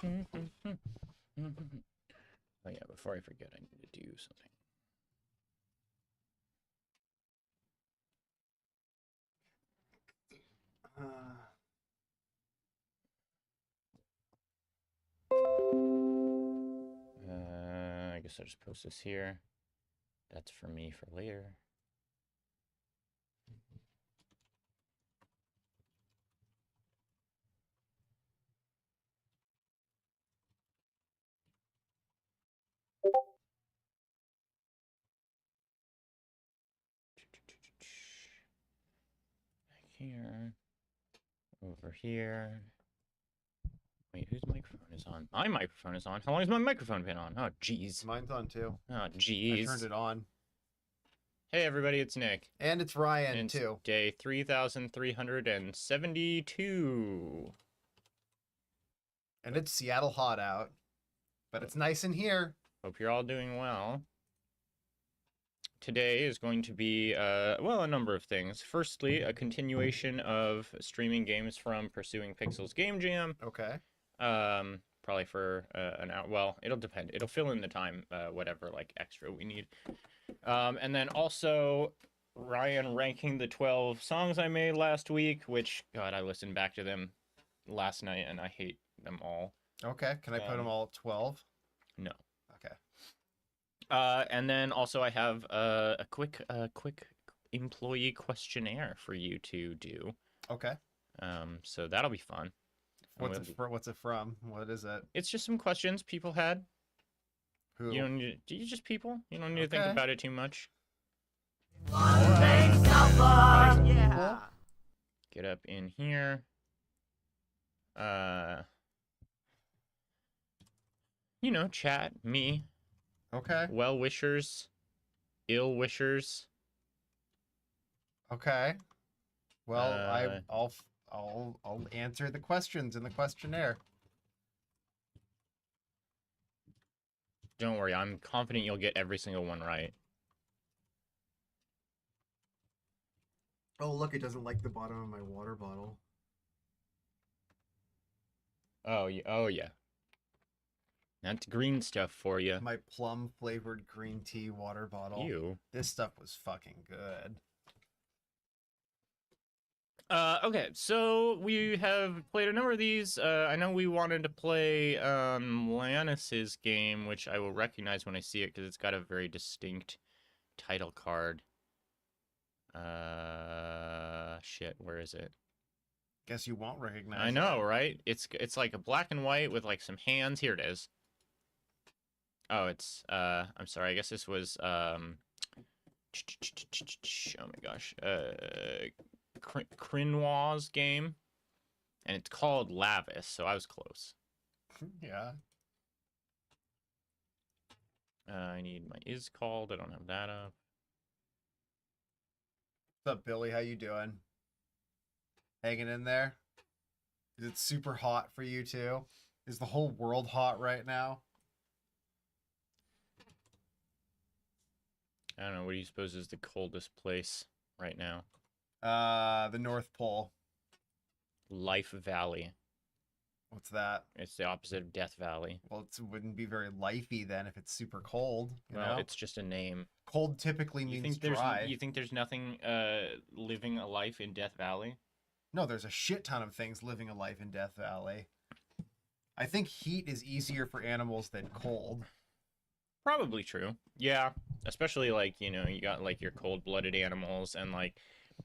Oh yeah, before I forget, I need to do something. I guess I'll just post this here. That's for me for later. Here. Over here. Wait, whose microphone is on? My microphone is on. How long has my microphone been on? Oh, jeez. Mine's on too. Oh, I jeez. turned it on. Hey, everybody, it's Nick. And it's Ryan, And it's too. day 3,372. And it's Seattle hot out. But it's nice in here. Hope you're all doing well. Today is going to be, well, a number of things. Firstly, a continuation of streaming games from Pursuing Pixels Game Jam. Okay. Probably for an hour. Well, it'll depend. It'll fill in the time, whatever, like, extra we need. And then also, Ryan ranking the 12 songs I made last week, which, God, I listened back to them last night, and I hate them all. Okay. Can I put them all at 12? No. Okay. And then also I have a quick employee questionnaire for you to do. Okay. So that'll be fun. What's it from? What is it? It's just some questions people had. Who? You don't need to, you just people. You don't need to think Okay. about it too much. Yeah. Get up in here. You know, chat, me, Okay. well wishers, ill wishers. Okay. Well, Uh, I'll answer the questions in the questionnaire. Don't worry, I'm confident you'll get every single one right. Oh, look, it doesn't like the bottom of my water bottle. Oh yeah, oh yeah. That's green stuff for you. My plum flavored green tea water bottle. Ew. This stuff was fucking good. Okay, so we have played a number of these. I know we wanted to play Lannis's game, which I will recognize when I see it because it's got a very distinct title card. Shit, where is it? Guess you won't recognize I know, right? It's like a black and white with like some hands. Here it is. Oh, it's I'm sorry. I guess this was oh my gosh. Crinois game, and it's called Lavis, so I was close. Yeah. I need my is called. I don't have that up. What's up, Billy? How you doing? Hanging in there? Is it super hot for you too? Is the whole world hot right now? I don't know. What do you suppose is the coldest place right now? The North Pole. Life Valley. What's that? It's the opposite of Death Valley. Well, it wouldn't be very lifey then if it's super cold. You Well, know? it's just a name. Cold typically means dry. You think there's nothing living a life in Death Valley? No, there's a shit ton of things living a life in Death Valley. I think heat is easier for animals than cold. Probably true. Yeah, especially like, you know, you got like your cold-blooded animals, and like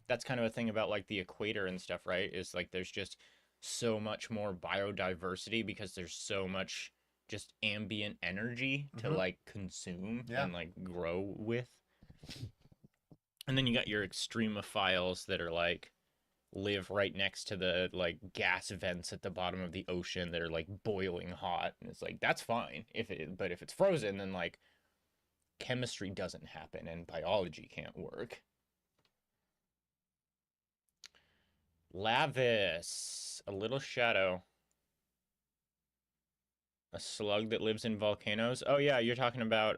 that's kind of a thing about like the equator and stuff, right? Is like there's just so much more biodiversity because there's so much just ambient energy to like consume and like grow with. And then you got your extremophiles that are like live right next to the like gas vents at the bottom of the ocean that are like boiling hot, and it's like that's fine but if it's frozen, then like chemistry doesn't happen and biology can't work. Lavis, a little shadow, a slug that lives in volcanoes. Oh yeah, you're talking about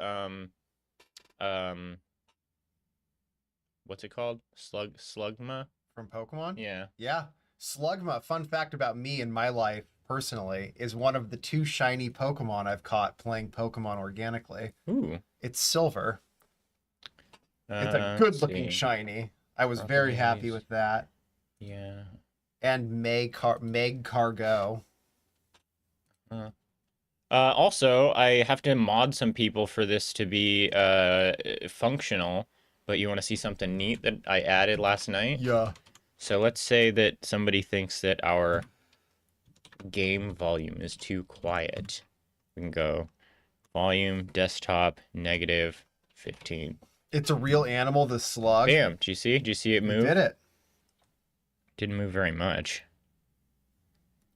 what's it called? Slugma From Pokemon? Yeah. Yeah. Slugma, fun fact about me and my life. personally, is one of the 2 shiny Pokemon I've caught playing Pokemon organically. Ooh. It's silver. It's a Let's good-looking see. shiny. I was very happy Properties. with that. Yeah. And Meg Cargo. Also, I have to mod some people for this to be functional, but you want to see something neat that I added last night? Yeah. So let's say that somebody thinks that our game volume is too quiet. We can go volume, desktop, -15. It's a real animal, the slug. Bam! Do you see? Do you see it You move? did it. Didn't move very much.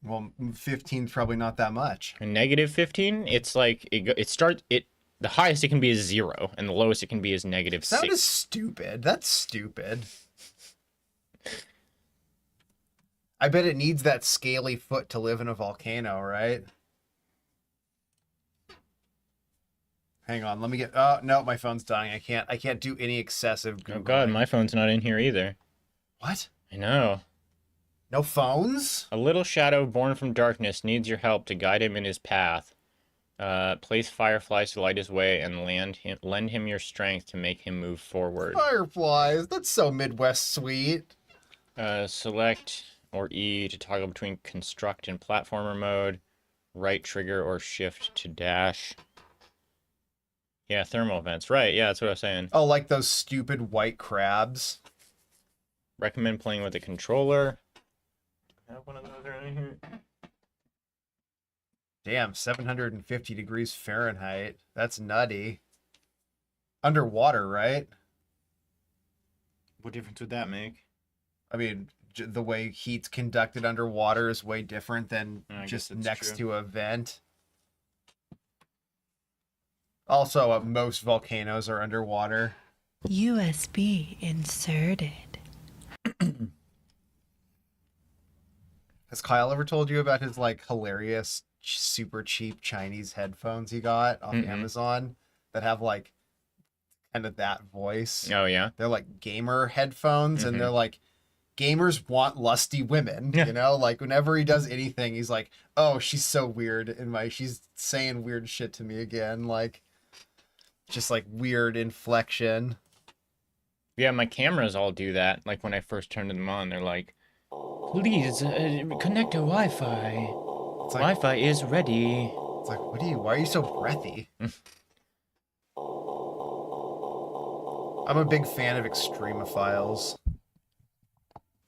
Well, 15's probably not that much. And -15, it's like the highest it can be is 0, and the lowest it can be is -6. That is stupid. That's stupid. I bet it needs that scaly foot to live in a volcano, right? Hang on, let me get. Oh no, my phone's dying. I can't do any excessive Googling. Oh god, my phone's not in here either. What? I know. No phones? A little shadow born from darkness needs your help to guide him in his path. Place fireflies to light his way and lend him your strength to make him move forward. Fireflies. That's so Midwest sweet. Select or E to toggle between construct and platformer mode. Right trigger or shift to dash. Yeah, thermal vents. Right, yeah, that's what I was saying. Oh, like those stupid white crabs. Recommend playing with a controller. I have one of those around here. Damn, 750 degrees Fahrenheit. That's nutty. Underwater, right? What difference would that make? I mean, the way heat's conducted underwater is way different than I guess just that's next true. to a vent. Also, most volcanoes are underwater. USB inserted. Has Kyle ever told you about his like hilarious, super cheap Chinese headphones he got off Mm-mm. Amazon that have like kind of that voice? Oh, yeah? They're like gamer headphones, and Mhm. they're like, gamers want lusty women. Yeah. You know, like whenever he does anything, he's like, "Oh, she's so weird," and she's saying weird shit to me again, like just like weird inflection. Yeah, my cameras all do that. Like when I first turned them on, they're like, please connect to Wi-Fi. It's like, Wi-Fi is ready. it's like, why are you so breathy? I'm a big fan of extremophiles.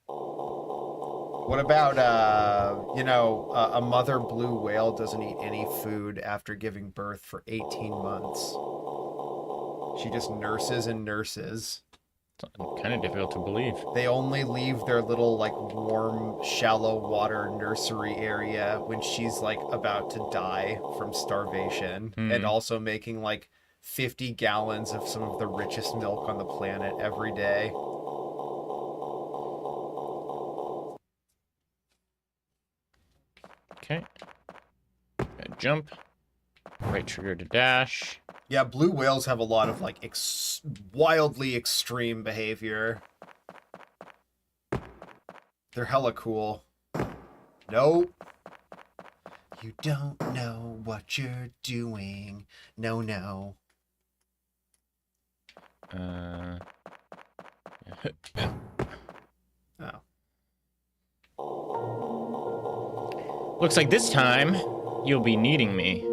What about, a mother blue whale doesn't eat any food after giving birth for 18 months. She just nurses and nurses. It's kind of difficult to believe. They only leave their little, like, warm, shallow water nursery area when she's, like, about to die from starvation. Hmm. And also making, like, 50 gallons of some of the richest milk on the planet every day. Okay. Gotta jump. Right trigger to dash. Yeah, blue whales have a lot of, like, wildly extreme behavior. They're hella cool. Nope. You don't know what you're doing. No. Oh. Looks like this time you'll be needing me.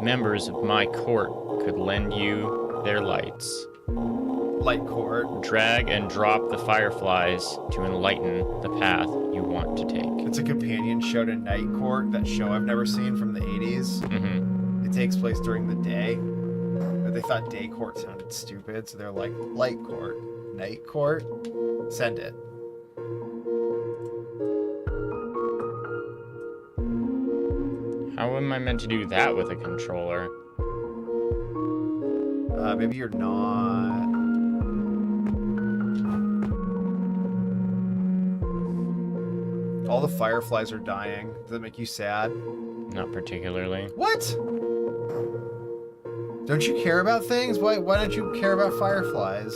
Members of my court could lend you their lights. Light court. Drag and drop the fireflies to enlighten the path you want to take. It's a companion show to Night Court, that show I've never seen from the 80s. Mm-hmm. It takes place during the day. But they thought day court sounded stupid, so they're like, light court, night court, send it. How am I meant to do that with a controller? Maybe you're not. All the fireflies are dying. Does that make you sad? Not particularly. What? Don't you care about things? Why don't you care about fireflies?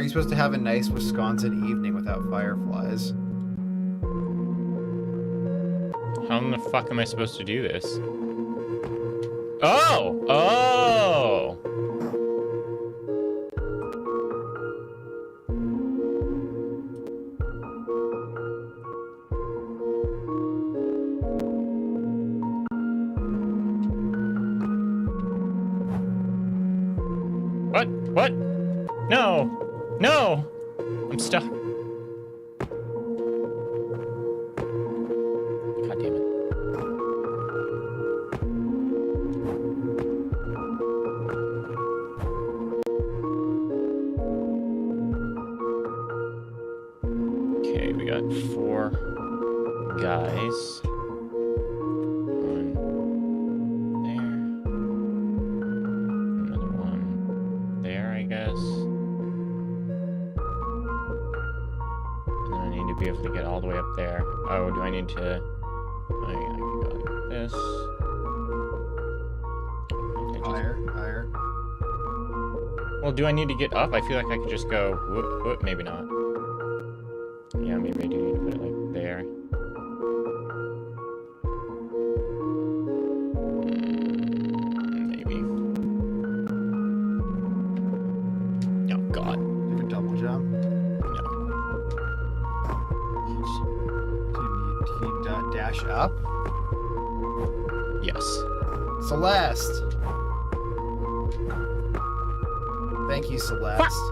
you supposed to have a nice Wisconsin evening without fireflies? How in the fuck am I supposed to do this? Oh! Oh! What? What? No! No! I'm stuck. God damn it. Okay, we got 4 guys. One there. Another one there, I guess. And then I need to be able to get all the way up there. Oh, do I need to... I can go like this. Higher, higher. Well, do I need to get up? I feel like I could just go whoop, whoop. Maybe not. Yeah, maybe I do need to put it like there. Maybe. Oh, God. You have a double jump. No. Do you need dash up? Yes. Celeste! Thank you, Celeste.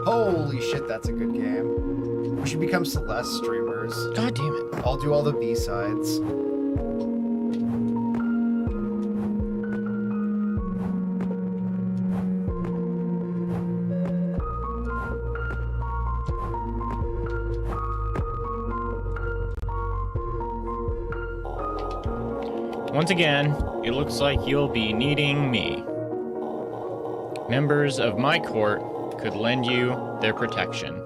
Holy shit, that's a good game. We should become Celeste streamers. God damn it. I'll do all the B-sides. Once again, it looks like you'll be needing me. Members of my court could lend you their protection.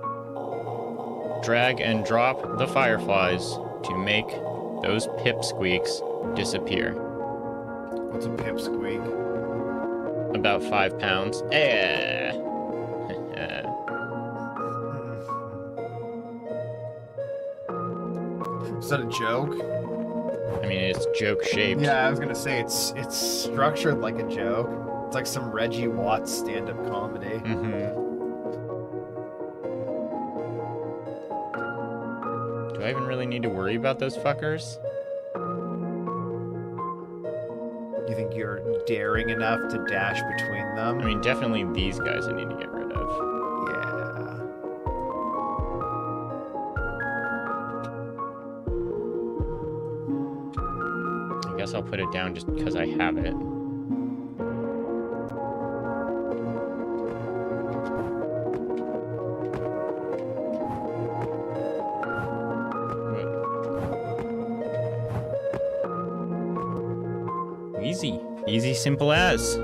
Drag and drop the fireflies to make those pipsqueaks disappear. What's a pipsqueak? About 5 pounds. Eh. Is that a joke? I mean, it's joke shaped. Yeah, I was gonna say it's structured like a joke. It's like some Reggie Watts stand-up comedy. Do I even really need to worry about those fuckers? You think you're daring enough to dash between them? I mean, definitely these guys I need to get rid of. Yeah. I guess I'll put it down just because I have it. Easy. Easy, simple as. Do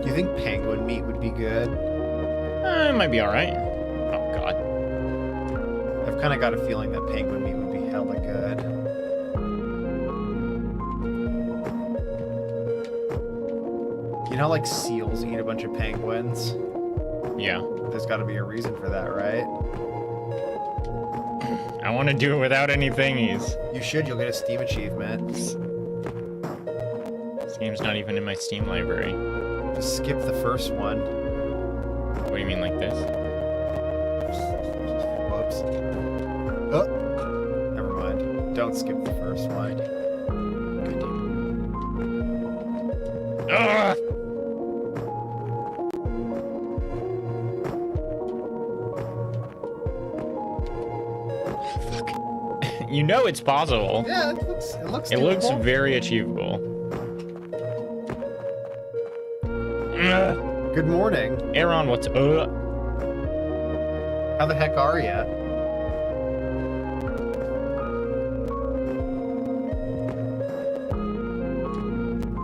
you think penguin meat would be good? It might be alright. Oh, God. I've kind of got a feeling that penguin meat would be hella good. You know, like seals eat a bunch of penguins? Yeah. There's got to be a reason for that, right? I want to do it without any thingies. You should, you'll get a Steam achievement. This game's not even in my Steam library. Just skip the first one. What do you mean, like this? Whoops. Oh, never mind. Don't skip the first one. God damn it. Ugh! Fuck. You know it's possible. Yeah, it looks It looks doable. very achievable. Ugh. Good morning. Aaron, what's up? How the heck are ya?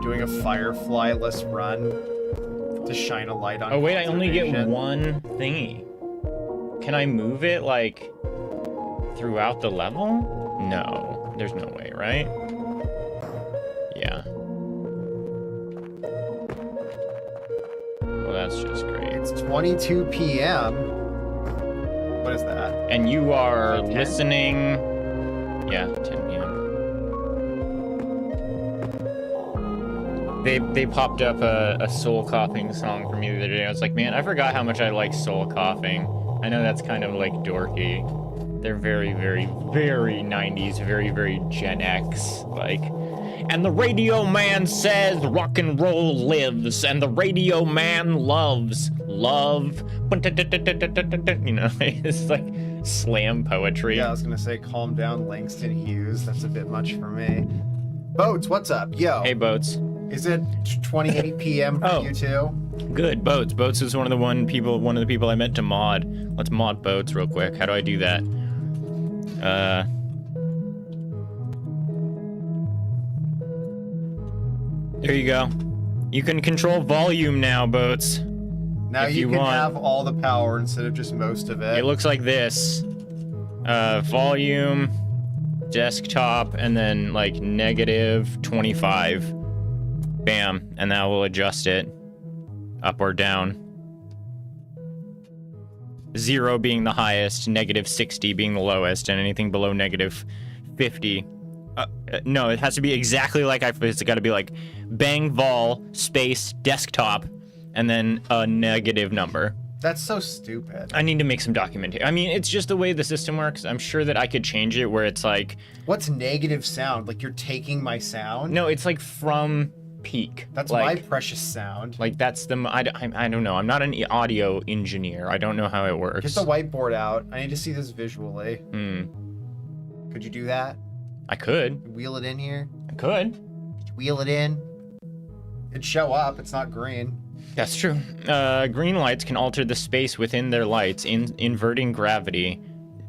Doing a firefly-less run to shine a light on. Oh wait, I only get conservation. one thingy. Can I move it like throughout the level? No, there's no way, right? Yeah. That's just great. It's 22 p.m. What is that? And you are 10? listening. Yeah, 10 p.m. They popped up a soul coughing song for me the other day. I was like, man, I forgot how much I like soul coughing. I know that's kind of like dorky. They're very, very, very 90s, very, very Gen X, like. And the radio man says rock and roll lives, and the radio man loves love. You know, it's like slam poetry. Yeah, I was gonna say, calm down, Langston Hughes. That's a bit much for me. Boats, what's up? Yo. Hey, Boats. Is it 28 p.m. for Oh. you too? Good, Boats. Boats is one of the people I meant to mod. Let's mod Boats real quick. How do I do that? There you go. You can control volume now, Boats. Now If you you can want. have all the power instead of just most of it. It looks like this. Volume, desktop, and then like -25. Bam. And now we'll adjust it up or down. 0 being the highest, -60 being the lowest, and anything below -50. No, it has to be exactly like it's got to be like bang vol space desktop and then a negative number. That's so stupid. I need to make some documentation. I mean, it's just the way the system works. I'm sure that I could change it where it's like, What's negative sound? Like you're taking my sound? no, it's like from peak. That's my like, precious sound. like that's the I don't know. I'm not an audio engineer. I don't know how it works. Get the whiteboard out. I need to see this visually. Could you do that? I could. Wheel it in here? Could. Wheel it in? It'd show up. It's not green. That's true. Green lights can alter the space within their lights, inverting gravity.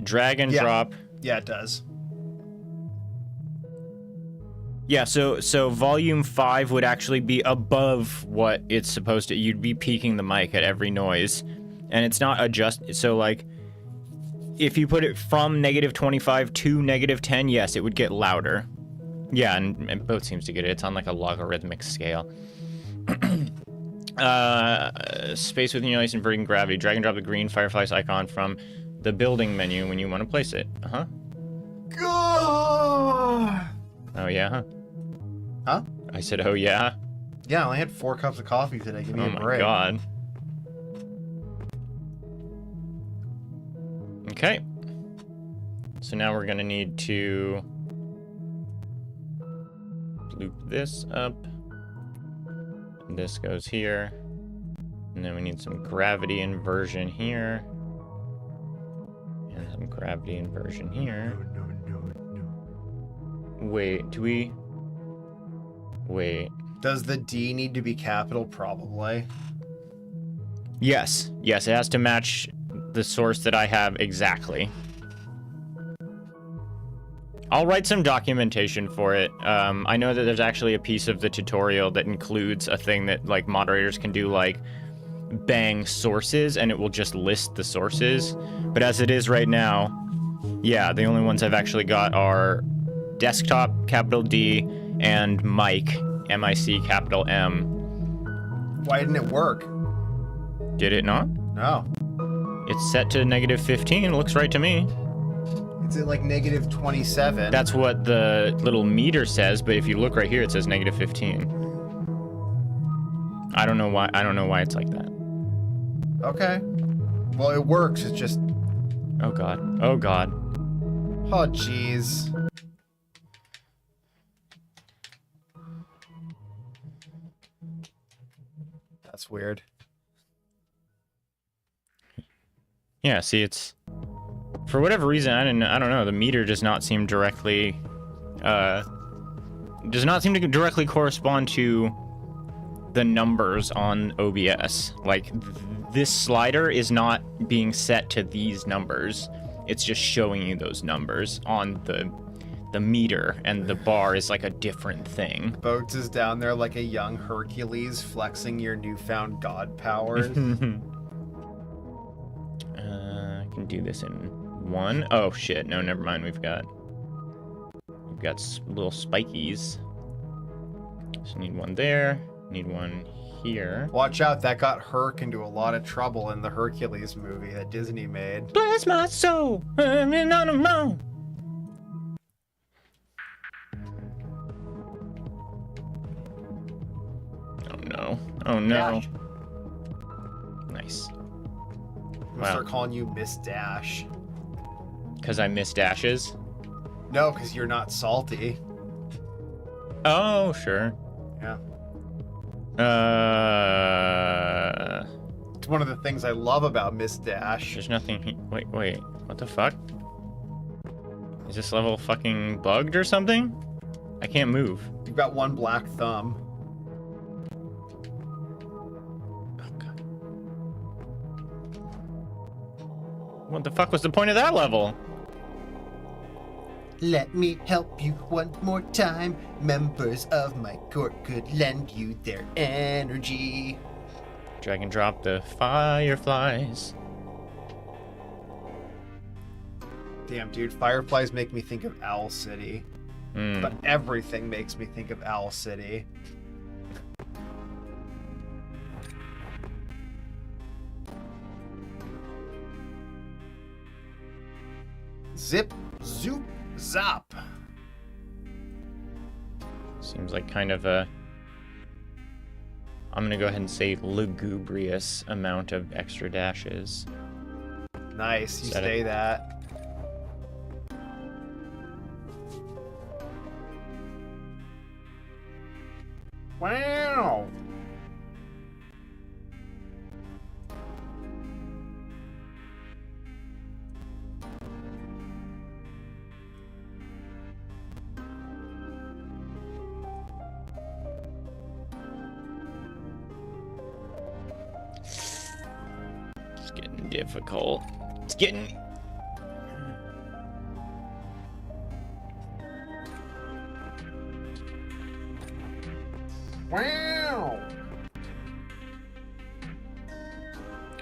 Drag and Yeah. drop. Yeah, it does. Yeah, so volume 5 would actually be above what it's supposed to. You'd be peaking the mic at every noise. And it's not so like if you put it from -25 to -10, yes, it would get louder. Yeah, and Boat seems to get it. It's on like a logarithmic scale. Space within your lights, inverting gravity. Drag and drop the green Fireflies icon from the building menu when you want to place it. Uh-huh. Oh, yeah? Huh? I said, oh, yeah? Yeah, I only had 4 cups of coffee today. Give me Oh, a my break. God. Okay. So now we're going to need to loop this up. And this goes here. And then we need some gravity inversion here. And some gravity inversion here. Wait, do we... Wait. Does the D need to be capital? Probably. Yes. Yes, it has to match the source that I have exactly. I'll write some documentation for it. I know that there's actually a piece of the tutorial that includes a thing that like moderators can do, like bang sources, and it will just list the sources. But as it is right now, yeah, the only ones I've actually got are desktop, capital D, and mic, M-I-C, capital M. Why didn't it work? Did it not? No. It's set to -15, looks right to me. It's at like -27. That's what the little meter says, but if you look right here, it says -15. I don't know why it's like that. Okay. Well, it works. It's just... Oh, God. Oh, God. Oh, jeez. That's weird. Yeah, see, it's... For whatever reason, I don't know, the meter does not seem directly... does not seem to directly correspond to the numbers on OBS. Like, this slider is not being set to these numbers. It's just showing you those numbers on the meter, and the bar is like a different thing. Boats is down there like a young Hercules flexing your newfound god powers. I can do this in one. Oh shit! No, never mind. We've got little spikies. So need one there, Need one here. Watch out, that got Herc into a lot of trouble in the Hercules movie that Disney made. Bless my soul. I'm in on a moan. Oh no. Oh no. Dash. Nice. I'm gonna Wow. start calling you Miss Dash. Because I miss dashes. No, because you're not salty. Oh, sure. Yeah. There's It's one of the things I love about Miss Dash. nothing. Wait. What the fuck? Is this level fucking bugged or something? I can't move. You've got one black thumb. Oh god. What the fuck was the point of that level? Let me help you one more time. Members of my court could lend you their energy. Drag and drop the fireflies. Damn, dude, fireflies make me think of Owl City. Hmm. But everything makes me think of Owl City. Zip, zoop, zop. Seems like kind of a... I'm gonna go ahead and say lugubrious amount of extra dashes. Nice, you Set it. stay that. Wow. It's getting difficult. It's getting... Wow.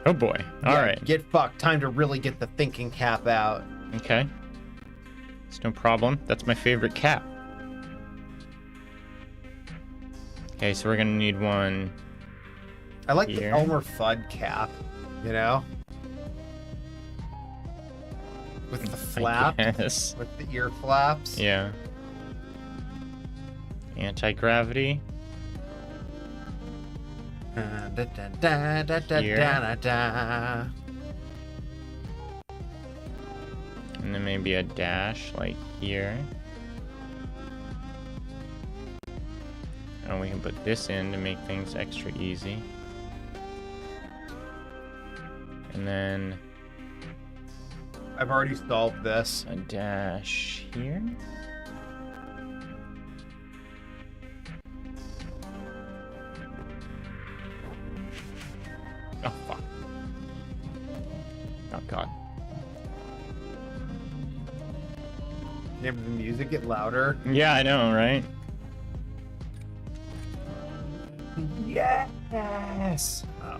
Oh boy. All right. Get fucked. Time to really get the thinking cap out. Okay. It's no problem. That's my favorite cap. Okay, so we're gonna need one. I like the Here. Elmer Fudd cap, you know? With the flap, Yes. with the ear flaps. Yeah. Anti-gravity. Da, da, da, da, da, Here. da, da, da. And then maybe a dash like here. And we can put this in to make things extra easy. And then I've already solved this. a dash here. Oh, fuck. Oh, God. Never the music get louder. Yeah, I know, right? Yes. Oh.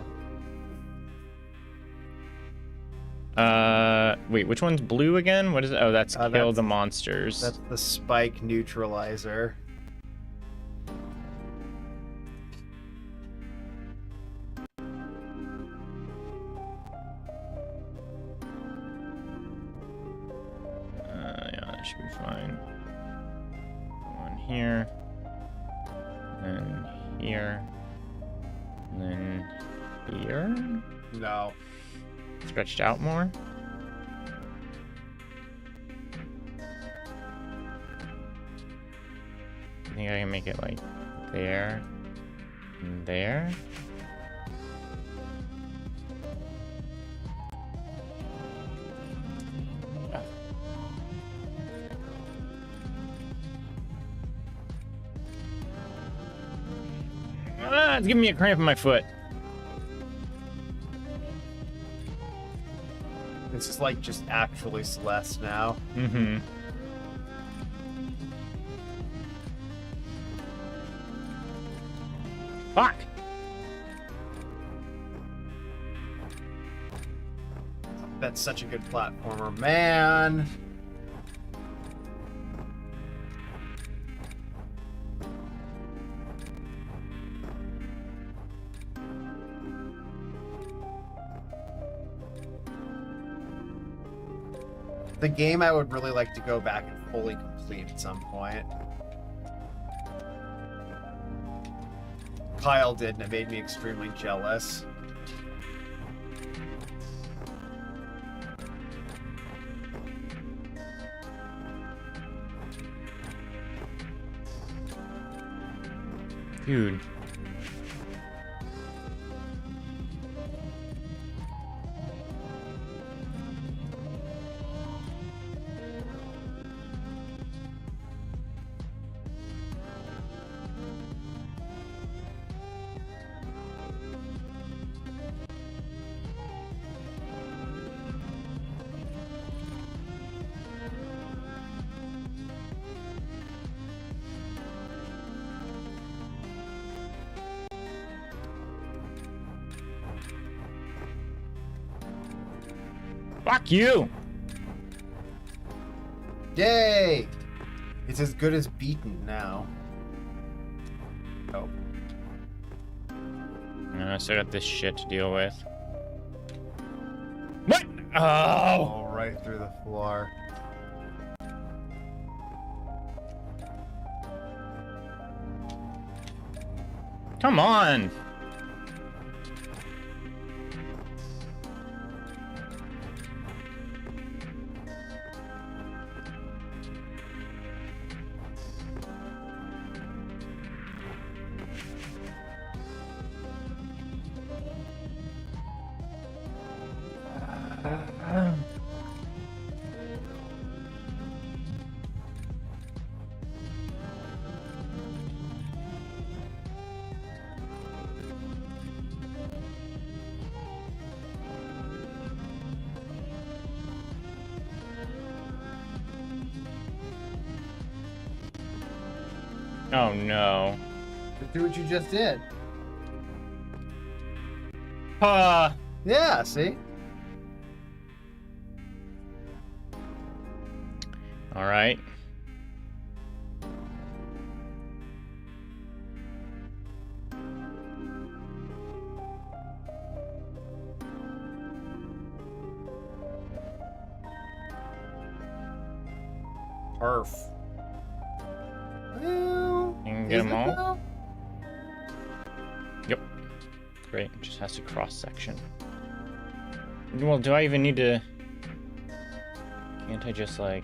Wait, which one's blue again? What is it? Oh, that's kill that's- the monsters. That's the spike neutralizer. Yeah, that should be fine. One here, then here, and then here. No. Stretched out more. I think I can make it like there and there. Ah, it's giving me a cramp in my foot. This is like just actually Celeste now. Mm-hmm. Fuck! That's such a good platformer, man. The game I would really like to go back and fully complete at some point. Kyle did, and it made me extremely jealous. Dude. Fuck you! Yay! It's as good as beaten now. Oh. I still got this shit to deal with. What? Oh! All right through the floor. Come on! Oh no. Just do what you just did. Yeah, see? All right. Perf. You can get them all. Yep. Great. It just has to cross section. Well, do I even need to? Can't I just like?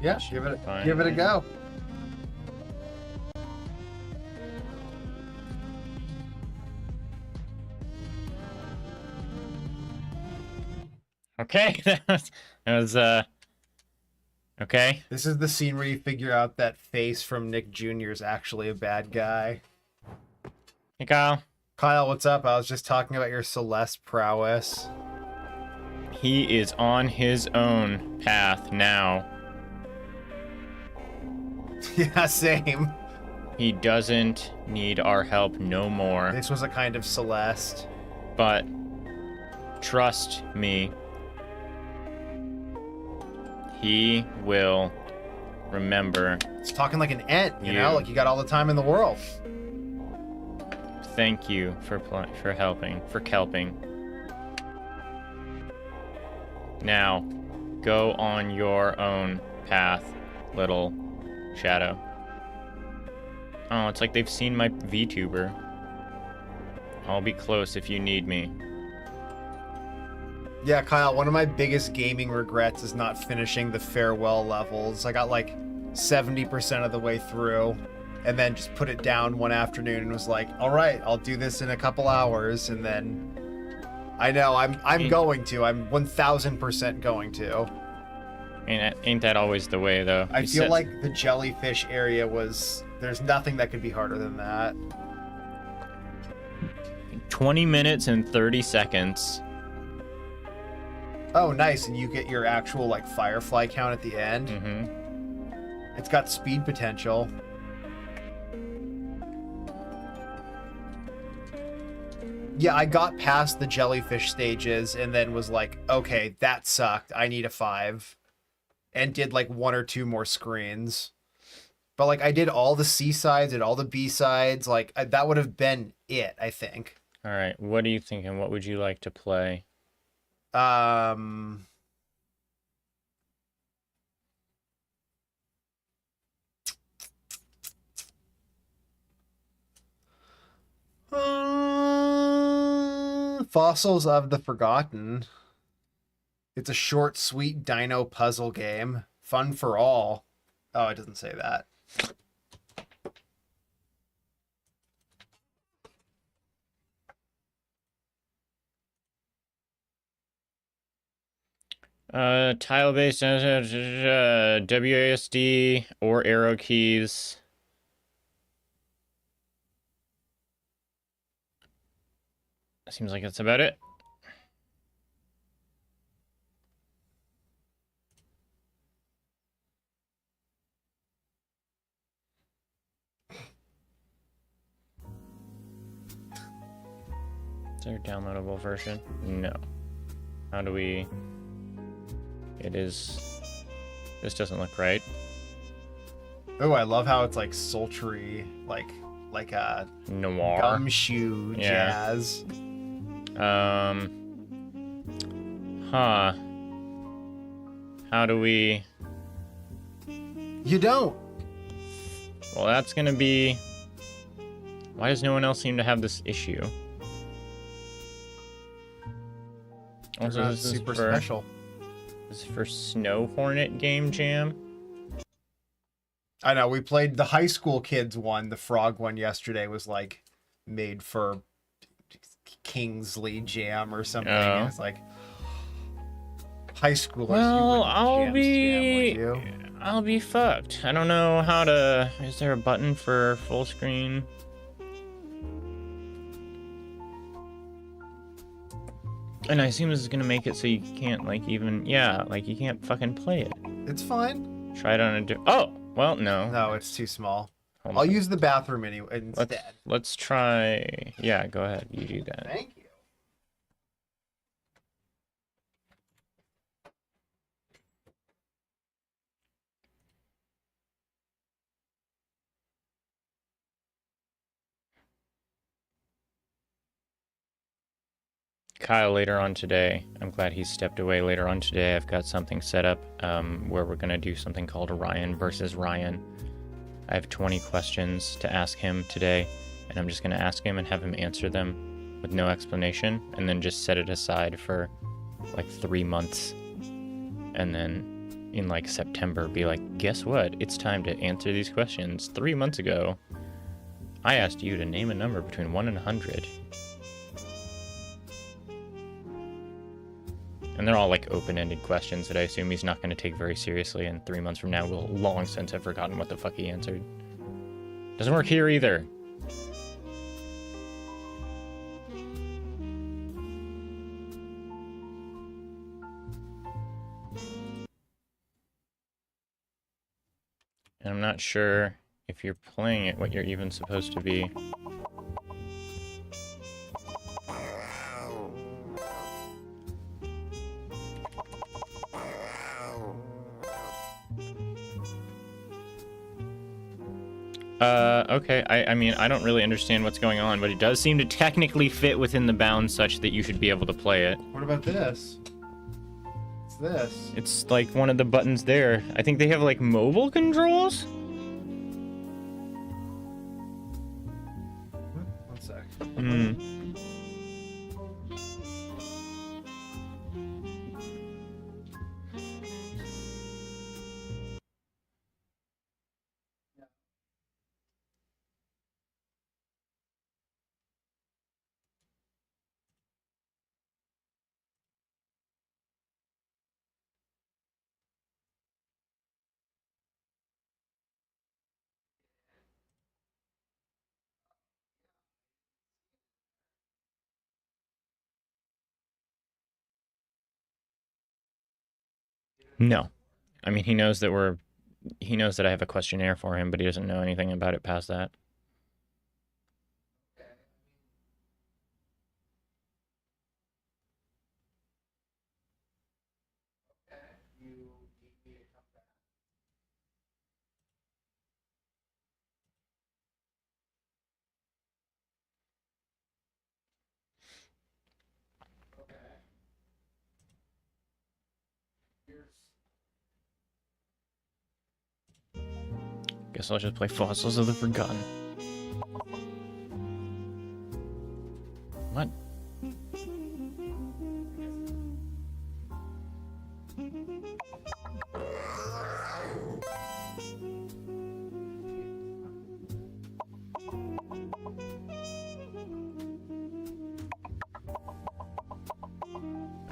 Yeah, Fine. give it a go. Okay, that was okay. This is the scene where you figure out that Face from Nick Jr. is actually a bad guy. Hey, Kyle. Kyle, what's up? I was just talking about your Celeste prowess. He is on his own path now. Yeah, same. He doesn't need our help no more. This was a kind of Celeste. But trust me, he will remember. It's talking like an ant, you know? You. Like you got all the time in the world. Thank you for helping, for kelping. Now, go on your own path, little shadow. Oh, it's like they've seen my VTuber. I'll be close if you need me. Yeah, Kyle, one of my biggest gaming regrets is not finishing the farewell levels. I got like 70% of the way through and then just put it down one afternoon and was like, all right, I'll do this in a couple hours. And then I know I'm going to. I'm 1000% going to. Ain't that always the way, though? I You feel said- like the jellyfish area was... There's nothing that could be harder than that. 20 minutes and 30 seconds. Oh, nice. And you get your actual, like, firefly count at the end. Mm-hmm. It's got speed potential. Yeah, I got past the jellyfish stages and then was like, okay, that sucked. I need a 5. And did, like, 1 or 2 more screens. But like I did all the C sides, did all the B sides. Like that would have been it, I think. All right. What are you thinking? What would you like to play? Um. Fossils of the Forgotten. It's a short, sweet dino puzzle game. Fun for all. Oh, it doesn't say that. Tile-based WASD or arrow keys. Seems like that's about it. Is there a downloadable version? No. How do we... It is... This doesn't look right. Oh, I love how it's like sultry, like a Noir. gumshoe jazz. Huh. How do we... You don't. Well, that's gonna be... Why does no one else seem to have this issue? Also, Not this is super for, special. This is for Snow Hornet Game Jam. I know we played the high school kids one. The frog one yesterday was like made for Kingsley Jam or something. Oh. And it's like high schoolers. Well, I'll I'll be fucked. I don't know how to... Is there a button for full screen? And I assume this is gonna make it so you can't, like, even... Yeah, like, you can't fucking play it. It's fine. Try it on a... Oh! Well, no. No, it's too small. Hold I'll on. use the bathroom instead. Let's try... Yeah, go ahead. You do that. Thank you. Kyle later on today. I'm glad he stepped away later on today. I've got something set up where we're going to do something called Ryan versus Ryan. I have 20 questions to ask him today, and I'm just going to ask him and have him answer them with no explanation, and then just set it aside for like 3 months. And then in like September, be like, guess what? It's time to answer these questions. 3 months ago, I asked you to name a number between 1 and 100. And they're all like open-ended questions that I assume he's not going to take very seriously, and 3 months from now we'll long since have forgotten what the fuck he answered. Doesn't work here either. And I'm not sure if you're playing it what you're even supposed to be. Okay, I mean, I don't really understand what's going on, but it does seem to technically fit within the bounds such that you should be able to play it. What about this? What's this? It's like one of the buttons there. I think they have like mobile controls? One sec. Hmm. No. I mean, he knows that I have a questionnaire for him, but he doesn't know anything about it past that. Guess I'll just play Fossils of the Forgotten. What?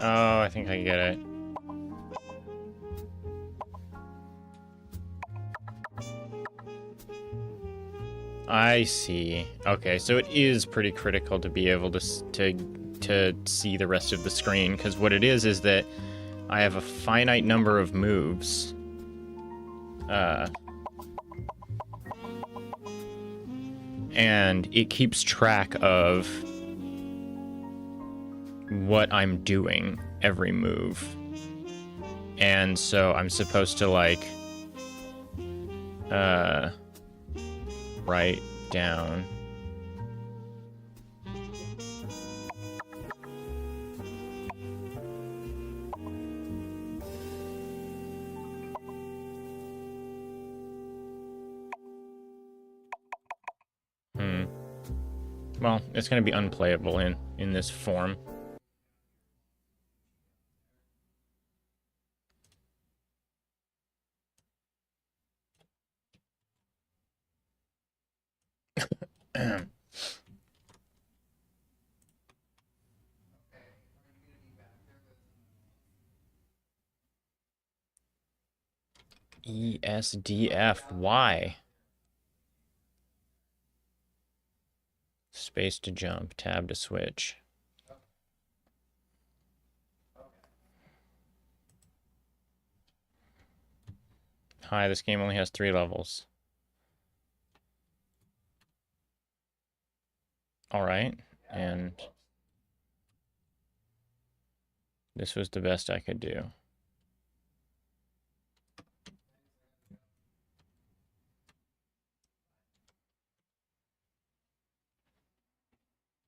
Oh, I think I get it. I see. Okay, so it is pretty critical to be able to see the rest of the screen, because what it is that I have a finite number of moves. And it keeps track of what I'm doing every move. And so I'm supposed to, like, write down. Well, it's going to be unplayable in this form. ESDF. Why? Space to jump, tab to switch. Hi, this game only has 3 levels. Alright, and this was the best I could do.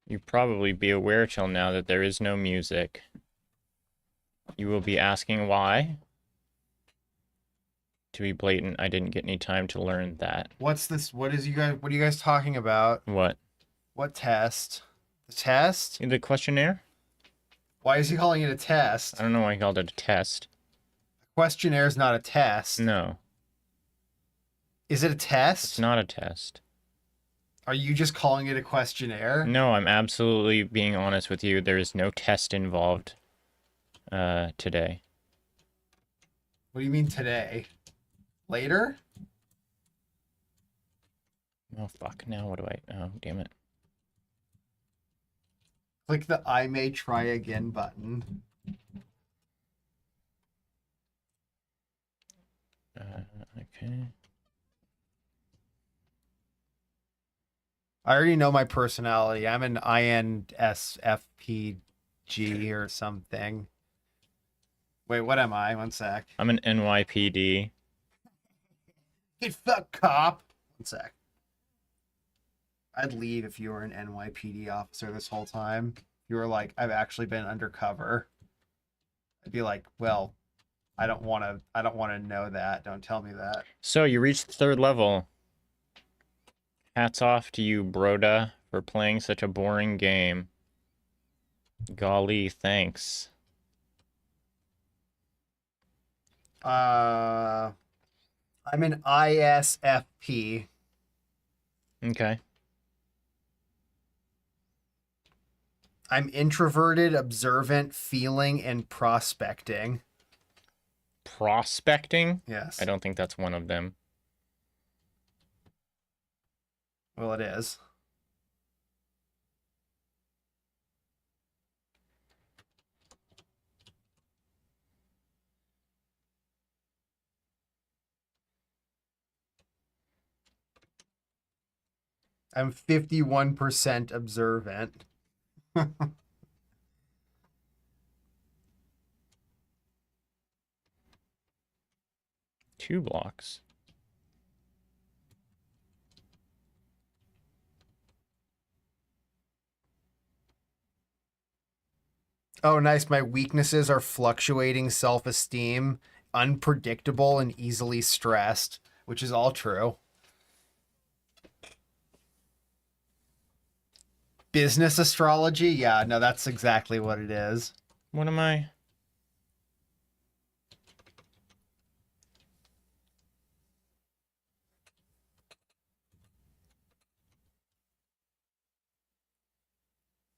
You probably be aware till now that there is no music. You will be asking why. To be blatant, I didn't get any time to learn that. What's this? What are you guys talking about? What? What test? The test? The questionnaire? Why is he calling it a test? I don't know why he called it a test. Questionnaire is not a test. No. Is it a test? It's not a test. Are you just calling it a questionnaire? No, I'm absolutely being honest with you. There is no test involved today. What do you mean today? Later? Oh, fuck. Now what do I... Oh, damn it. Click the I may try again button. Okay. I already know my personality. I'm an INSFPG or something. Wait, what am I? One sec. I'm an NYPD. Get fucked, cop. One sec. I'd leave if you were an NYPD officer this whole time. You were like, I've actually been undercover. I'd be like, well, I don't want to know that. Don't tell me that. So, you reached the 3rd level. Hats off to you, Broda, for playing such a boring game. Golly, thanks. I'm an ISFP. Okay. I'm introverted, observant, feeling, and prospecting. Prospecting? Yes. I don't think that's one of them. Well, it is. I'm 51% observant. 2 blocks. Oh, nice. My weaknesses are fluctuating self-esteem, unpredictable, and easily stressed, which is all true. Business astrology? Yeah, no, that's exactly what it is. What am I?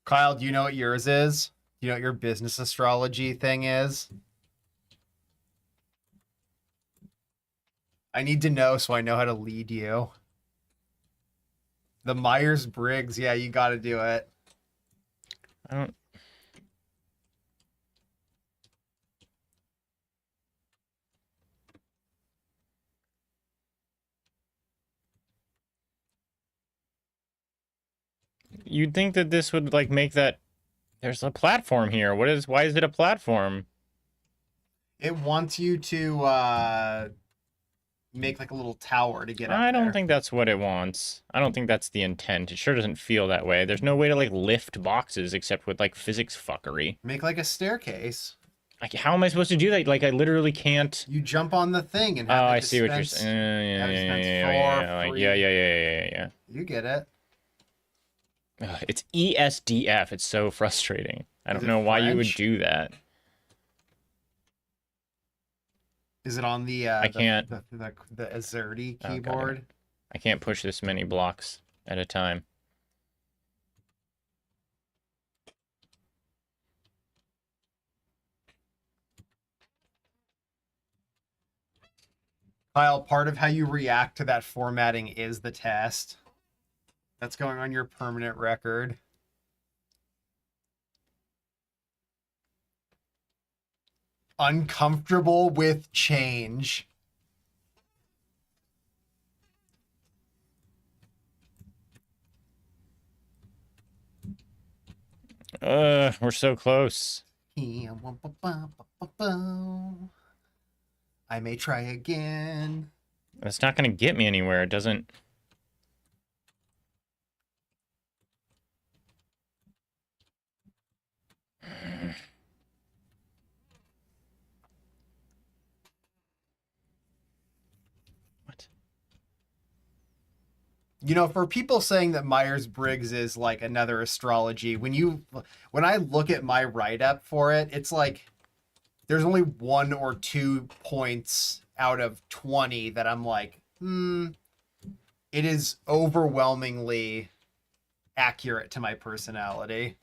Kyle, do you know what yours is? Do you know what your business astrology thing is? I need to know so I know how to lead you. The Myers-Briggs, yeah, you got to do it. I don't. You'd think that this would like make that. There's a platform here. What is? Why is it a platform? It wants you to make like a little tower to get up I don't there. think that's what it wants. I don't think that's the intent. It sure doesn't feel that way. There's no way to like lift boxes except with like physics fuckery. Make like a staircase. Like, how am I supposed to do that? Like, I literally can't. You jump on the thing and Oh, have it I see what you're dispense- saying. have it dispense Yeah, for yeah, free. yeah. You get it. Ugh, it's ESDF. It's so frustrating. I Is don't it know why you would French? do that. Is it on the I can't. the Azerty Oh, got it. keyboard? I can't push this many blocks at a time. Kyle, part of how you react to that formatting is the test. That's going on your permanent record. Uncomfortable with change. We're so close. I may try again. It's not gonna get me anywhere. It doesn't. What? You know, for people saying that Myers-Briggs is like another astrology, when I look at my write-up for it, it's like there's only 1 or 2 points out of 20 that I'm like, it is overwhelmingly accurate to my personality.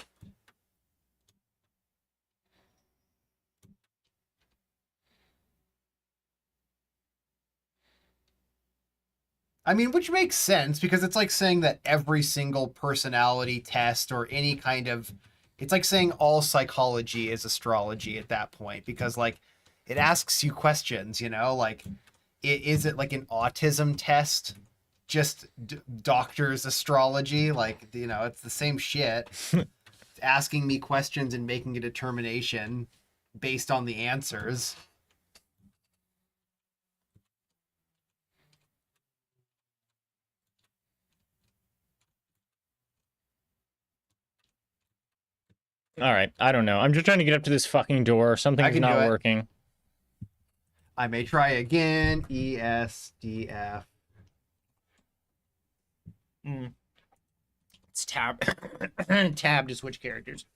I mean, which makes sense because it's like saying that every single personality test or any kind of it's like saying all psychology is astrology at that point because like it asks you questions, you know, like is it like an autism test? Just doctor's astrology, like you know, it's the same shit. It's asking me questions and making a determination based on the answers. All right. I don't know. I'm just trying to get up to this fucking door. Something's can do not it. working. I may try again. ESDF. It's tab. Tab to switch characters.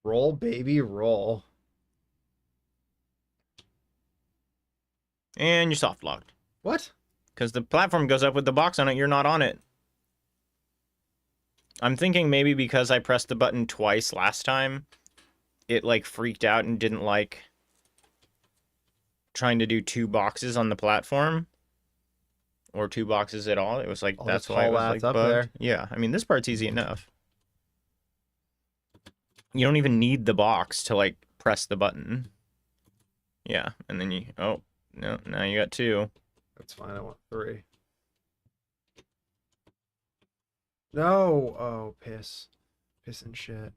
Roll, baby, roll. And you're soft locked. What? Because the platform goes up with the box on it, you're not on it. I'm thinking maybe because I pressed the button twice last time, it like freaked out and didn't like trying to do 2 boxes on the platform. Or 2 boxes at all. It was like, I'll that's just why it haul was that like up bugged. there. Yeah, I mean, this part's easy enough. You don't even need the box to like press the button. Yeah, and then you, oh, no, now you got 2. That's fine. I want 3. No. Oh, piss. Piss and shit.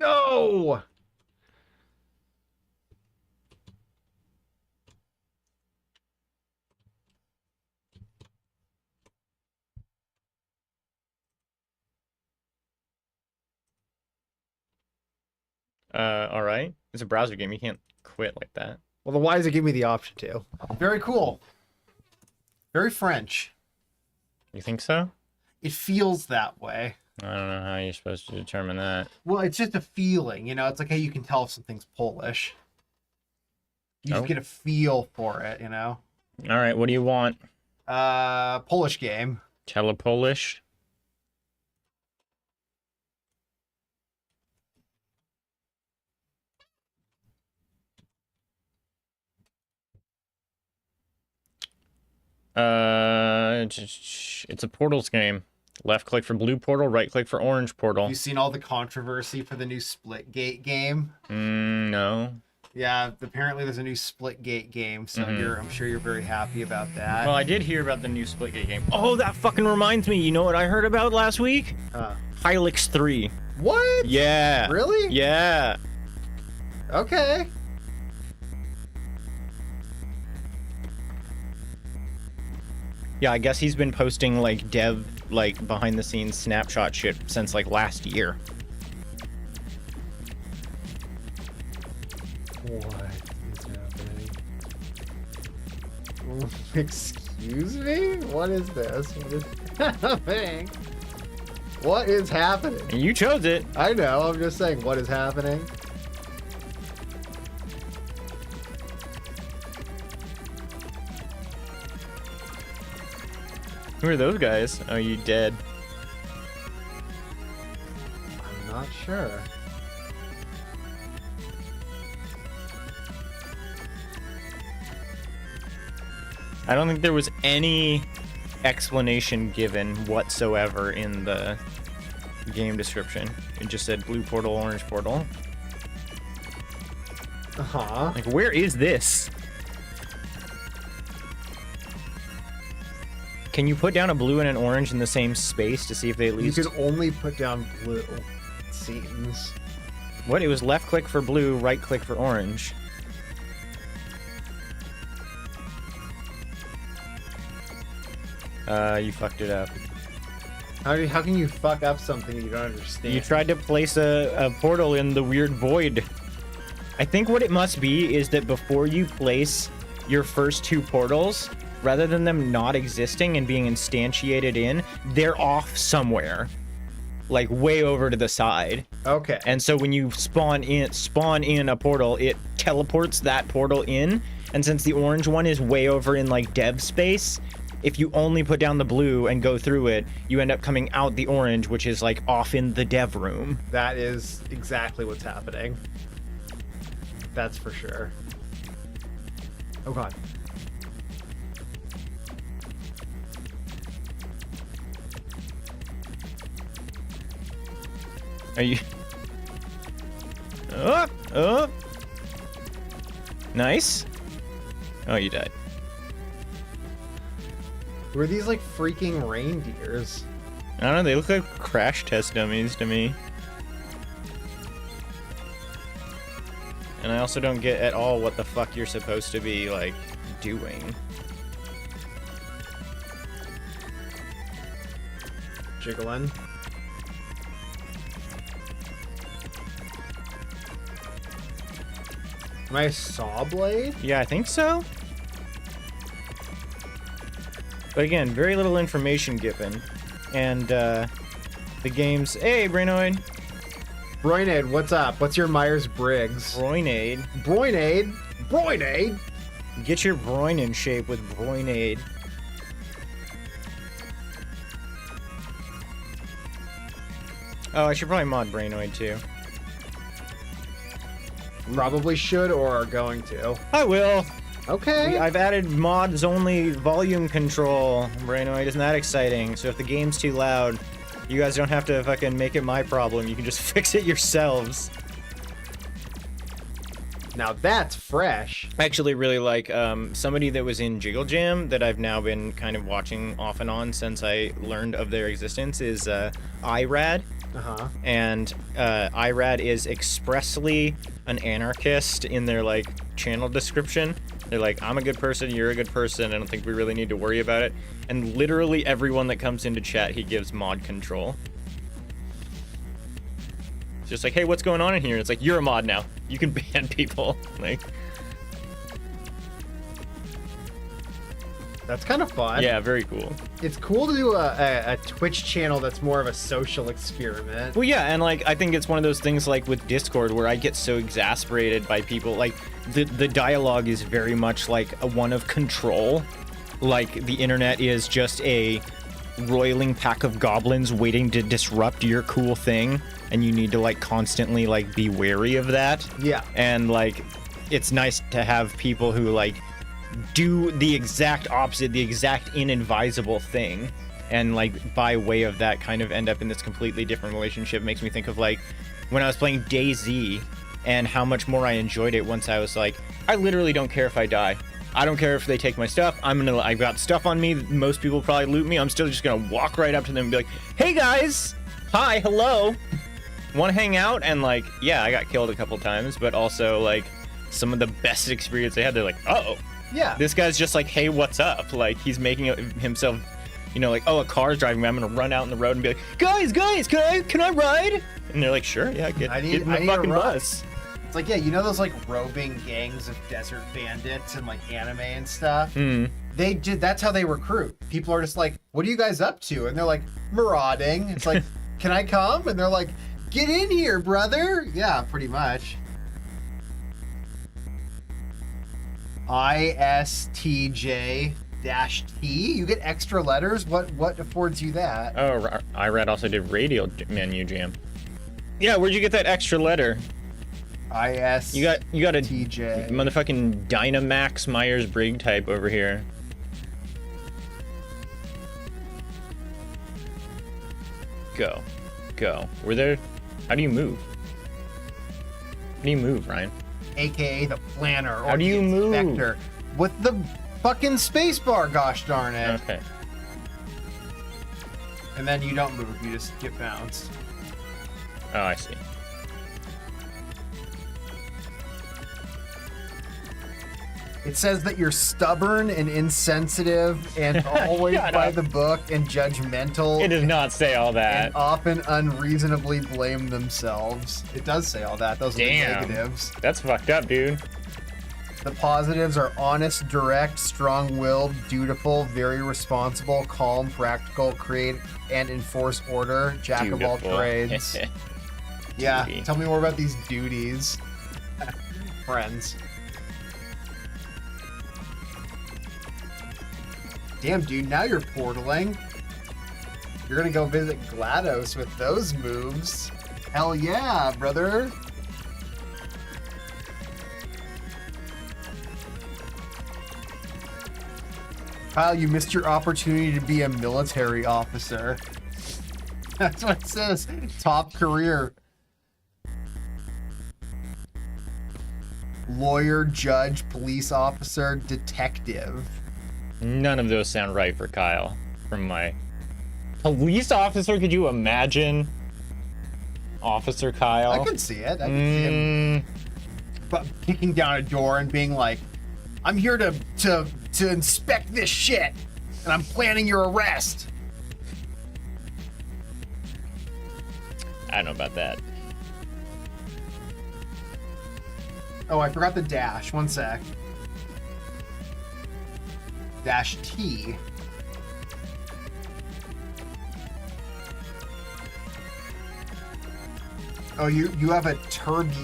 No! All right. It's a browser game. You can't quit like that. Well, then why does it give me the option to? Very cool. Very French. You think so? It feels that way. I don't know how you're supposed to determine that. Well, it's just a feeling, you know? It's like how you can tell if something's Polish. You just Oh. get a feel for it, you know? All right. What do you want? Polish game. Telepolish? It's a Portals game. Left click for blue portal, right click for orange portal. You seen all the controversy for the new Splitgate game? No. Yeah, apparently there's a new Splitgate game, so I'm sure you're very happy about that. Well, I did hear about the new Splitgate game. Oh, that fucking reminds me. You know what I heard about last week? Hylix 3. What? Yeah. Really? Yeah. Okay. Yeah, I guess he's been posting like dev, like behind the scenes snapshot shit since like last year. What is happening? Excuse me? What is this? What is happening? What is happening? And you chose it. I know, I'm just saying, what is happening? Who are those guys? Oh, you dead. I'm not sure. I don't think there was any explanation given whatsoever in the game description. It just said blue portal, orange portal. Uh-huh. Like, where is this? Can you put down a blue and an orange in the same space to see if they at You least... can only put down blue, it seems. What? It was left click for blue, right click for orange. You fucked it up. How can you fuck up something you don't understand? You tried to place a portal in the weird void. I think what it must be is that before you place your first two portals, rather than them not existing and being instantiated in, they're off somewhere. Like way over to the side. Okay. And so when you spawn in a portal, it teleports that portal in. And since the orange one is way over in like dev space, if you only put down the blue and go through it, you end up coming out the orange, which is like off in the dev room. That is exactly what's happening. That's for sure. Oh god. Are you... Up! Up! Nice. Oh, you died. Who are these like freaking reindeers? I don't know, they look like crash test dummies to me. And I also don't get at all what the fuck you're supposed to be, like, doing. Jiggling. Am I a saw blade? Yeah, I think so. But again, very little information given. And, the game's... Hey, Brainoid! Broinade, what's up? What's your Myers-Briggs? Broinade. Broinade? Broinade? Get your groin in shape with Broinade. Oh, I should probably mod Brainoid too. Probably should or are going to. I will. Okay. I've added mods only volume control, Brainoid. Isn't that exciting? So if the game's too loud, you guys don't have to fucking make it my problem. You can just fix it yourselves. Now that's fresh. I actually really like somebody that was in Jiggle Jam that I've now been kind of watching off and on since I learned of their existence is IRAD. and IRAD is expressly an anarchist in their like channel description. They're like, I'm a good person, you're a good person, I don't think we really need to worry about it. And literally everyone that comes into chat, he gives mod control. It's just like, hey, what's going on in here? It's like, you're a mod now. You can ban people. Like, That's kind of fun. yeah, very cool. It's cool to do a Twitch channel that's more of a social experiment. Well, yeah, and like I think it's one of those things like with Discord where I get so exasperated by people. Like the dialogue is very much like a one of control. Like the internet is just a roiling pack of goblins waiting to disrupt your cool thing, and you need to like constantly like be wary of that. Yeah. And like it's nice to have people who like do the exact opposite, the exact inadvisable thing, and like by way of that kind of end up in this completely different relationship. Makes me think of like when I was playing DayZ and how much more I enjoyed it once I was like, I literally don't care if I die. I don't care if they take my stuff. I've got stuff on me. Most people probably loot me. I'm still just gonna walk right up to them and be like, hey guys, hi, hello, wanna hang out? And like, yeah, I got killed a couple times, but also like some of the best experience I had, they're like, oh, Yeah. this guy's just like, hey, what's up? Like, he's making himself, you know, like, oh, a car's driving me. I'm gonna run out in the road and be like, guys, can I ride? And they're like, sure, yeah, get in the fucking bus. It's like, yeah, you know those like roving gangs of desert bandits and like anime and stuff? That's how they recruit. People are just like, what are you guys up to? And they're like, marauding. It's like, can I come? And they're like, get in here, brother. Yeah, pretty much. ISTJ-T. You get extra letters? What affords you that? Oh, IRAD also did radio menu jam. Yeah, where'd you get that extra letter? ISTJ. You got a motherfucking Dynamax Myers-Briggs type over here. Go. We're there. How do you move? How do you move, Ryan? AKA the planner or How do you the move? inspector. With the fucking spacebar, gosh darn it. Okay. And then you don't move, you just get bounced. Oh, I see. It says that you're stubborn and insensitive and always Shut by up. the book and judgmental. It does not say all that. And often unreasonably blame themselves. It does say all that. Those are the Damn. negatives. That's fucked up, dude. The positives are honest, direct, strong-willed, dutiful, very responsible, calm, practical, create and enforce order, jack of all Dutiful. trades. Yeah, Duty. tell me more about these duties. Friends. Damn, dude, now you're portaling. You're gonna go visit GLaDOS with those moves. Hell yeah, brother. Kyle, you missed your opportunity to be a military officer. That's what it says. Top career. Lawyer, judge, police officer, detective. None of those sound right for Kyle. From my police officer, could you imagine? Officer Kyle. I could see it. I could see him but kicking down a door and being like, I'm here to inspect this shit, and I'm planning your arrest. I don't know about that. Oh, I forgot the dash. One sec. Dash T. Oh, you have a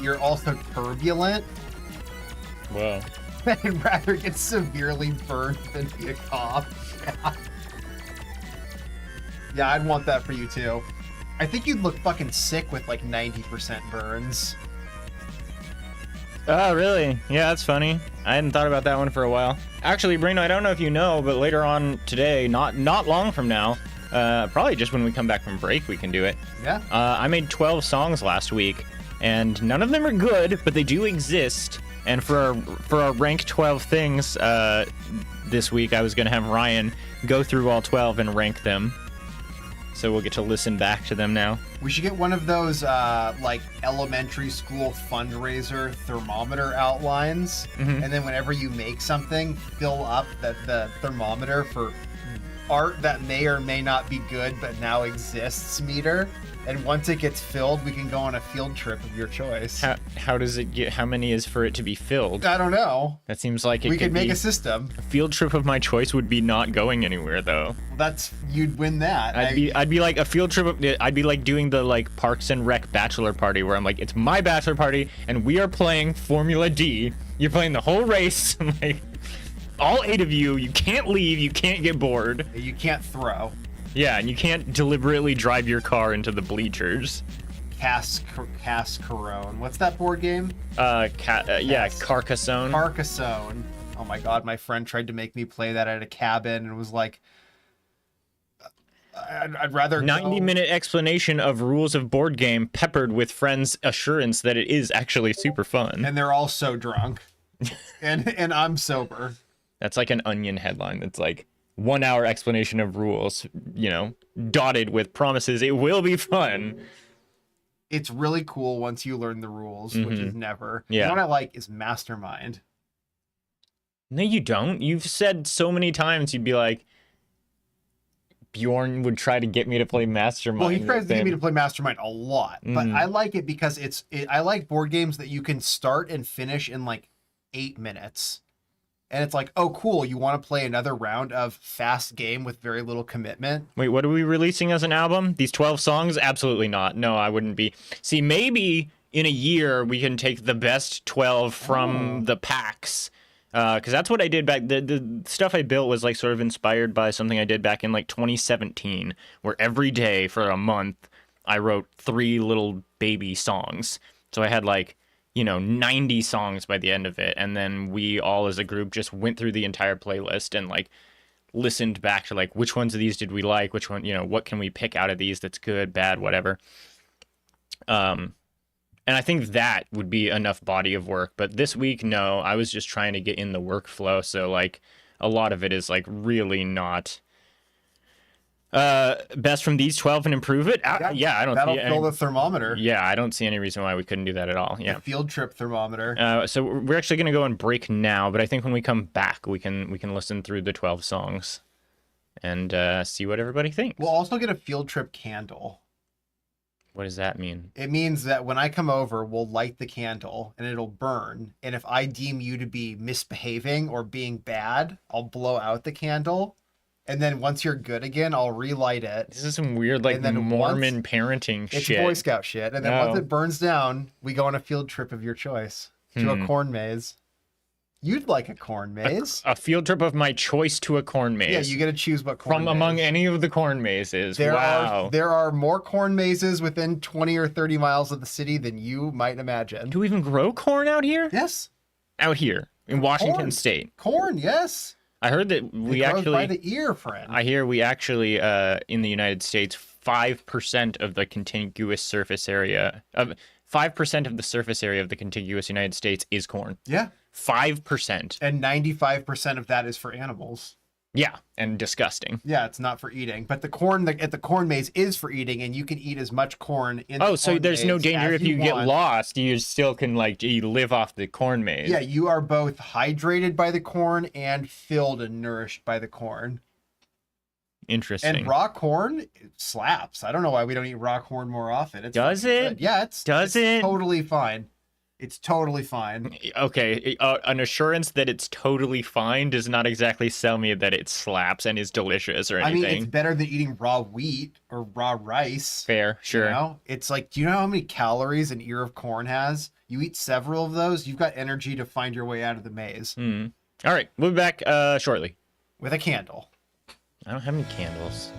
you're also turbulent? Whoa. I'd rather get severely burned than be a cop. Yeah, I'd want that for you too. I think you'd look fucking sick with like 90% burns. Oh, really? Yeah, that's funny. I hadn't thought about that one for a while. Actually, Brino, I don't know if you know, but later on today, not long from now, probably just when we come back from break, we can do it. Yeah. I made 12 songs last week, and none of them are good, but they do exist. And for our rank 12 things this week, I was gonna have Ryan go through all 12 and rank them. so we'll get to listen back to them now. We should get one of those like elementary school fundraiser thermometer outlines, and then whenever you make something, fill up the thermometer for art that may or may not be good but now exists meter. And once it gets filled, we can go on a field trip of your choice. How does it get? How many is for it to be filled? I don't know. That seems like it We could make be, a system. a field trip of my choice would be not going anywhere though. You'd win that. I'd be like a field trip. I'd be like doing the like Parks and Rec bachelor party where I'm like, it's my bachelor party and we are playing Formula D. You're playing the whole race. Like all 8 of you. You can't leave. You can't get bored. You can't throw. Yeah, and you can't deliberately drive your car into the bleachers. Carcassonne. What's that board game? Carcassonne. Carcassonne. Oh my god, my friend tried to make me play that at a cabin and was like, I'd rather 90-minute explanation of rules of board game peppered with friends' assurance that it is actually super fun. And they're all so drunk. and I'm sober. That's like an Onion headline that's like 1 hour explanation of rules, dotted with promises it will be fun. It's really cool once you learn the rules, which is never. Yeah. You know what I like is Mastermind. No, you don't. You've said so many times you'd be like, Bjorn would try to get me to play Mastermind. Well, he tries with to get me him. to play Mastermind a lot, but I like it because I like board games that you can start and finish in like 8 minutes. And it's like, oh, cool. You want to play another round of fast game with very little commitment? Wait, what are we releasing as an album? These 12 songs? Absolutely not. No, I wouldn't be. See, maybe in a year we can take the best 12 from the packs. Because that's what I did back. The stuff I built was like sort of inspired by something I did back in like 2017, where every day for a month I wrote 3 little baby songs. So I had like 90 songs by the end of it, and then we all as a group just went through the entire playlist and like listened back to like which ones of these did we like, which one, what can we pick out of these that's good, bad, whatever. And I think that would be enough body of work, but this week, no, I was just trying to get in the workflow, so like a lot of it is like really not best from these 12 and improve it. Yeah, I don't That'll see fill the thermometer. Yeah, I don't see any reason why we couldn't do that at all. Yeah. The field trip thermometer. So we're actually going to go on break now, but I think when we come back, we can listen through the 12 songs and see what everybody thinks. We'll also get a field trip candle. What does that mean? It means that when I come over, we'll light the candle and it'll burn. And if I deem you to be misbehaving or being bad, I'll blow out the candle. And then once you're good again, I'll relight it. This is some weird like Mormon parenting It's shit. Boy Scout shit. And then once it burns down, we go on a field trip of your choice to a corn maze. You'd like a corn maze. A field trip of my choice to a corn maze. Yeah, you get to choose what corn from maze. among any of the corn mazes. There Wow. there are more corn mazes within 20 or 30 miles of the city than you might imagine. Do we even grow corn out here? Yes. Out here in Washington Corn. State. Corn, yes. I heard that we It grows actually by the ear, friend. I hear we actually in the United States 5% of the contiguous surface area of 5% of the surface area of the contiguous United States is corn. Yeah. 5%. And 95% of that is for animals. Yeah, and disgusting. Yeah, it's not for eating. But the corn at the corn maze is for eating, and you can eat as much corn in the So corn there's no maze danger as if you get want. lost, you still can you live off the corn maze. Yeah, you are both hydrated by the corn and filled and nourished by the corn. Interesting. And raw corn slaps. I don't know why we don't eat raw corn more often. Does fucking it? good. Yeah, it's totally fine. It's totally fine. Okay, an assurance that it's totally fine does not exactly sell me that it slaps and is delicious or anything. I mean, it's better than eating raw wheat or raw rice. Fair, sure. You know? It's like, do you know how many calories an ear of corn has? You eat several of those, you've got energy to find your way out of the maze. All right, we'll be back shortly. With a candle. I don't have any candles.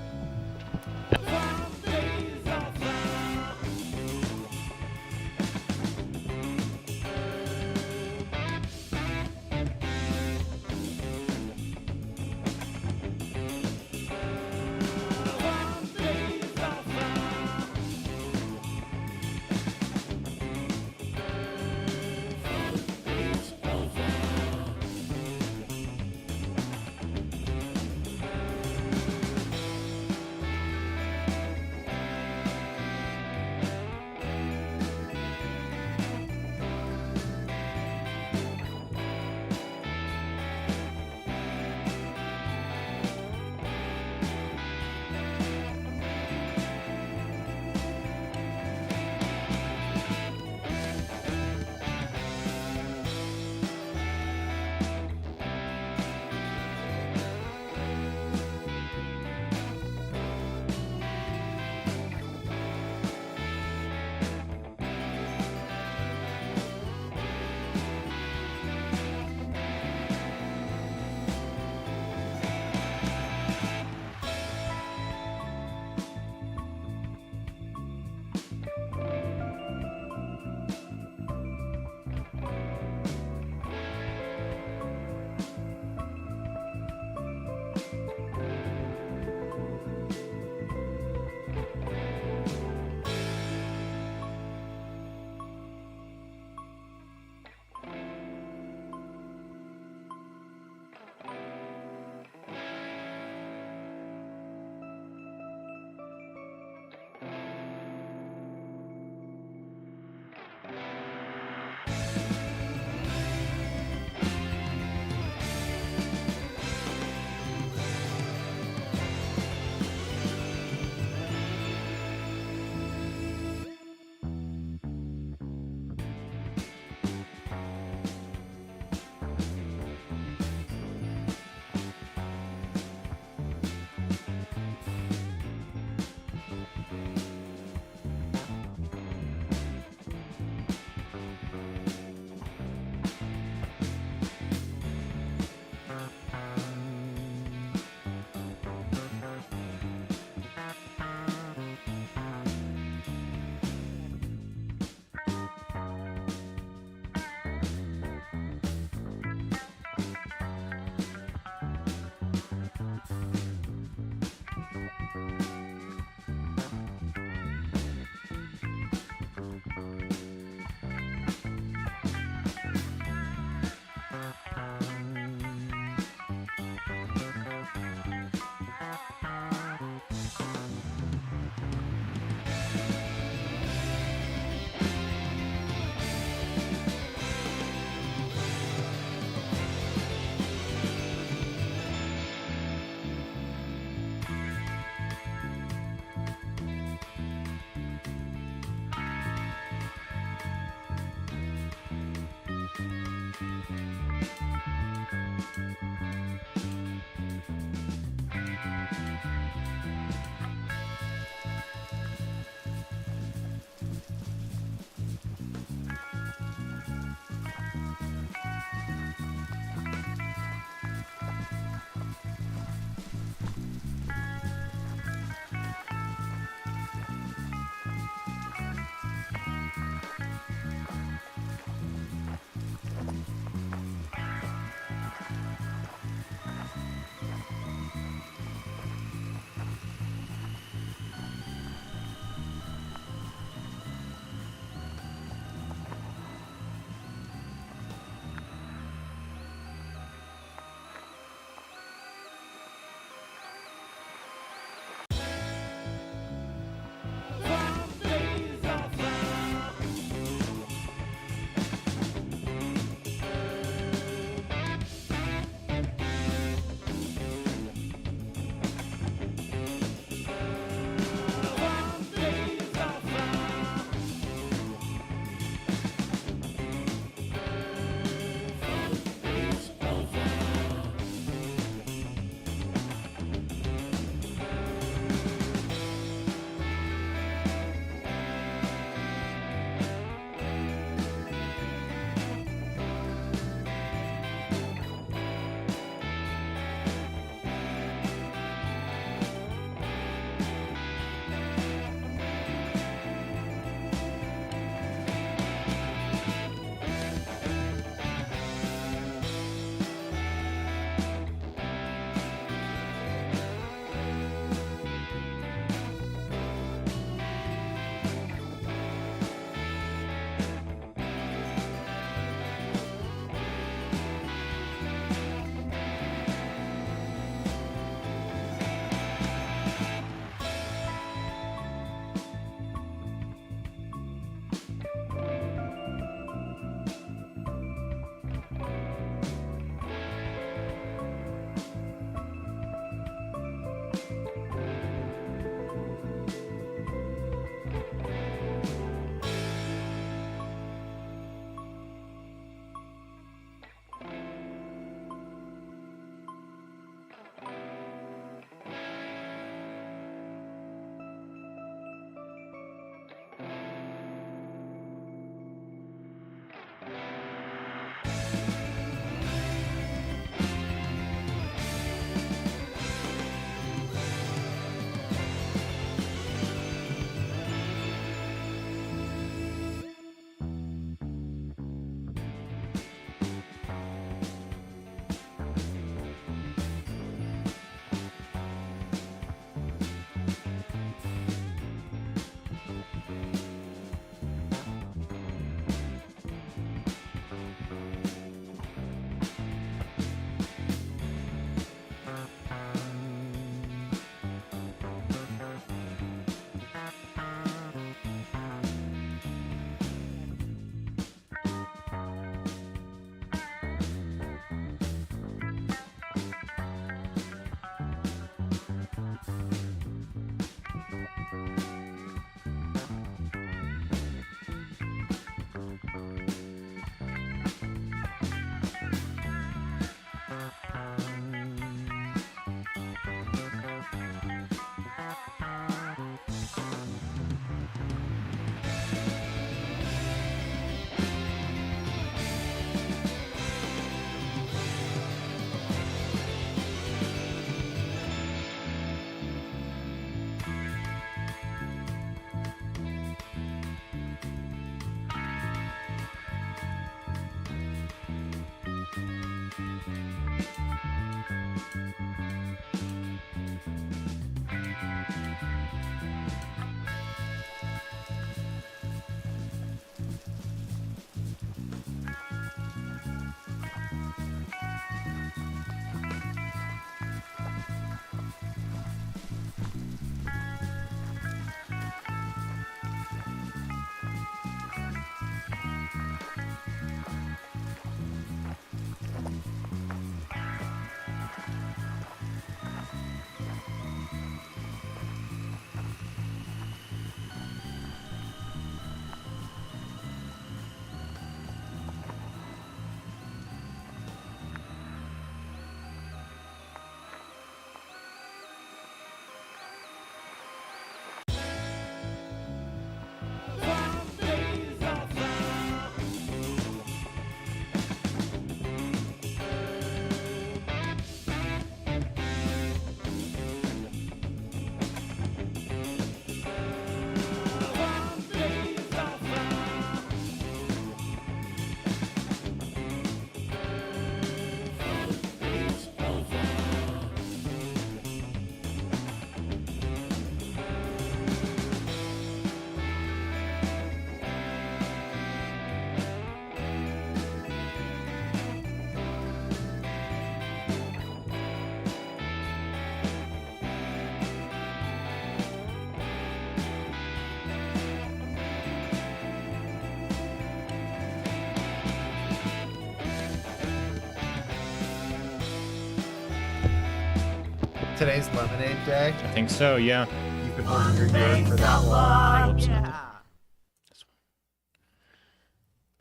today's Lemonade Day? I think so, yeah. You've been holding your urine for that long. Whoops.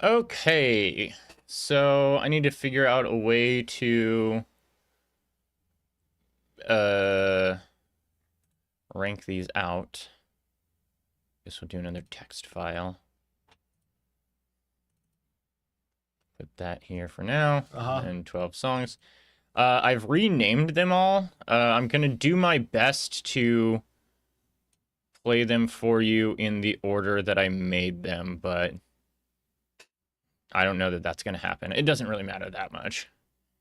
Okay, so I need to figure out a way to rank these out. Guess we'll do another text file. Put that here for now, and 12 songs. I've renamed them all. I'm gonna do my best to play them for you in the order that I made them, but I don't know that that's gonna happen. It doesn't really matter that much.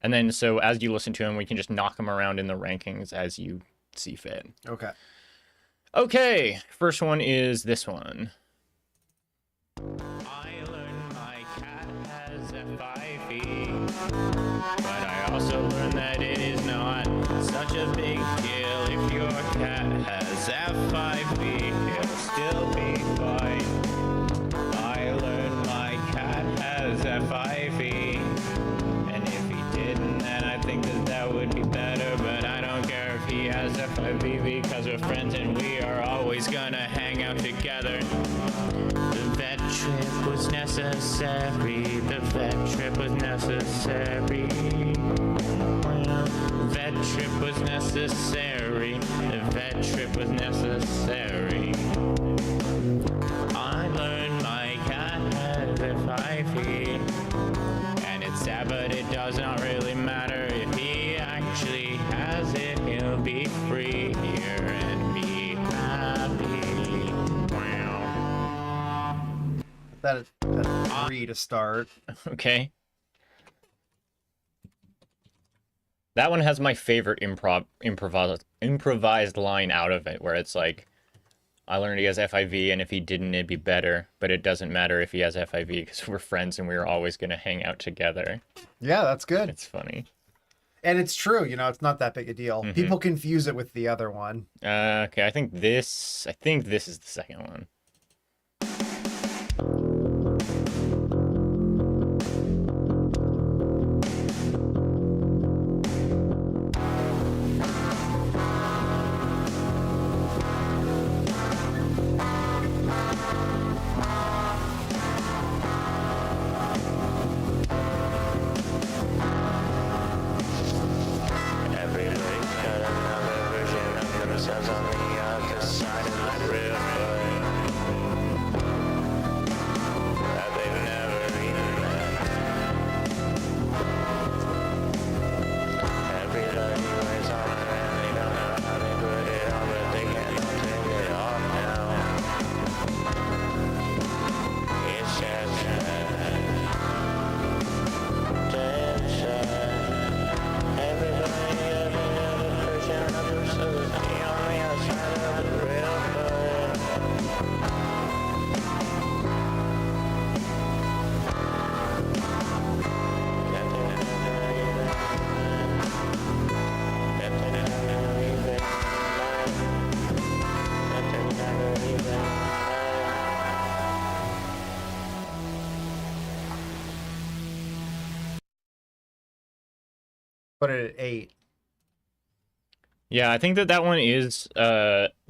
And then, so as you listen to them, we can just knock them around in the rankings as you see fit. Okay. Okay, first one is this one. I learned my cat has FIV, but I also learned that it is not such a big deal. If your cat has FIV, it'll still be fine. I learned my cat has FIV, and if he didn't, then I think that would be better, but I don't care if he has FIV because we're friends and we are always gonna hang out together. The vet trip was necessary. The vet trip was necessary. The vet trip was necessary. The vet trip was necessary. I learned my cat has FIV, and it's sad, but it does not really matter. If he actually has it, he'll be free here and be happy. Wow. That is 3 to start. Okay. That one has my favorite improvised line out of it, where it's like, I learned he has FIV, and if he didn't, it'd be better. But it doesn't matter if he has FIV, because we're friends and we're always going to hang out together. Yeah, that's good. It's funny. And it's true, you know, it's not that big a deal. People confuse it with the other one. Okay, I think this is the second one. Everybody's got another version of themselves on the other side of the river that they've never even met. Everybody wears armor and they don't know how they put it on, but they can't take it off now. It's just dead sad. Everybody has another version of themselves on the other side of the river. Put it at 8. Yeah, I think that one is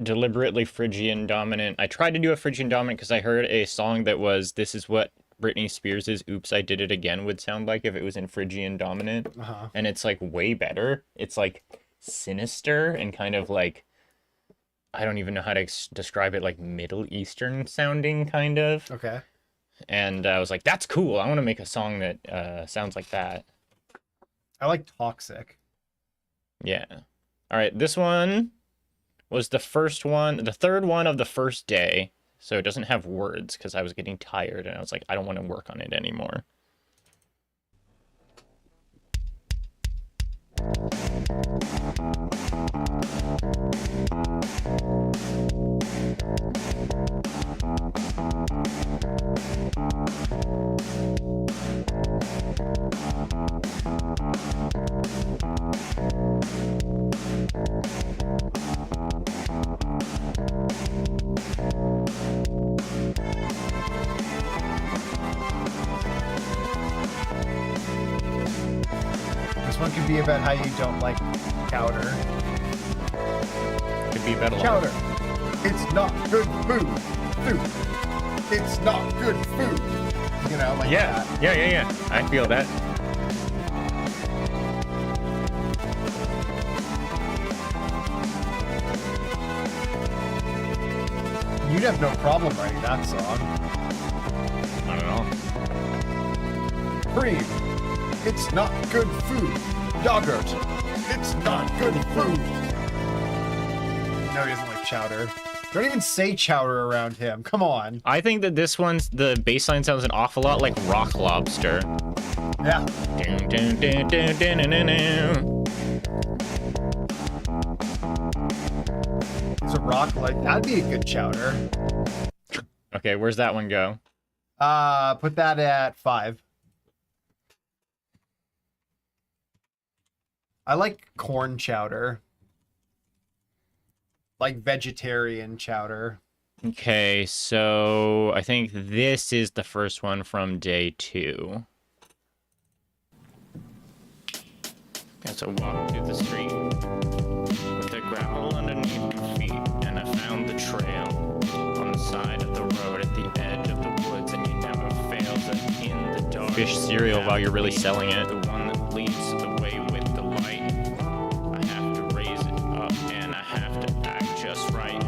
deliberately Phrygian dominant. I tried to do a Phrygian dominant because I heard a song that was, this is what Britney Spears' Oops, I Did It Again would sound like if it was in Phrygian dominant. And it's like way better. It's like sinister and kind of like, I don't even know how to describe it, like Middle Eastern sounding kind of. Okay. And I was like, that's cool. I want to make a song that sounds like that. I like Toxic. Yeah. All right, this one was the third one of the first day, so it doesn't have words because I was getting tired and I was like, I don't want to work on it anymore. This one could be about how you don't like powder. Could be better. Chowder. It's not good food. Food. It's not good food. You know, like Yeah, that. yeah. I feel that. You'd have no problem writing that song. I don't know. Cream. It's not good food. Yogurt. It's not good food. No, he doesn't like chowder. Don't even say chowder around him. Come on. I think that this one's the bass line sounds an awful lot like Rock Lobster. Yeah. Dun, dun, dun, dun, dun, dun, dun, dun. It's a rock like that'd be a good chowder. Okay, where's that one go? Put that at 5. I like corn chowder. Like vegetarian chowder. Okay, so I think this is the first one from day 2. Yeah, so walk through the street with the gravel underneath your feet, and I found the trail on the side of the road at the edge of the woods, and you never fail to in the dark. Fish cereal while you're really selling it. The one that leads the way with the light. I have to raise it up, and I have to act just right.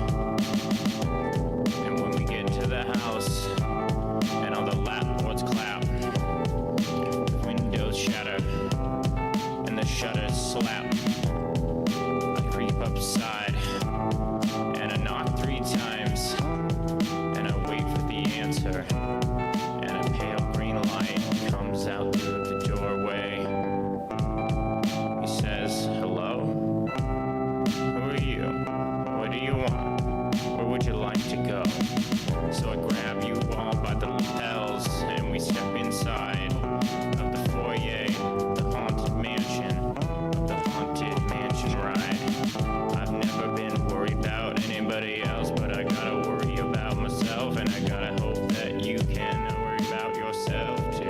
And when we get to the house, and all the lapboards clap, the windows shatter, and the shutters slap. I creep upside, and I knock 3 times, and I wait for the answer, and a pale green light comes out through the doorway. He says, "Hello? Who are you? What do you want? Where would you like to go?" So I grab you all by the lapels, and we step inside of the foyer, the haunted mansion, of the haunted mansion ride. I've never been worried about anybody else, but I gotta worry about myself, and I gotta hope that you can worry about yourself too.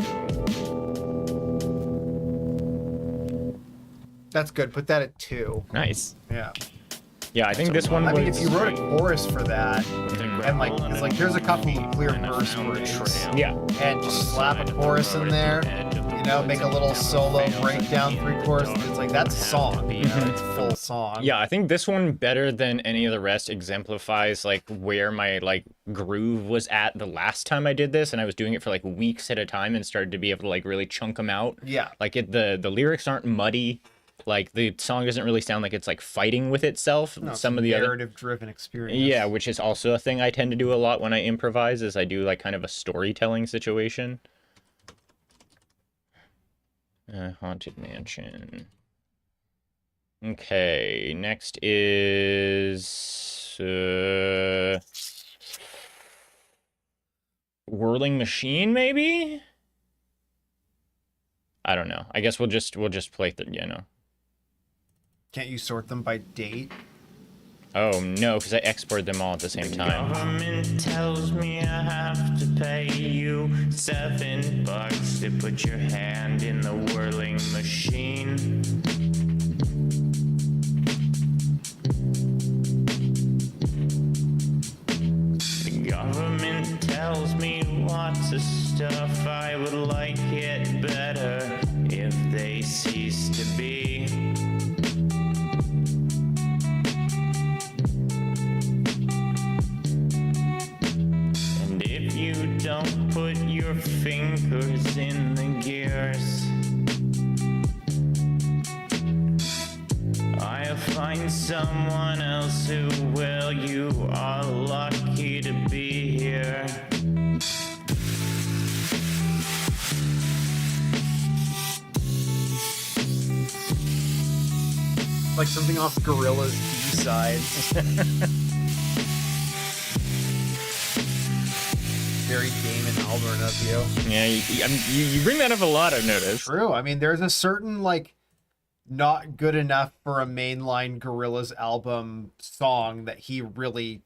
That's good. Put that at 2. Nice. Yeah. Yeah, I think this one I was... mean, if you wrote a chorus for that, Mhm. and like, it's like here's a couple clear verse words, Yeah. and just slap a chorus in there, you know, make a little solo breakdown 3 choruses. It's like that's a song, you know, it's a full song. Yeah, I think this one better than any of the rest exemplifies like where my like groove was at the last time I did this, and I was doing it for like weeks at a time and started to be able to like really chunk them out. Yeah. Like the lyrics aren't muddy. Like the song doesn't really sound like it's like fighting with itself. No, it's Some a of the other narrative-driven experience. yeah, which is also a thing I tend to do a lot when I improvise, is I do like kind of a storytelling situation. Haunted Mansion. Okay, next is Whirling Machine, maybe? I don't know. I guess we'll just play the, you know. Can't you sort them by date? Oh no, because I exported them all at the same time. Government tells me I have to pay you $7 to put your hand in the whirling machine. The government tells me lots of stuff. I would like it better if they cease to be. And if you don't put your fingers in the gears, I'll find someone else who will. You are lucky to be here. Like something off Gorilla's B-side. Very Damon Albarn of you. Yeah, you bring that up a lot, I've noticed. True. I mean, there's a certain like not good enough for a mainline Gorillaz album song that he really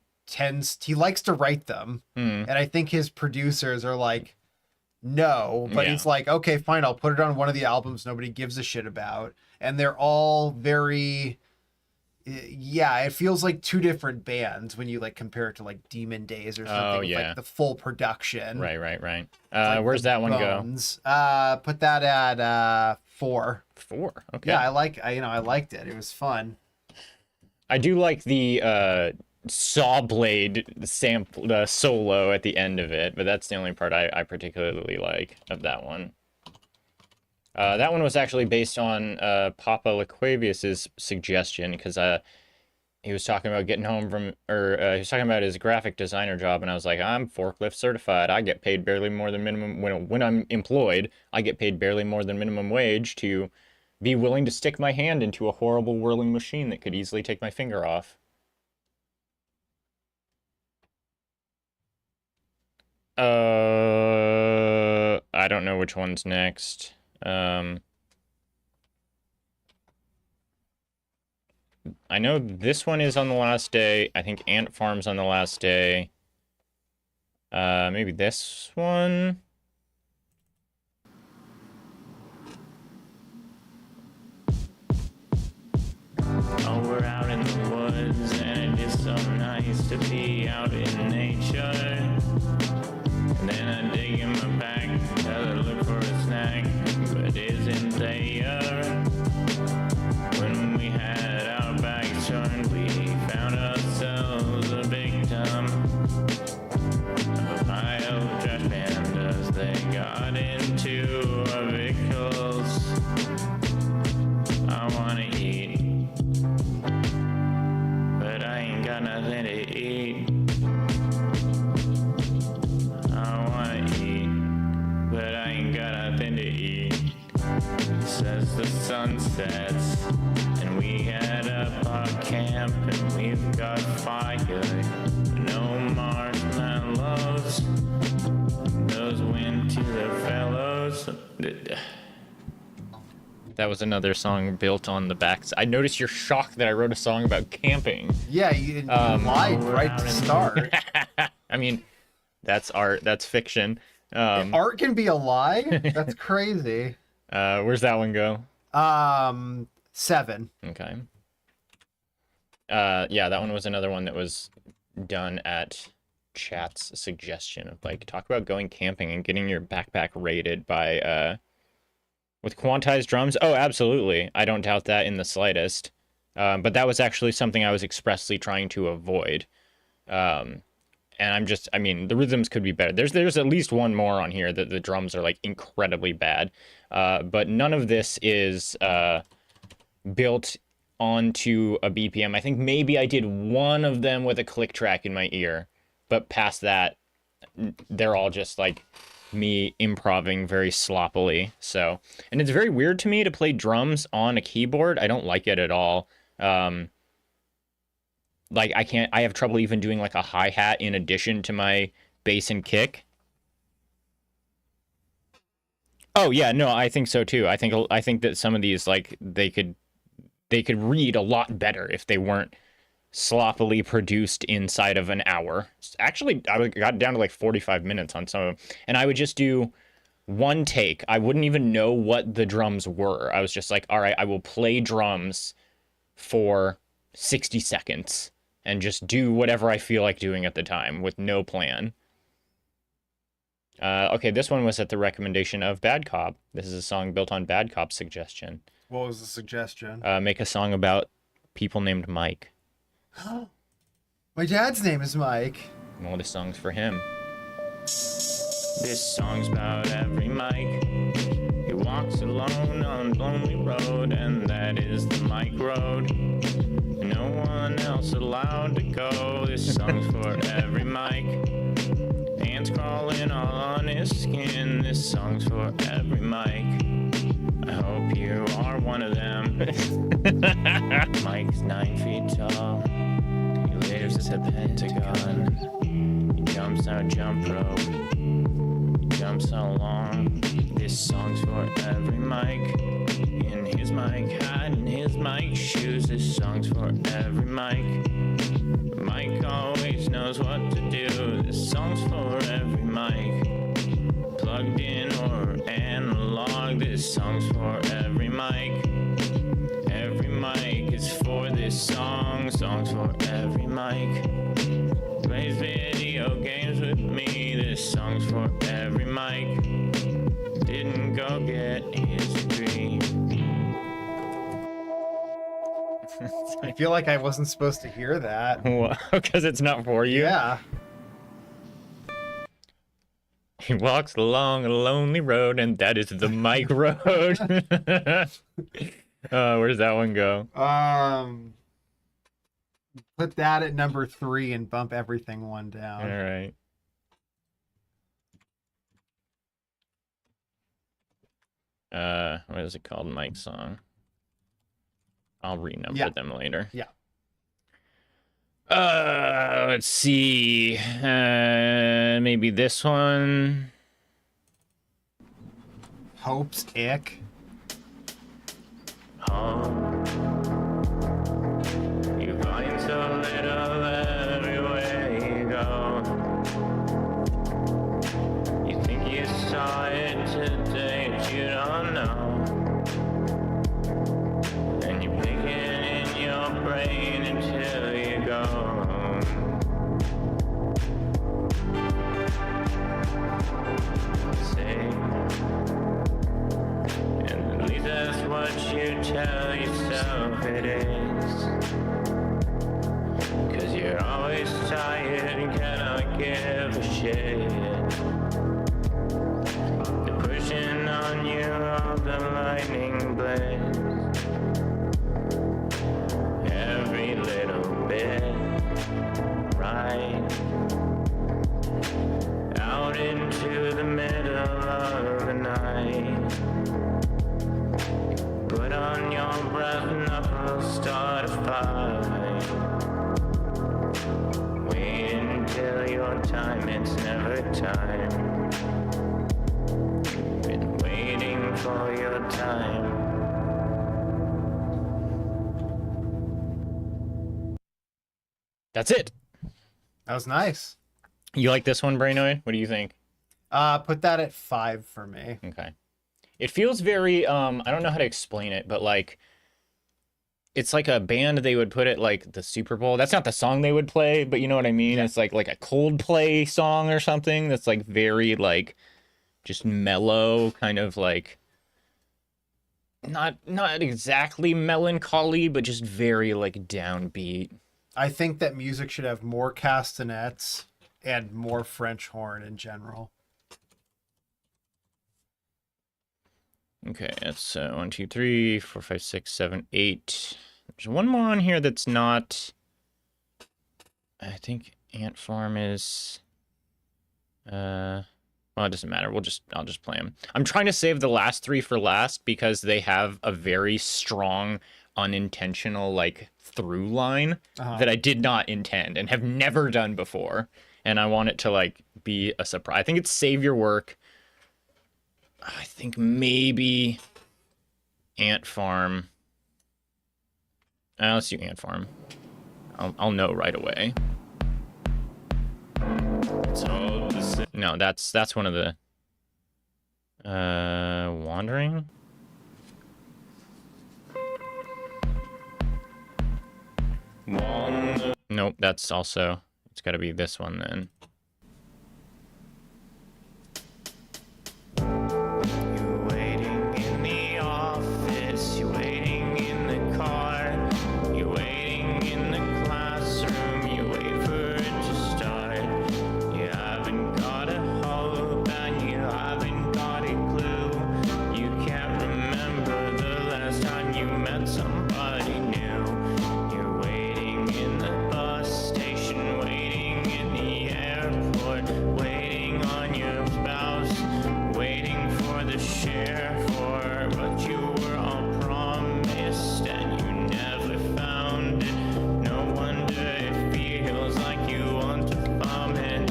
he likes to write them. Hmm. And I think his producers are like, no, but Yeah. he's like, okay, fine, I'll put it on one of the albums nobody gives a shit about. And they're all very, Yeah, it feels like two different bands when you like compare it to like Demon Days or something. Oh, with, yeah. like the full production. Right. Like Where's the that one go? Bones. Put that at 4. 4. Okay. Yeah, I liked it. It was fun. I do like the saw blade sample, the solo at the end of it, but that's the only part I particularly like of that one. That one was actually based on Papa Laquavius's suggestion, because he was talking about getting home from, or he was talking about his graphic designer job, and I was like, I'm forklift certified. I get paid barely more than minimum, when I'm employed, I get paid barely more than minimum wage to be willing to stick my hand into a horrible whirling machine that could easily take my finger off. I don't know which one's next. I know this one is on the last day. I think Ant Farm's on the last day. Maybe this one? Oh, we're out in the woods, and it is so nice to be out in nature. And then I dig in my bag, tell her look for a snack, but isn't there. When we had our bags turned, we found ourselves a victim of a pile of trash pandas. They got into our vehicles. I wanna eat, but I ain't got nothing to eat. I wanna eat, but I ain't got nothing to eat. Says the sun sets, and we head up our camp, and we've got fire, no marshmallows. Those went to the fellows. That was another song built on the back. I noticed you're shocked that I wrote a song about camping. Yeah, you lied right to start. I mean, that's art. That's fiction. Art can be a lie? That's crazy. Where's that one go? 7. Okay. Yeah, that one was another one that was done at chat's suggestion of like, talk about going camping and getting your backpack raided by with quantized drums. Oh, absolutely. I don't doubt that in the slightest. But that was actually something I was expressly trying to avoid. And I mean, the rhythms could be better. There's at least one more on here that the drums are like incredibly bad. But none of this is built onto a BPM. I think maybe I did one of them with a click track in my ear, but past that, they're all just like me improving very sloppily. So, and it's very weird to me to play drums on a keyboard. I don't like it at all. Like I have trouble even doing like a hi-hat in addition to my bass and kick. Oh yeah, no, I think so too. I think that some of these, like, they could read a lot better if they weren't sloppily produced inside of an hour. Actually, I got down to like 45 minutes on some of them, and I would just do one take. I wouldn't even know what the drums were. I was just like, all right, I will play drums for 60 seconds and just do whatever I feel like doing at the time with no plan. Okay, this one was at the recommendation of Bad Cop. This is a song built on Bad Cop's suggestion. What was the suggestion? Make a song about people named Mike. My dad's name is Mike. Well, this song's for him. This song's about every Mike. He walks alone on lonely road, and that is the Mike Road. No one else allowed to go. This song's for every Mike. Ants crawling all on his skin. This song's for every Mike. I hope you are one of them. Mike's 9 feet tall. He lives at the Pentagon. He jumps on a jump rope. He jumps so long. This song's for every Mike. In his Mike hat and his Mike shoes. This song's for every Mike. Mike always knows what to do. This song's for every Mike. Plugged in or analog. This song's for every Mike. Every Mike is for this This song's for every mic. Plays video games with me. This song's for every mic. Didn't go get his degree. I feel like I wasn't supposed to hear that. Because it's not for you. Yeah. He walks along a lonely road, and that is the mic road. Where's that one go? Put that at number 3 and bump everything one down. All right. What is it called? Mike song. I'll renumber them later. Yeah. Let's see. Maybe this one. Hope's Ick. You find so little everywhere you go. You think you saw it today, but you don't know. And you pick it in your brain until you go home. Say, and at least that's what you tell yourself it is. 'Cause you're always tired and cannot give a shit. They're pushing on you all the lightning blades. Every little bit, right out into the middle of the night. Put on your breath, knuckles, start a fight. Wait until your time, it's never time. Been waiting for your time. That's it. That was nice. You like this one, Brainoid? What do you think? Put that at 5 for me. Okay. It feels very, I don't know how to explain it, but like, it's like a band they would put at like the Super Bowl. That's not the song they would play, but you know what I mean? Yeah. It's like a Coldplay song or something that's like very like just mellow, kind of like not exactly melancholy, but just very like downbeat. I think that music should have more castanets and more French horn in general. Okay, it's 1, 2, 3, 4, 5, 6, 7, 8. There's one more on here that's not. I think Ant Farm is. Well, it doesn't matter. I'll just play them. I'm trying to save the last 3 for last because they have a very strong, unintentional like through line that I did not intend and have never done before, and I want it to like be a surprise. I think it's Save Your Work. I think maybe Ant Farm. Let's do Ant Farm. I'll know right away. No, that's one of the Wandering. Nope, that's also, it's got to be this one then. You're waiting in the office, you're waiting in the car, you're waiting in the classroom, you wait for it to start. You haven't got a hope and you haven't got a clue. You can't remember the last time you met somebody new. You're waiting in the bus station, waiting in the airport, waiting on your spouse, waiting for the share for what you were all promised and you never found it. No wonder it feels like you want to vomit.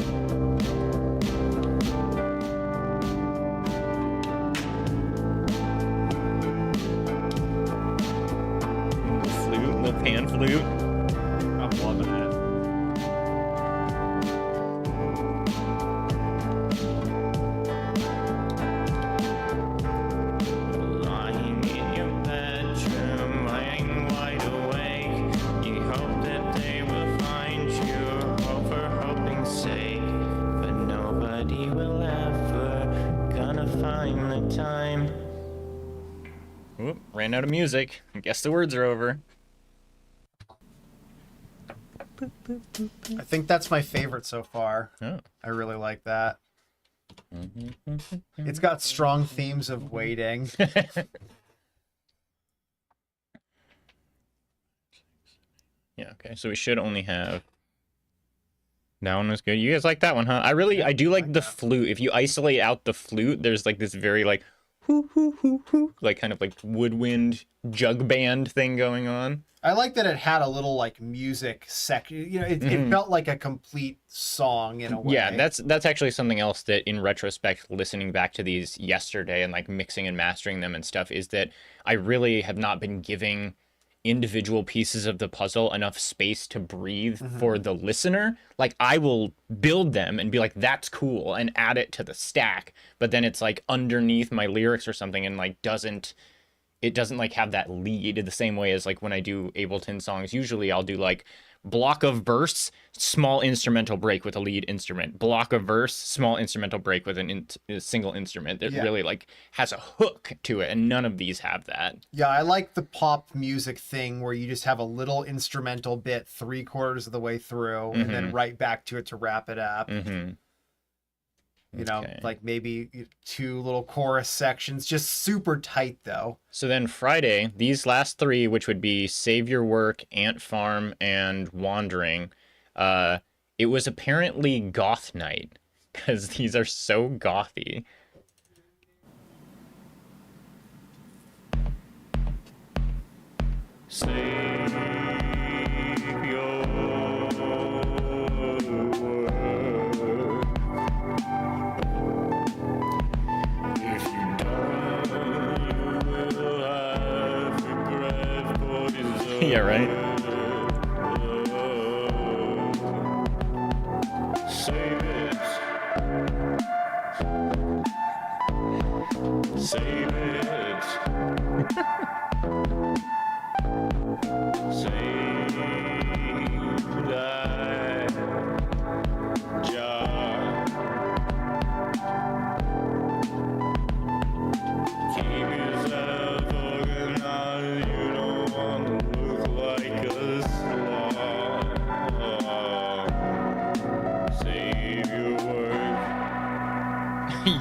Flute, the pan flute. I'm loving it. Lying in your bedroom, lying wide awake, find the time. Oop, ran out of music. I guess the words are over. I think that's my favorite so far. Oh. I really like that. It's got strong themes of waiting. Yeah, okay. So we should only have... That one was good. You guys like that one, huh? I do like the flute. If you isolate out the flute, there's like this very like hoo hoo hoo hoo, like kind of like woodwind jug band thing going on. I like that it had a little like music section. You know, it felt like a complete song in a way. Yeah, that's actually something else that in retrospect, listening back to these yesterday and like mixing and mastering them and stuff, is that I really have not been giving individual pieces of the puzzle enough space to breathe for the listener. Like I will build them and be like, that's cool, and add it to the stack, but then it's like underneath my lyrics or something, and like doesn't like have that lead the same way as like when I do Ableton songs. Usually I'll do like block of verse, small instrumental break with a lead instrument, block of verse, small instrumental break with a single instrument that really like has a hook to it, and none of these have that. Yeah, I like the pop music thing where you just have a little instrumental bit 3/4 of the way through and then right back to it to wrap it up. You know, like maybe 2 little chorus sections, just super tight though. So then Friday, these last 3, which would be Save Your Work, Ant Farm, and Wandering, it was apparently goth night, because these are so gothy. Save your work. If you don't, you will have regret poison. Yeah, right? Save it. Save it. Save thy job. Keep yourself organized. You don't want to look like a slob. Save your work.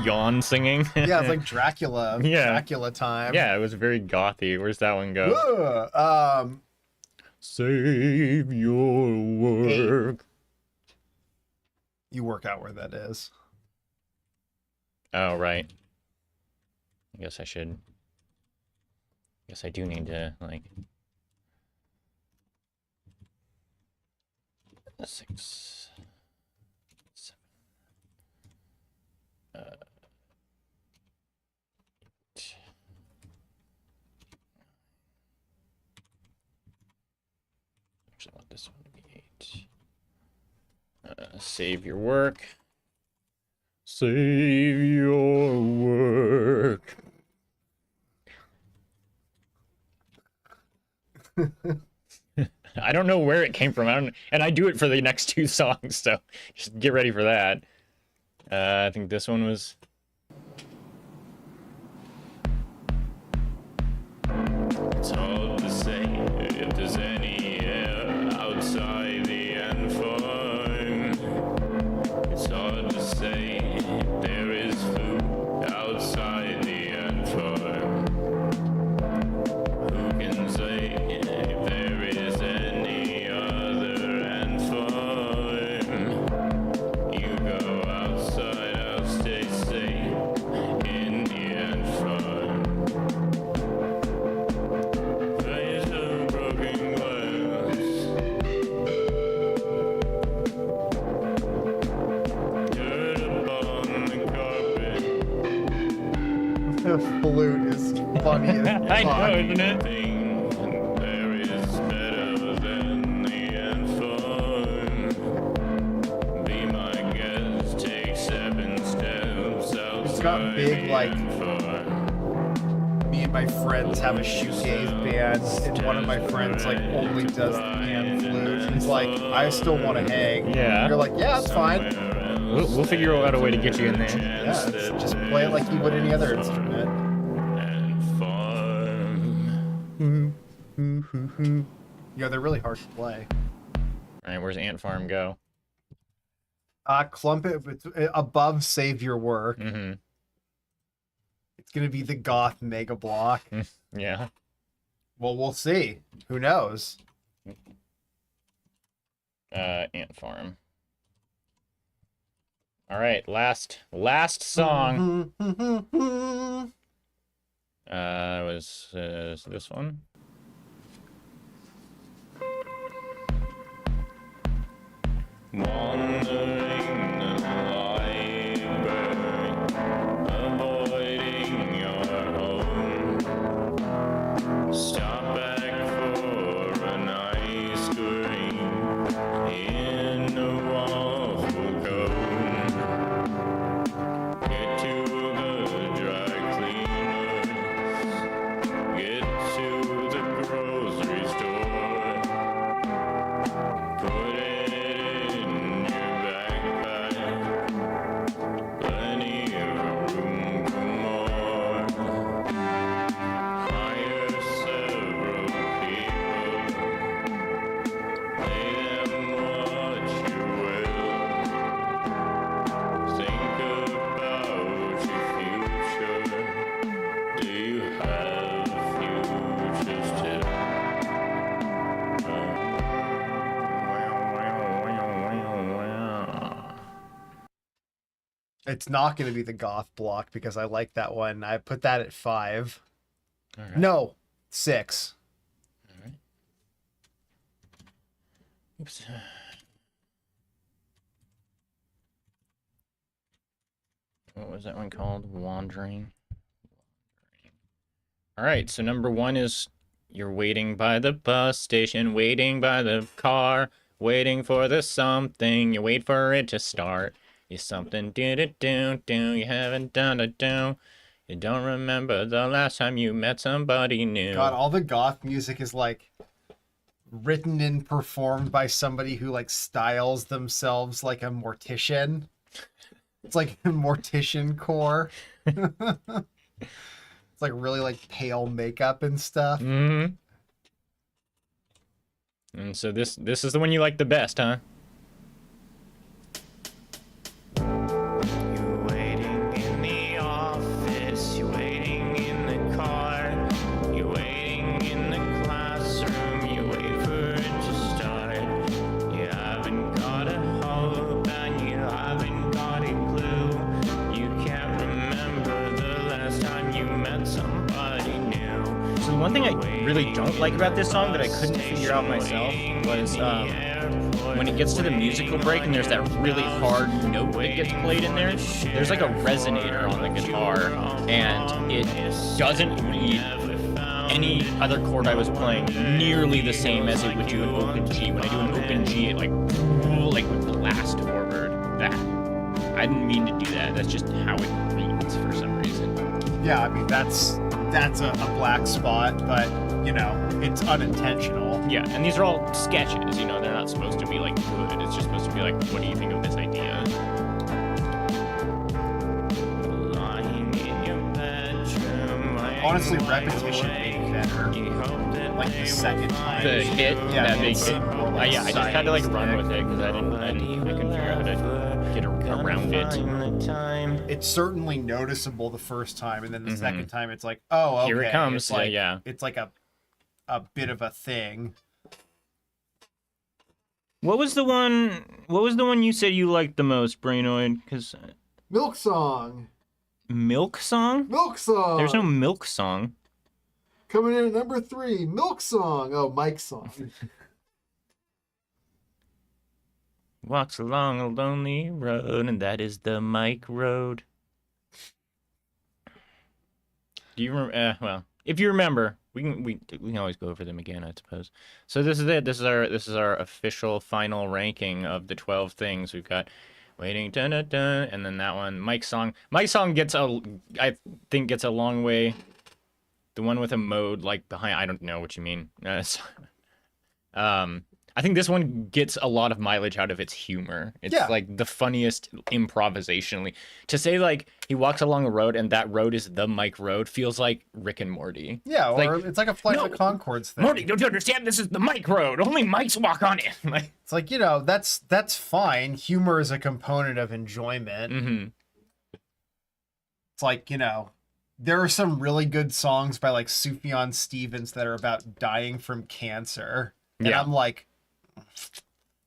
Yawn singing. Yeah, it's like Dracula. Yeah. Dracula time. Yeah, it was very gothy. Where's that one go? Ugh, Save your work. you work out where that is. Oh, right. I guess I do need to, like... 6, 7... Actually, I want this one to be 8. Save your work. Save your work. I don't know where it came from. And I do it for the next 2 songs, so just get ready for that. I think this one was... It's hard to say if there's any air outside the end farm. It's hard to say if there is food outside the end farm. Who can say if there is any other end farm? You go outside, I'll stay safe in the end farm. Face of broken glass. Dirt upon the carpet. The flute is funny as I know, fuck. isn't it? Thing there is better than the end farm. Be my guest, take 7 steps outside got big, the like, end farm. Me and my friends have a shoegaze band, and one of my friends like only does the pan flute. He's like, I still want to hang. Yeah. You're like, yeah, it's fine. Somewhere We'll figure out a way to get you in there. Yeah, just play it like you would any other instrument. And fun. Yeah, they're really hard to play. All right, where's Ant Farm go? Clump it above Save Your Work. Mm-hmm. It's gonna be the goth mega block. Yeah. Well, we'll see. Who knows? Ant Farm. All right, last song. Was this one? Wandering the library, avoiding your home. Stop back for an ice cream in a waffle cone. Get to the dry cleaners, get to the grocery store. Put it in your backpack. Plenty of room for more. Hire several people. Pay them what you will. Think about your future. Do you have future still? It's not gonna be the goth block because I like that one. I put that at 5. All right. No, 6. Oops. What was that one called? Wandering. All right, so number 1 is you're waiting by the bus station, waiting by the car, waiting for the something. You wait for it to start. You something do, you haven't done a do. You don't remember the last time you met somebody new. God, all the goth music is like written and performed by somebody who like styles themselves like a mortician. It's like a mortician core. It's like really like pale makeup and stuff. Mm-hmm. And so this is the one you like the best, huh? You're waiting in the office, you're waiting in the car, you're waiting in the classroom, you wait for it to start. You haven't got a hope and you haven't got a clue. You can't remember the last time you met somebody new. So the one thing I really don't like about this song that I couldn't figure out myself was when it gets to the musical break and there's that really hard note that gets played in there, there's like a resonator on the guitar and it doesn't read any other chord I was playing nearly the same as it would do in open G. When I do an open G, it like would blast forward. That I didn't mean to do that. That's just how it reads for some reason. Yeah, I mean that's a black spot, but you know, it's unintentional. Yeah, and these are all sketches, you know, they're not supposed to be like good. It's just supposed to be like, what do you think of this idea? Lying in your bedroom, Honestly, repetition made it better. Like the second time. The hit, Yeah, that big it's hit. more like Yeah, I just had to like run seismic. with it because I couldn't figure out how to get around it. It's certainly noticeable the first time, and then the second time it's like, oh, okay. Here it comes. It's like, yeah. It's like a bit of a thing. What was the one you said you liked the most, Brainoid? Because Milk Song. Milk Song? Milk Song. There's no Milk Song. Coming in at number 3, Milk Song. Oh, Mike Song. Walks along a lonely road, and that is the Mike Road. Do you remember? Well, if you remember, we can always go over them again, I suppose. So this is it. This is our official final ranking of the 12 things we've got. Waiting, dun dun dun, and then that one, Mike's song. Mike's song gets I think gets a long way. The one with a mode like behind. I don't know what you mean. I think this one gets a lot of mileage out of its humor. It's Yeah. like the funniest improvisationally. To say like he walks along a road and that road is the Mike Road feels like Rick and Morty. Yeah, Like, or it's like a Flight of no, the Conchords thing. Morty, don't you understand? This is the Mike Road. Only Mikes walk on it. Like, It's like, you know, that's fine. Humor is a component of enjoyment. mm-hmm. It's like, you know, there are some really good songs by like Sufjan Stevens that are about dying from cancer. And Yeah. I'm like,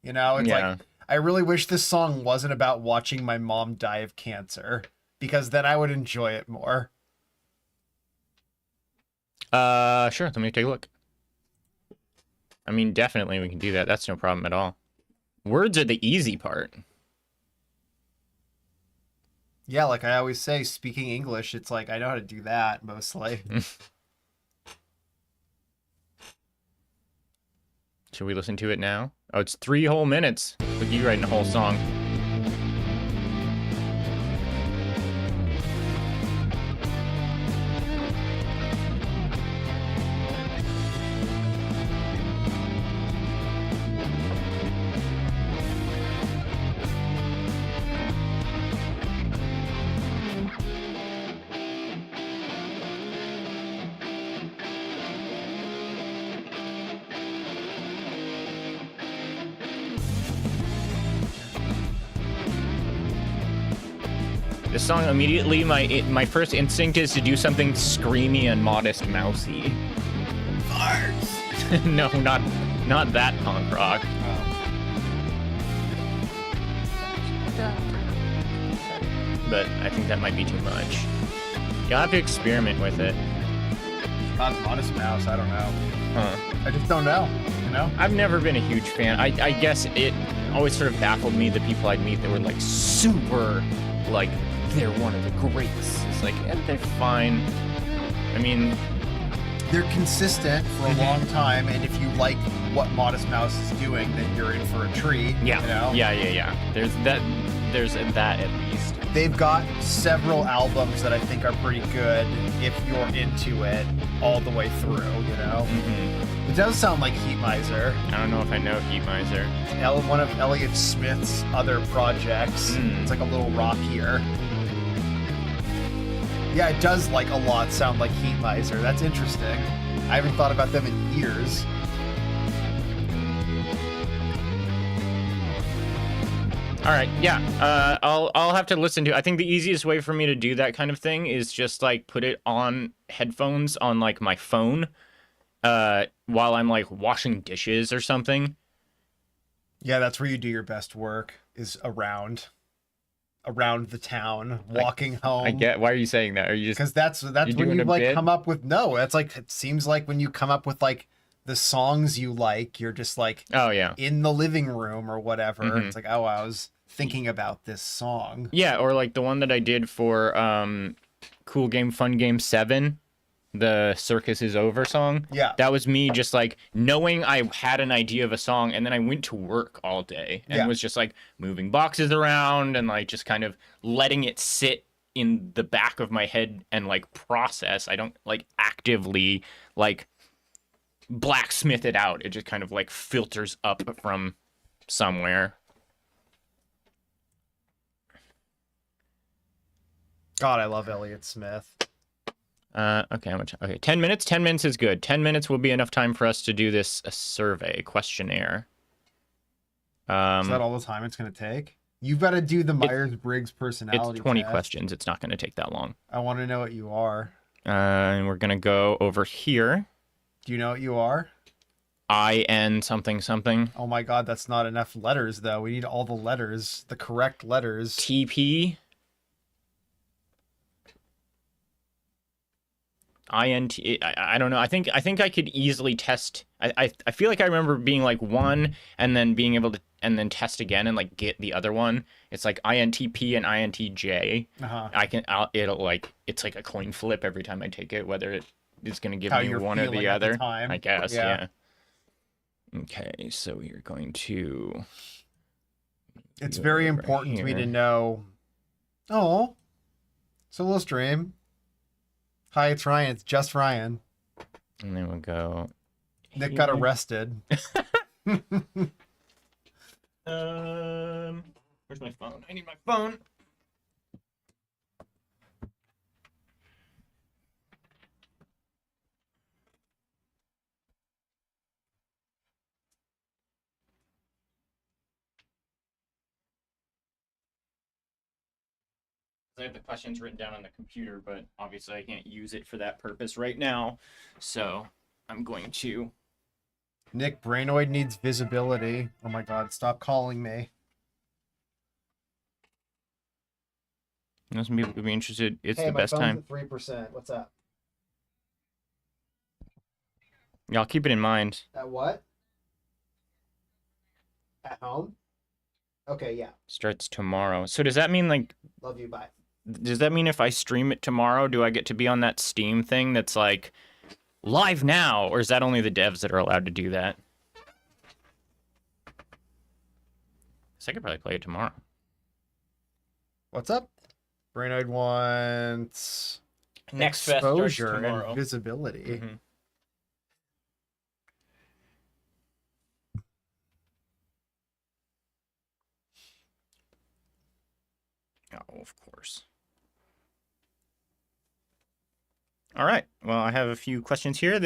you know, it's Yeah. like, I really wish this song wasn't about watching my mom die of cancer, because then I would enjoy it more. Sure. Let me take a look. I mean, definitely we can do that. That's no problem at all. Words are the easy part. Yeah, like I always say, speaking English, it's like I know how to do that mostly. Should we listen to it now? Oh, it's 3 whole minutes. Look at you writing a whole song. This song immediately, my first instinct is to do something screamy and Modest Mousy. Farts. No, not that punk rock. But I think that might be too much. You'll have to experiment with it. Not Modest Mouse, I don't know. Huh. I just don't know, you know? I've never been a huge fan. I guess it always sort of baffled me the people I'd meet that were like super, like they're one of the greats. It's like, they're fine. I mean, They're consistent for a long time, and if you like what Modest Mouse is doing, then you're in for a treat. yeah, You know? yeah. There's that at least. They've got several albums that I think are pretty good if you're into it all the way through, you know? Hmm. It does sound like Heat Miser, I don't know if I know Heat Miser. one of Elliott Smith's other projects. Mm. It's like a little rockier. Yeah, it does like a lot sound like Heat Miser. That's interesting. I haven't thought about them in years. All right, yeah. I'll have to listen to. I think the easiest way for me to do that kind of thing is just like put it on headphones on like my phone, while I'm like washing dishes or something. Yeah, that's where you do your best work, is around the town, walking home. I get. Why are you saying that? Are you just? Because that's You when doing you a like bit? come up with that's like it seems like when you come up with like the songs you like, you're just like Oh yeah. in the living room or whatever. Mhm. It's like, oh, I was thinking about this song. Yeah, or like the one that I did for Cool Game Fun Game 7, the Circus is Over song. Yeah. That was me just like knowing I had an idea of a song, and then I went to work all day and Yeah. was just like moving boxes around and like just kind of letting it sit in the back of my head and like process. I don't like actively like blacksmith it out. It just kind of like filters up from somewhere. God, I love Elliott Smith. Okay, how much? Okay, 10 minutes. 10 minutes is good. 10 minutes will be enough time for us to do this survey questionnaire. Is that all the time it's going to take? You've got to do the Myers-Briggs personality It's 20 test. questions. It's not going to take that long. I want to know what you are. And we're going to go over here. Do you know what you are? IN something something. Oh my God, that's not enough letters, though. We need all the letters, the correct letters. TP. INT. I don't know. I think I could easily test. I feel like I remember being like one and then being able to and then test again and like get the other one. It's like INTP and INTJ. Uh-huh. It'll like it's like a coin flip every time I take it, whether it is going to give How me you're one or feeling the at the other. time. I guess. Yeah. Yeah. Okay, so we're going to. It's go very over important to me to here. know. Oh, it's a little stream. Hi, it's Ryan. It's just Ryan. And then we'll go. Nick got here. arrested. Where's my phone? I need my phone. I have the questions written down on the computer, but obviously I can't use it for that purpose right now. So I'm going to. Nick, Brainoid needs visibility. Oh my god, stop calling me. Some people would be interested. It's Hey, the my best phone's time. at 3%. What's up? Y'all keep it in mind. At what? At home? Okay, yeah. Starts tomorrow. So does that mean like? Love you, bye. Does that mean if I stream it tomorrow, do I get to be on that Steam thing that's like live now, or is that only the devs that are allowed to do that? So I could probably play it tomorrow. What's up? Brainoid wants Next Fest starts exposure tomorrow. and visibility. Mhm. Oh, of course. All right. Well, I have a few questions here.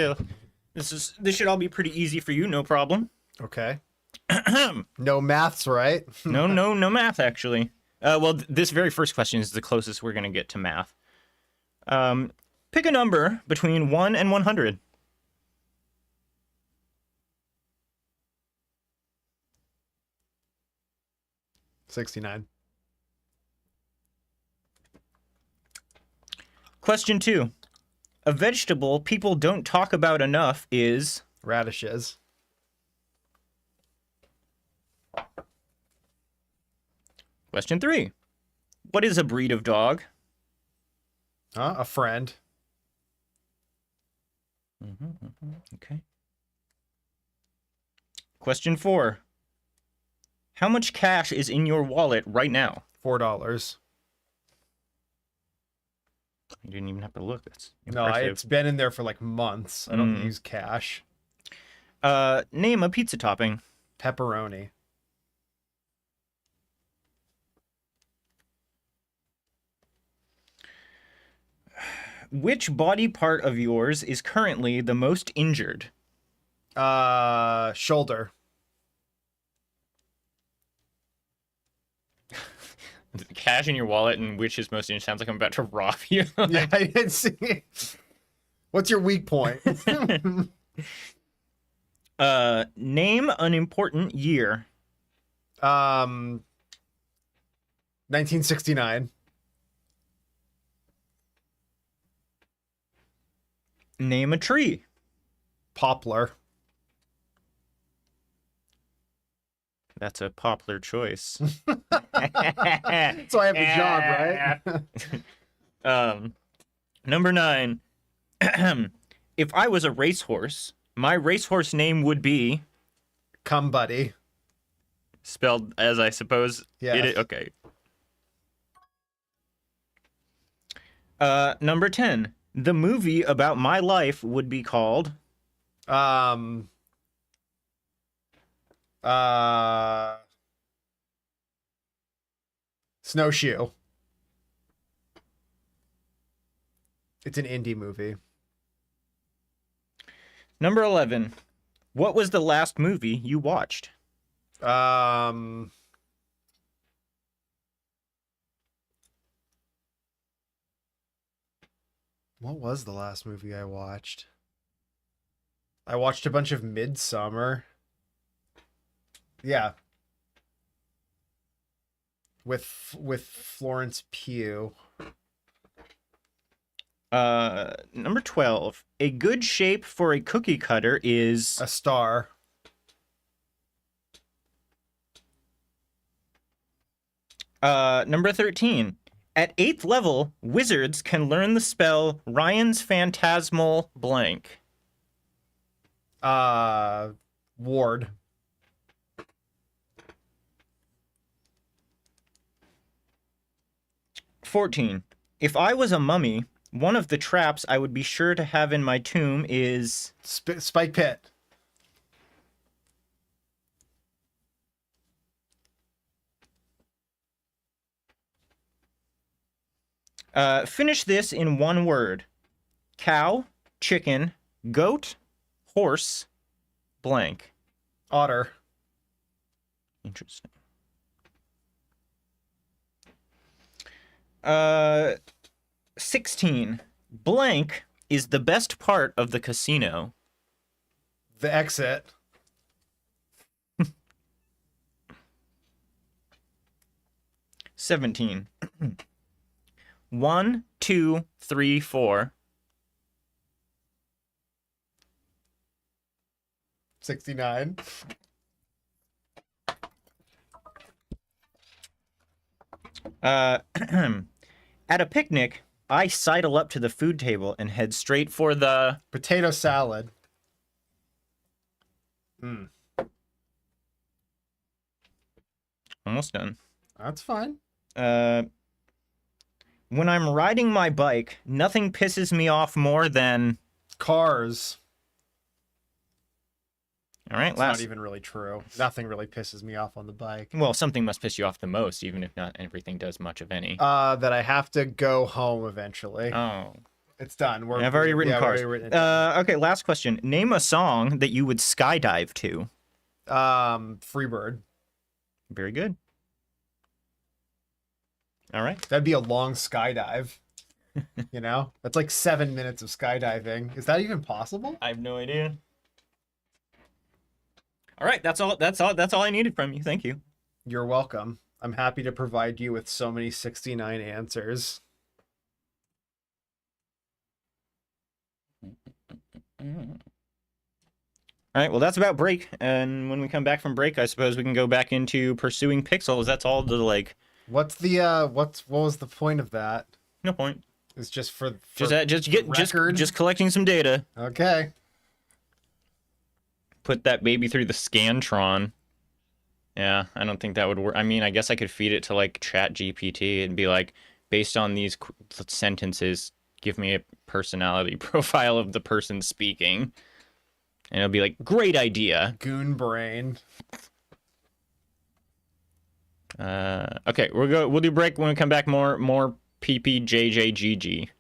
This should all be pretty easy for you, no problem. Okay. No maths, right? No math actually. Well, this very first question is the closest we're gonna get to math. Pick a number between 1 and 100. $69. Question 2. A vegetable people don't talk about enough is... Radishes. Question 3. What is a breed of dog? A friend. Okay. Question 4. How much cash is in your wallet right now? $4. You didn't even have to look. That's No, impressive. it's been in there for like months. I don't Mm. use cash. Name a pizza topping. Pepperoni. Which body part of yours is currently the most injured? Shoulder. Cash in your wallet and which is most injured sounds like I'm about to rob you. Yeah, I didn't see. What's your weak point? Name an important year. 1969. Name a tree. Poplar. That's a popular choice. So I have the job, right? Number 9. If I was a racehorse, my racehorse name would be Come, buddy. spelled as I suppose Yeah. it is. Okay. Number 10. The movie about my life would be called Snowshoe. It's an indie movie. Number 11. What was the last movie you watched? What was the last movie I watched? I watched a bunch of Midsummer. Yeah. With Florence Pugh. Number 12. A good shape for a cookie cutter is A Star. Number 13. At 8th level, wizards can learn the spell Ryan's Phantasmal blank. Ward. $14. If I was a mummy, one of the traps I would be sure to have in my tomb is... Spike Pit. Finish this in one word. Cow, chicken, goat, horse, blank. Otter. Interesting. 16. Blank is the best part of the casino. The exit. 17. 1, 2, 3, 4. 69. At a picnic, I sidle up to the food table and head straight for the... Potato salad. Almost done. That's fine. When I'm riding my bike, nothing pisses me off more than... Cars. All right, It's last... not even really true. Nothing really pisses me off on the bike. Well, something must piss you off the most, even if not everything does much of any. That I have to go home eventually. Oh. It's done. I've already written yeah, cars. I've already written it. Okay, last question. Name a song that you would skydive to. Freebird. Very good. All right. That'd be a long skydive. You know? That's like 7 minutes of skydiving. Is that even possible? I have no idea. All right, that's all I needed from you. Thank you. You're welcome. I'm happy to provide you with so many 69 answers. All right, well, that's about break. And when we come back from break, I suppose we can go back into pursuing pixels. That's all the, like... What's the, what was the point of that? No point. It's just for Just collecting some data. Okay. Put that baby through the Scantron. Yeah, I don't think that would work. I mean, I guess I could feed it to, like, Chat GPT and be like, based on these sentences, give me a personality profile of the person speaking. And it'll be like, great idea. Goon brain. Okay, we'll do break. When we come back, more PPJJGG.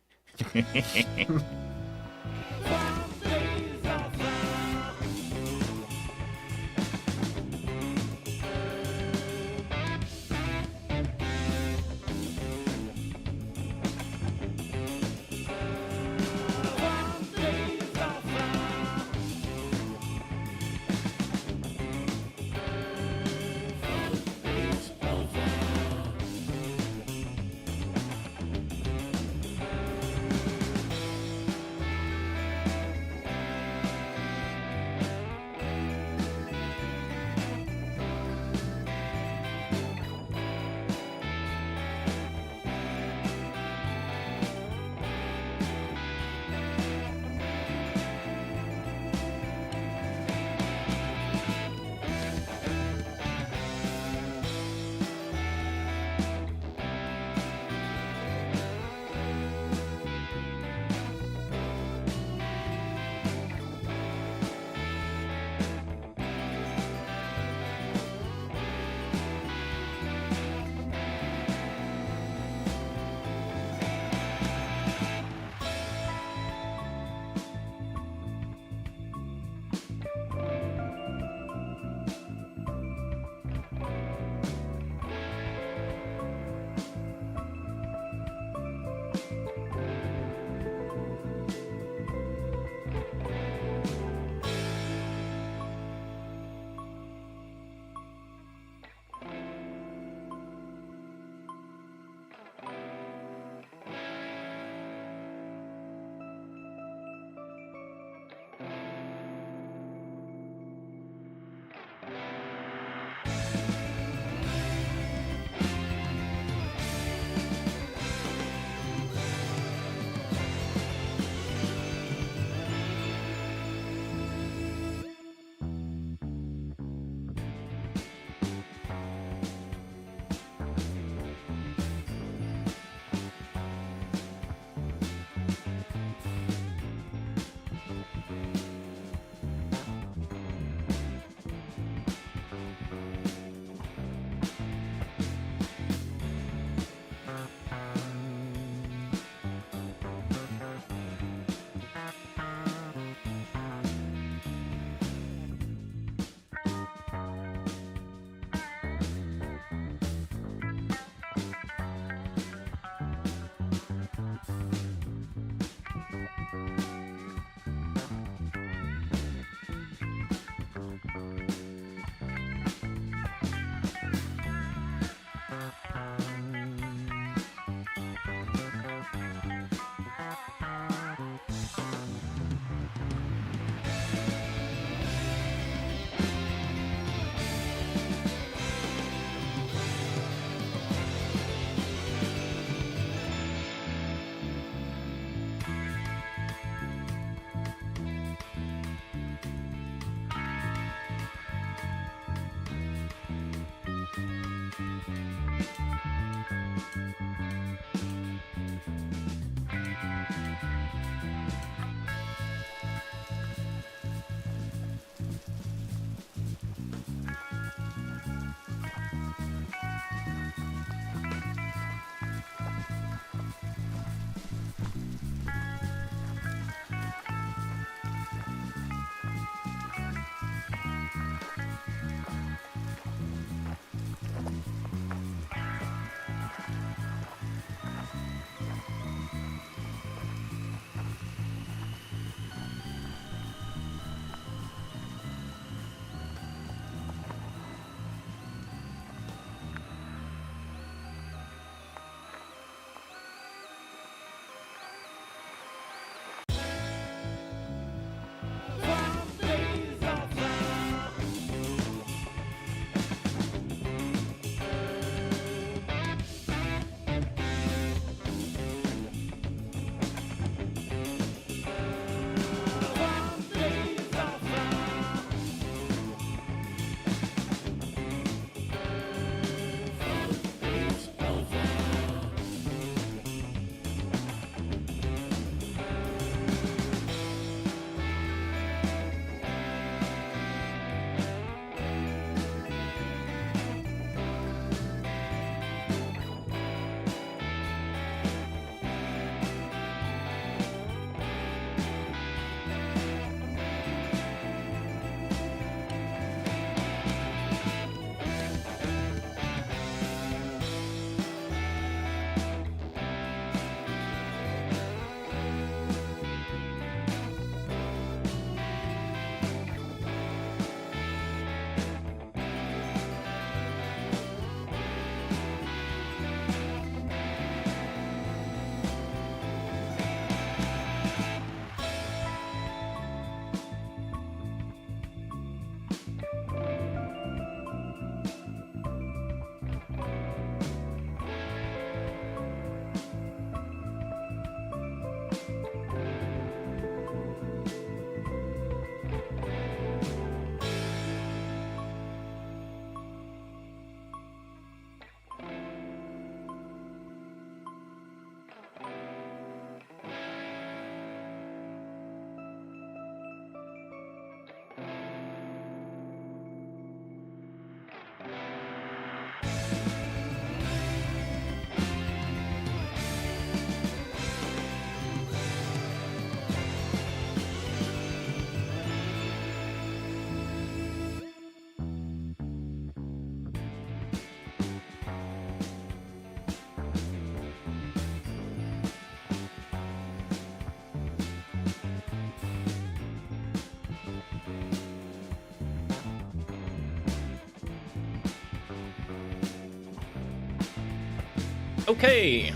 Okay.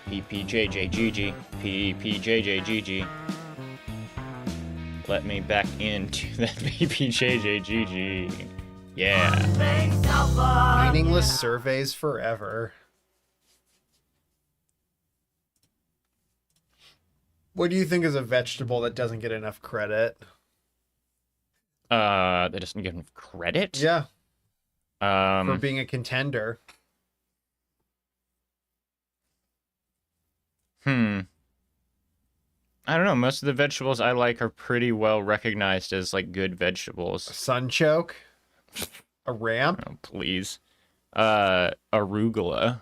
PPJJGG. PPJJGG. Let me back into that PPJJGG. Yeah. Meaningless surveys forever. What do you think is a vegetable that doesn't get enough credit? That doesn't give him credit? Yeah, for Um, being a contender. I don't know. Most of the vegetables I like are pretty well recognized as like good A vegetables. sunchoke, a ramp. Oh, please. Arugula.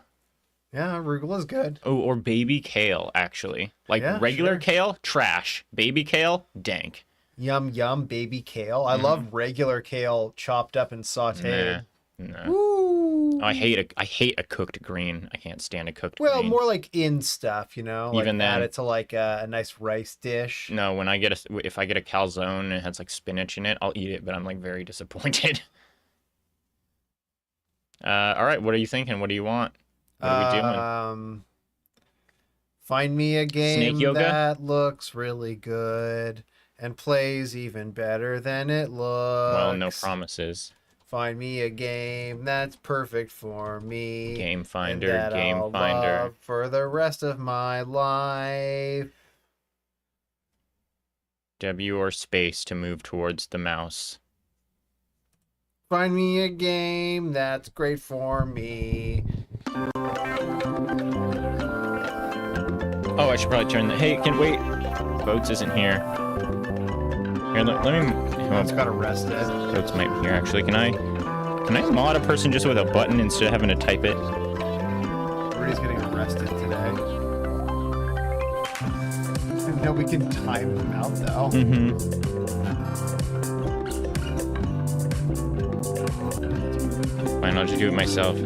Yeah, arugula's good. Oh, or baby kale, actually. Like Yeah, regular sure. kale, trash. Baby kale, dank. Yum yum, baby kale. I love regular kale chopped up and sautéed. Nah. Ooh. I hate a cooked green. I can't stand a cooked Well, green. more like in stuff, you know. Like Even add then. it to like a nice rice dish. No, when I get if I get a calzone and it has like spinach in it, I'll eat it, but I'm like very disappointed. All right, what are you thinking? What do you want? What are we doing? Find me a game yoga? that looks really good and plays even better than it looks. Well, no promises. Find me a game that's perfect for me. Game and finder, that game I'll finder. love for the rest of my life. W or space to move towards the mouse. Find me a game that's great for me. Oh, I should probably turn the. Hey, can wait. Boats isn't here. Here, let me. It's got arrested. Boats might be here actually. Can I mod a person just with a button instead of having to type it? Everybody's getting arrested today. No, we can time them out though. Fine, I'll just do it myself.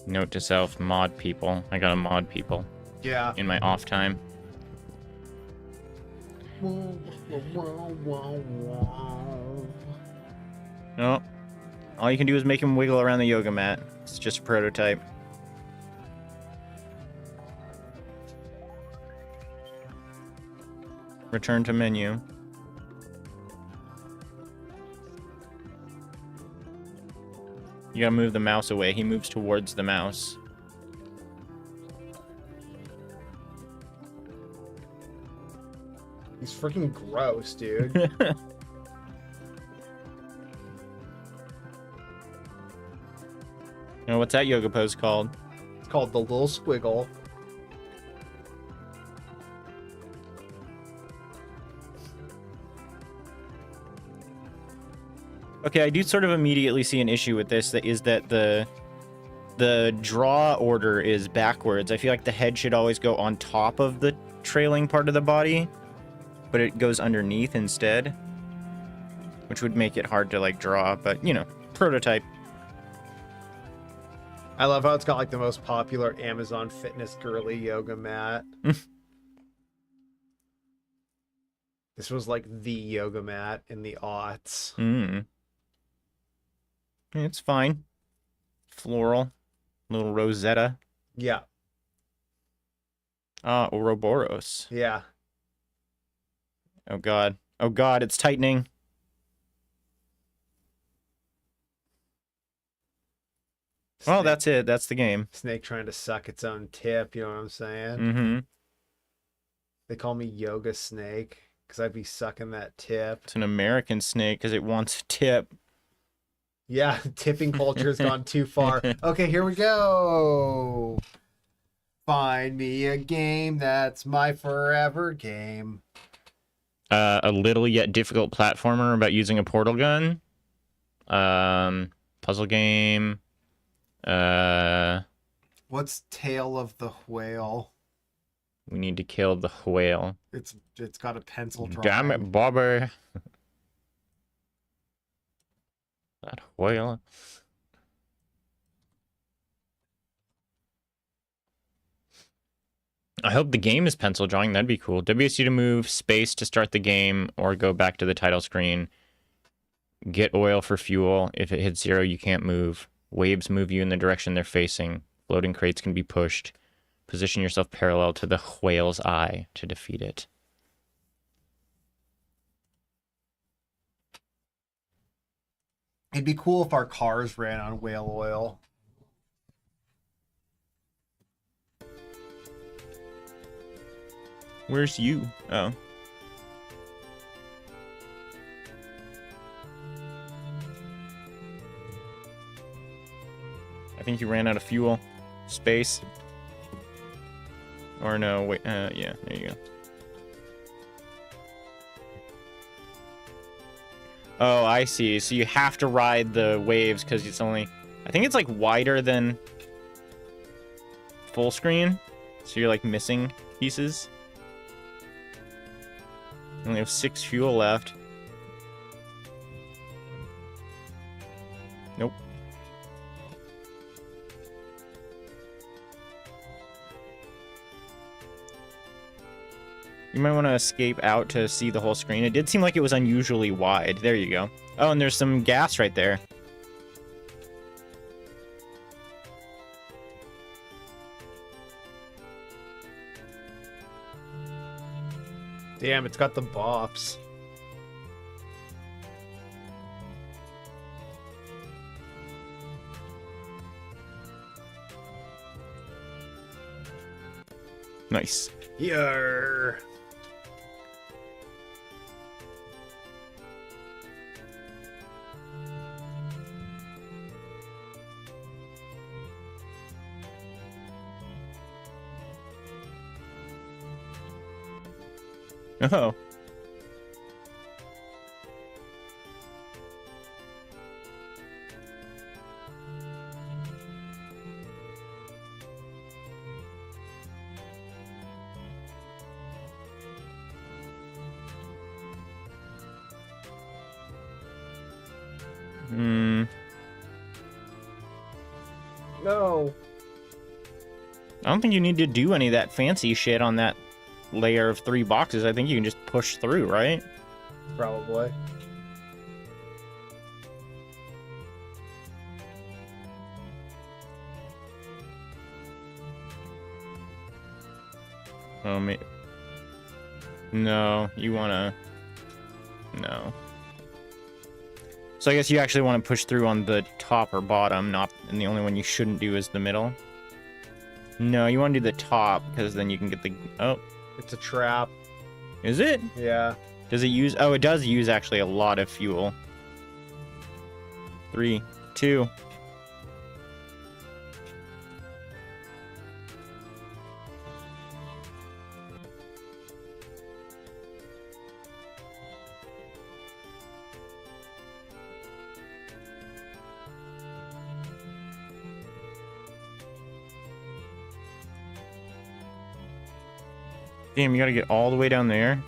Note to self, mod people. I gotta mod people Yeah. in my off time. No. All you can do is make him wiggle around the yoga mat. It's just a prototype. Return to menu. You gotta move the mouse away. He moves towards the mouse. He's freaking gross, dude. You know, what's that yoga pose called? It's called the little squiggle. Okay, I do sort of immediately see an issue with this. That is that the draw order is backwards. I feel like the head should always go on top of the trailing part of the body, but it goes underneath instead, which would make it hard to like draw. But you know, prototype. I love how it's got like the most popular Amazon fitness girly yoga mat. This was like the yoga mat in the aughts. It's fine. Floral, little Rosetta. Yeah, Ouroboros. yeah. Oh god. Oh god, it's tightening. Well, Snake- that's it. That's the game. Snake trying to suck its own tip, you know what I'm saying? Mm-hmm. They call me Yoga Snake because I'd be sucking that tip. It's an American snake because it wants a tip. Yeah, tipping culture has gone too far. Okay, here we go. Find me a game that's my forever game. A little yet difficult platformer about using a portal gun. Puzzle game. What's Tale of the Whale? We need to kill the whale. It's got a pencil drawing. Damn it, Bobber. That whale. I hope the game is pencil drawing. That'd be cool. WSU to move, space to start the game, or go back to the title screen. Get oil for fuel. If it hits 0, you can't move. Waves move you in the direction they're facing. Floating crates can be pushed. Position yourself parallel to the whale's eye to defeat it. It'd be cool if our cars ran on whale oil. Where's you? Oh. I think you ran out of fuel. Space. Or no, wait, yeah, there you go. Oh, I see. So you have to ride the waves because it's only... I think it's like wider than full screen. So you're like missing pieces. Only have 6 fuel left. Nope. You might want to escape out to see the whole screen. It did seem like it was unusually wide. There you go. Oh, and there's some gas right there. Damn, it's got the bops. Nice. Yarr. Oh. No. I don't think you need to do any of that fancy shit on that layer of 3 boxes. I think you can just push through, right? Probably. Oh, no, you wanna... No. So I guess you actually want to push through on the top or bottom, not... And the only one you shouldn't do is the middle. No, you want to do the top, because then you can get the... Oh. It's a trap. Is it? Yeah. Does it use... Oh, it does use actually a lot of fuel. 3, 2... Damn, you gotta get all the way down there?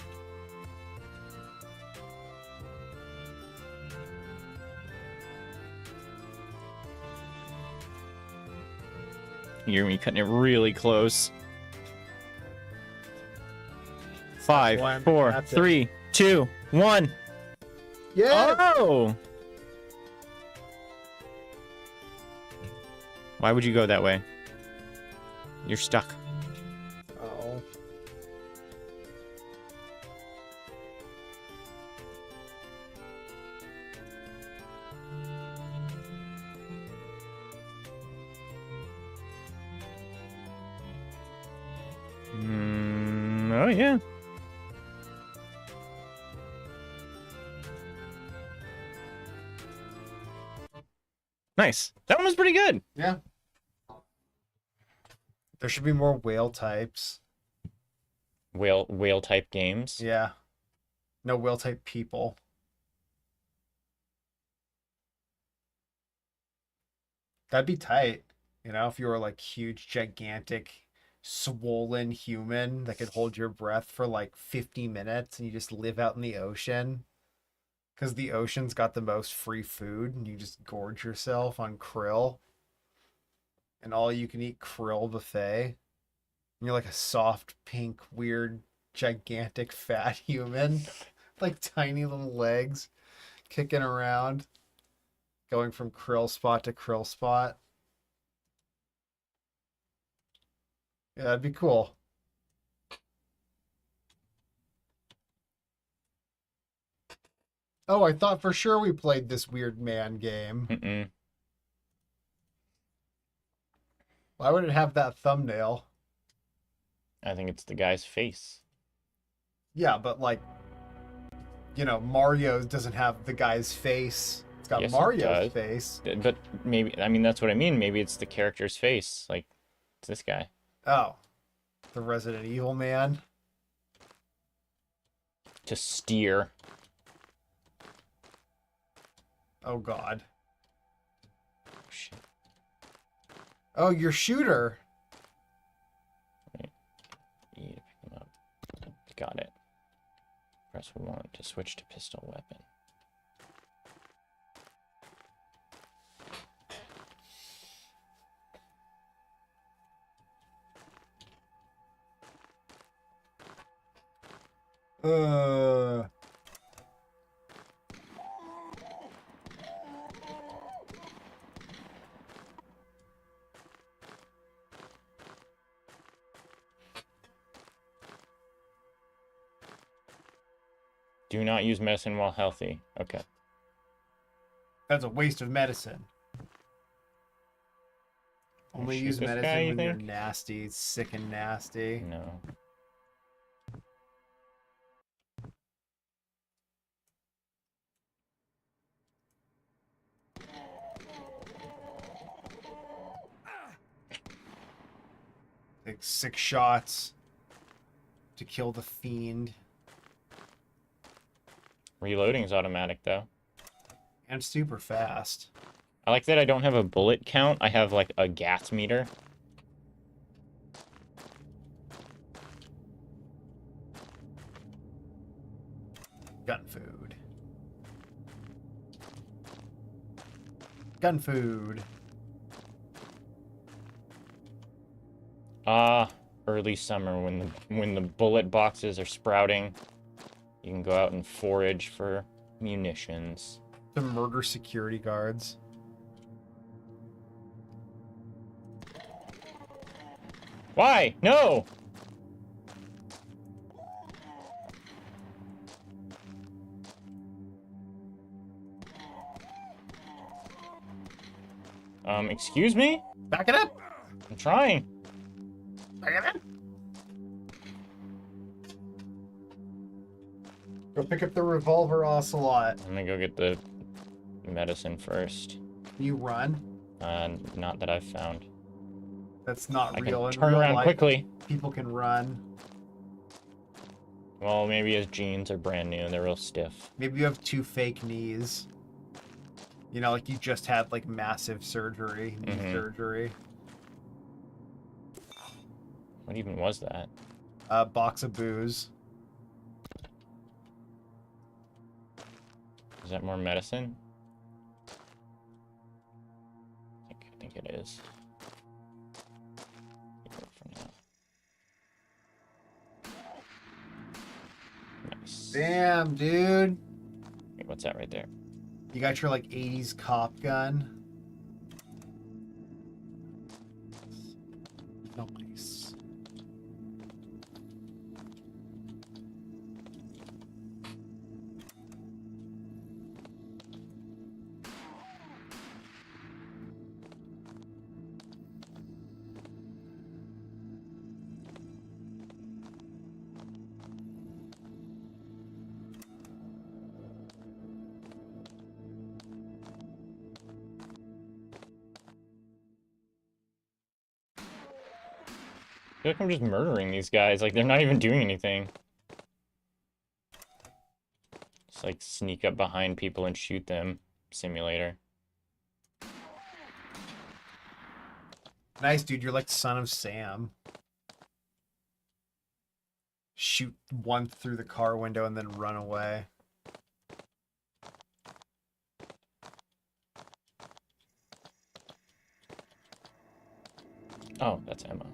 You hear me cutting it really close. 5, why I'm 4, captain. 3, 2, 1. Yeah. Oh! Why would you go that way? You're stuck. Oh. Oh, yeah. Nice. That one was pretty good. Yeah. There should be more whale types. Whale type games. Yeah. No whale type people. That'd be tight. You know, if you were like huge, gigantic, swollen human that could hold your breath for like 50 minutes and you just live out in the ocean. Because the ocean's got the most free food and you just gorge yourself on krill. And all you can eat krill buffet. You're like a soft, pink, weird, gigantic, fat human. Like tiny little legs kicking around, going from krill spot to krill spot. Yeah, that'd be cool. Oh, I thought for sure we played this weird man game. Mm-mm. Why would it have that thumbnail? I think it's the guy's face. Yeah, but like, Mario doesn't have the guy's face. It's got Yes, it Mario's does. face. But maybe, I mean, that's what I mean. Maybe it's the character's face. Like, it's this guy. Oh, the Resident Evil man. To steer. Oh God. Shit. Oh, your shooter. Yeah, pick him up. Got it. Press 1 to switch to pistol weapon. Uh. Do not use medicine while healthy. Okay. That's a waste of medicine. Only shoot use this medicine guy, you when you're think? nasty, sick and nasty. No. Take 6 shots to kill the fiend. Reloading is automatic, though. And super fast. I like that I don't have a bullet count. I have, like, a gas meter. Gun food. Gun food. Ah, early summer when the bullet boxes are sprouting. You can go out and forage for munitions. To murder security guards. Why? No! Excuse me? Back it up! I'm trying. Back it up! Go pick up the revolver ocelot. I'm gonna go get the medicine first. You run. Not that I've found. That's not I real. can In turn real around life, quickly. people can run. Well, maybe his jeans are brand new and they're real stiff. Maybe you have 2 fake knees. Like you just had like massive surgery, knee Mhm. surgery. What even was that? A box of booze. Is that more medicine? I think it is. Keep it for now. Nice. Damn, dude. Wait, what's that right there? You got your like 80s cop gun. Nice. I feel like I'm just murdering these guys. Like, they're not even doing anything. Just, like, sneak up behind people and shoot them. Simulator. Nice, dude. You're like Son of Sam. Shoot one through the car window and then run away. Oh, that's ammo.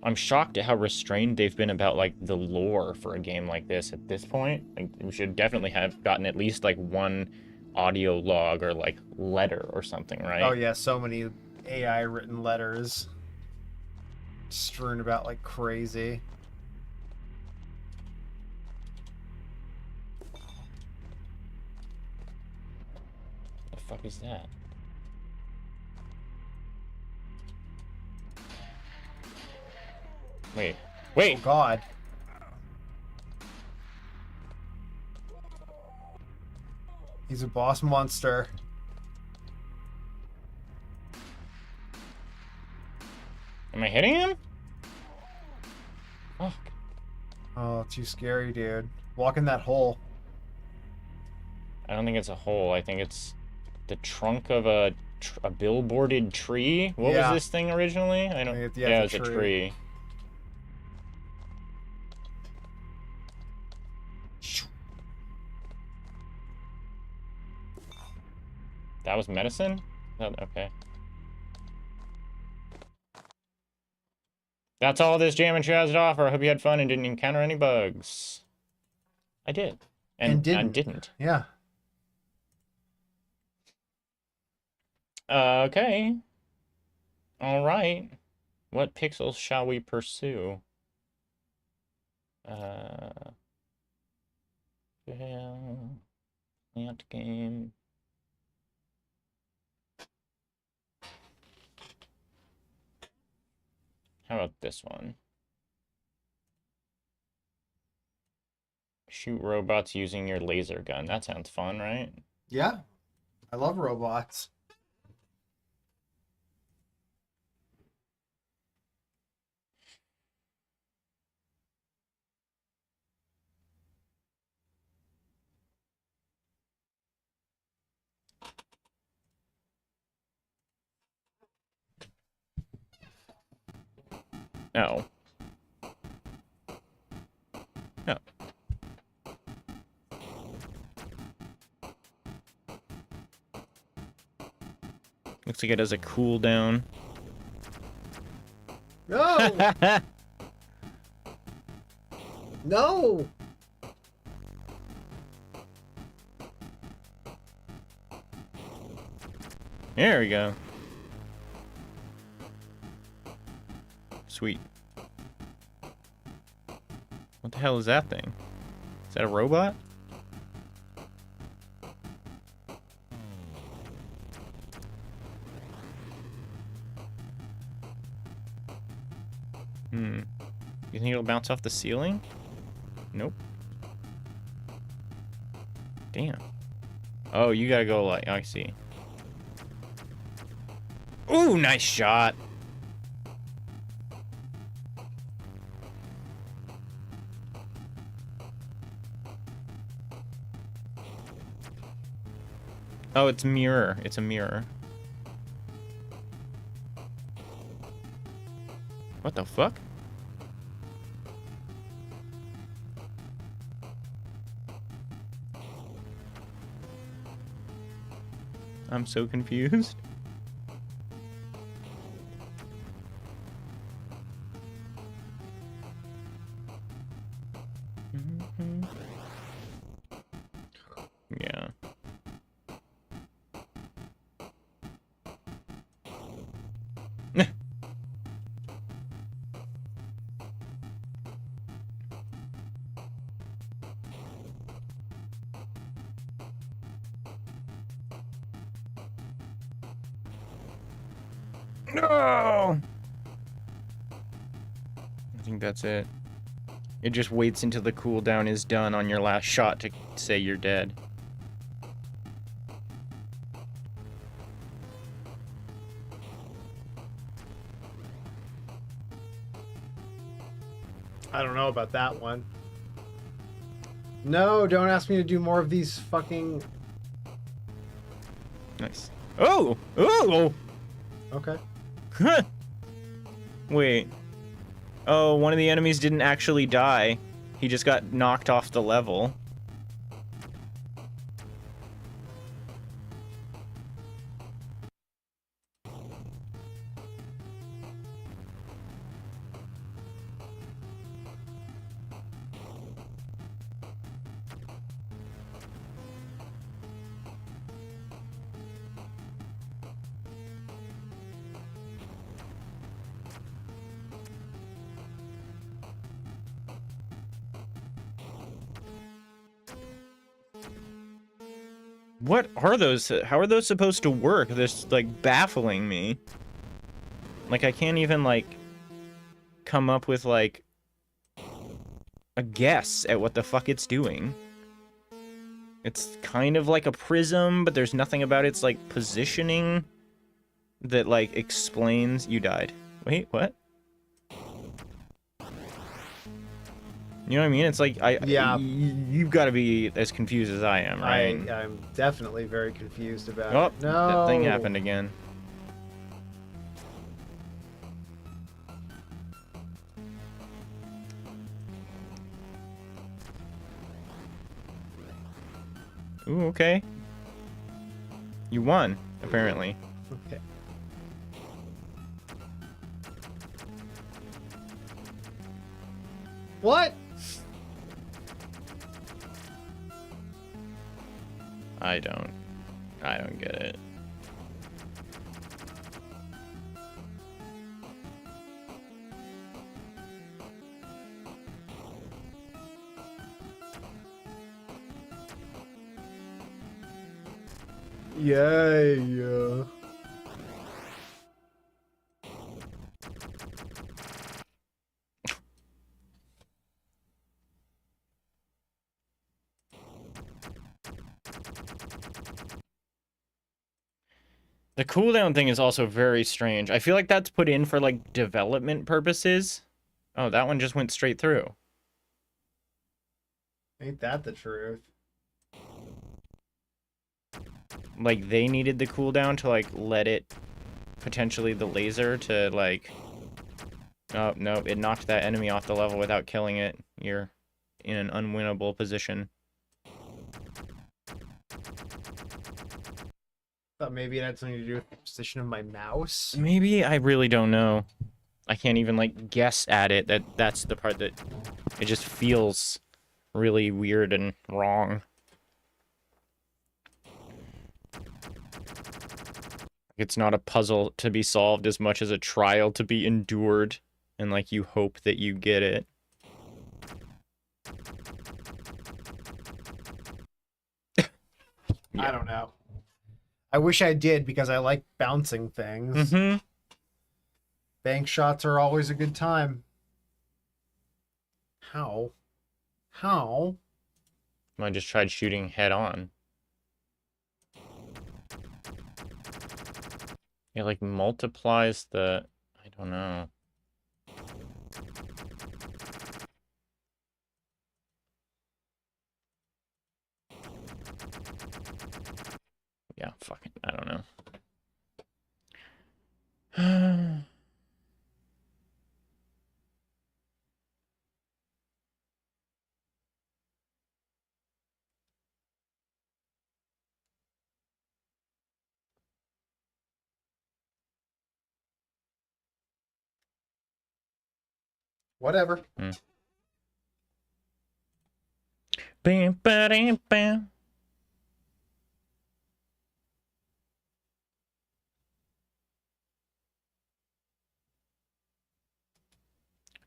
I'm shocked at how restrained they've been about like the lore for a game like this at this point. Like we should definitely have gotten at least like one audio log or like letter or something, right? Oh yeah, so many AI written letters strewn about like crazy. The fuck is that? Wait. Wait. Oh god. He's a boss monster. Am I hitting him? Fuck. Oh, too scary, dude. Walk in that hole. I don't think it's a hole. I think it's the trunk of a billboarded tree. What Yeah. was this thing originally? I don't. think Yeah, it's it's a a tree. tree. That was medicine? Okay. That's all this Jam and Chu has to offer. I hope you had fun and didn't encounter any bugs. I did. And didn't. Yeah. Okay. All right. What pixels shall we pursue? Plant game. How about this one? Shoot robots using your laser gun. That sounds fun, right? Yeah. I love robots. No. No. Looks like it has a cooldown. No! No! There we go. Sweet. What the hell is that thing? Is that a robot? You think it'll bounce off the ceiling? Nope. Damn. Oh, you gotta go like, I see. Ooh, nice shot. Oh, it's mirror. It's a mirror. What the fuck? I'm so confused. Yeah. No! I think that's it. It just waits until the cooldown is done on your last shot to say you're dead. I don't know about that one. No, don't ask me to do more of these fucking... Nice. Oh! Oh! Okay. Wait. Oh, one of the enemies didn't actually die. He just got knocked off the level. What are those? How are those supposed to work? This like baffling me. Like I can't even like come up with like a guess at what the fuck it's doing. It's kind of like a prism, but there's nothing about its like positioning that like explains. You died. Wait, what? You know what I mean? It's like Yeah. You've got to be as confused as I am, right? I'm definitely very confused about Oh, it. No. that thing happened again. Ooh, okay. You won, apparently. Okay. What? I don't get it. Yeah. The cooldown thing is also very strange. I feel like that's put in for like development purposes. Oh, that one just went straight through. Ain't that the truth? Like they needed the cooldown to like let it potentially the laser to like. Oh no, it knocked that enemy off the level without killing it. You're in an unwinnable position. Thought maybe it had something to do with the position of my mouse. Maybe, I really don't know. I can't even like guess at it. That's the part that it just feels really weird and wrong. It's not a puzzle to be solved as much as a trial to be endured, and like you hope that you get it. I don't know. I wish I did because I like bouncing things. Mm-hmm. Bank shots are always a good time. How? How? I just tried shooting head on. It like multiplies the... I don't know. Yeah, fuck it. I don't know. Whatever. Bam, ba-dam, bam.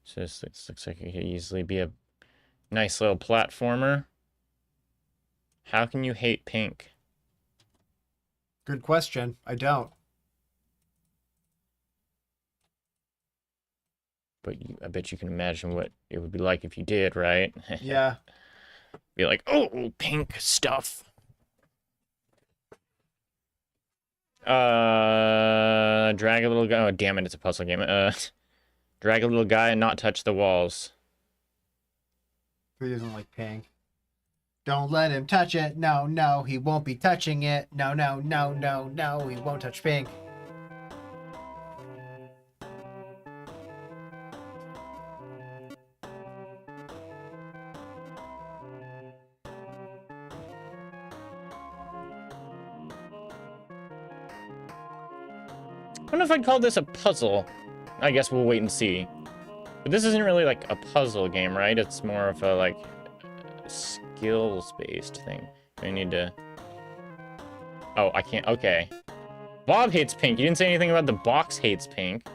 So this looks like it could easily be a nice little platformer. How can you hate pink? Good question. I don't. But I bet you can imagine what it would be like if you did, right? Yeah. Be like, oh, pink stuff. Drag a little guy. Oh, damn it, it's a puzzle game. Drag a little guy and not touch the walls. Who doesn't like pink? Don't let him touch it. No, no, he won't be touching it. No, no, no, no, no, he won't touch pink. I don't know if I'd call this a puzzle. I guess we'll wait and see. But this isn't really like a puzzle game, right? It's more of a like skills-based thing. I need to... Oh, I can't... Okay. Bob hates pink. You didn't say anything about the box hates pink.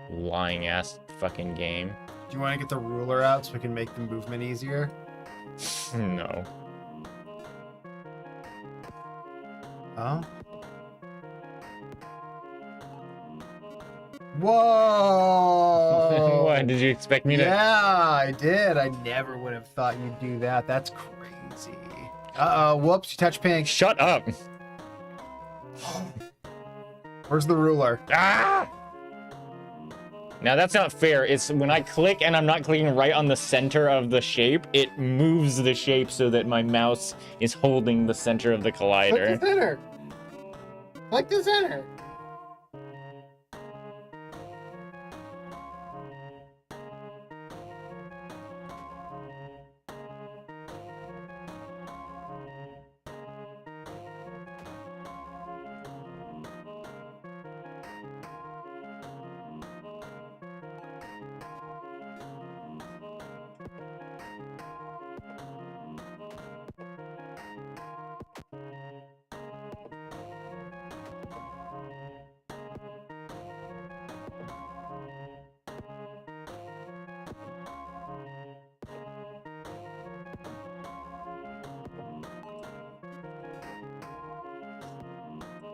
Lying ass fucking game. Do you want to get the ruler out so we can make the movement easier? No. Oh. Whoa! What, did you expect me to? Yeah, I did. I never would have thought you'd do that. That's crazy. Uh-oh, whoops, you touched pink. Shut up. Where's the ruler? Ah! Now that's not fair. It's when I click and I'm not clicking right on the center of the shape, it moves the shape so that my mouse is holding the center of the collider. Click the center. Click the center.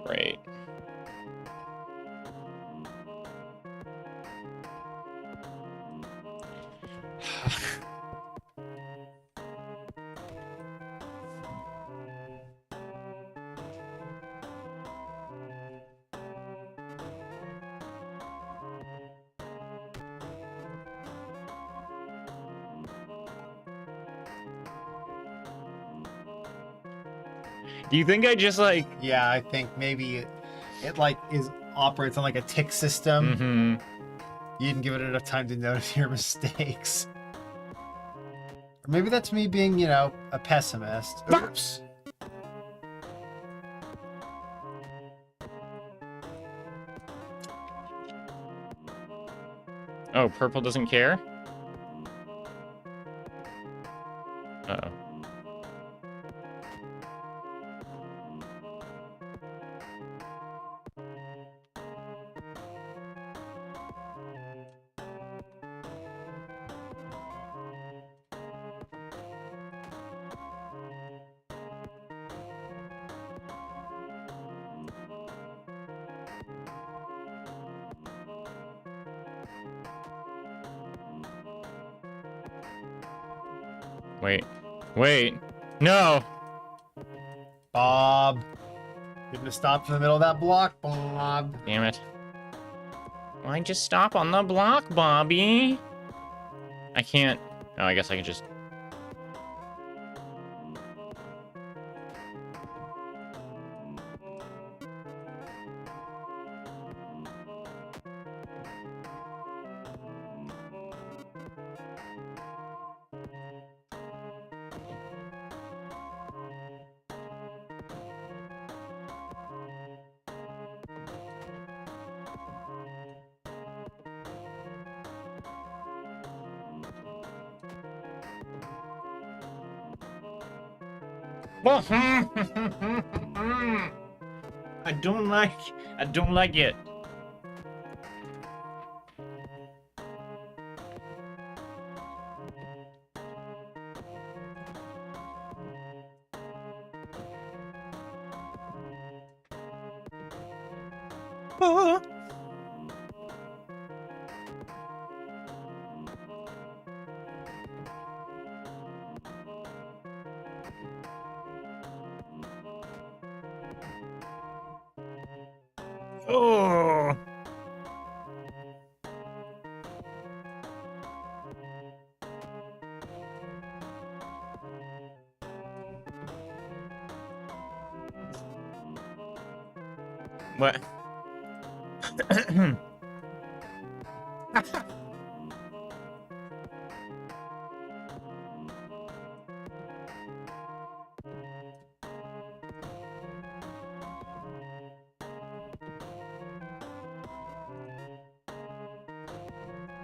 Right. Do you think I just like... Yeah, I think maybe it like operates on like a tick system. Mm-hmm. You didn't give it enough time to notice your mistakes. Or maybe that's me being, you know, a pessimist. Oops. Oh, purple doesn't care? Uh-oh. Wait. No! Bob. Couldn't have stopped in the middle of that block, Bob. Damn it. Why just stop on the block, Bobby? I can't... Oh, I guess I can just... I don't like it. Ah. Oh. What?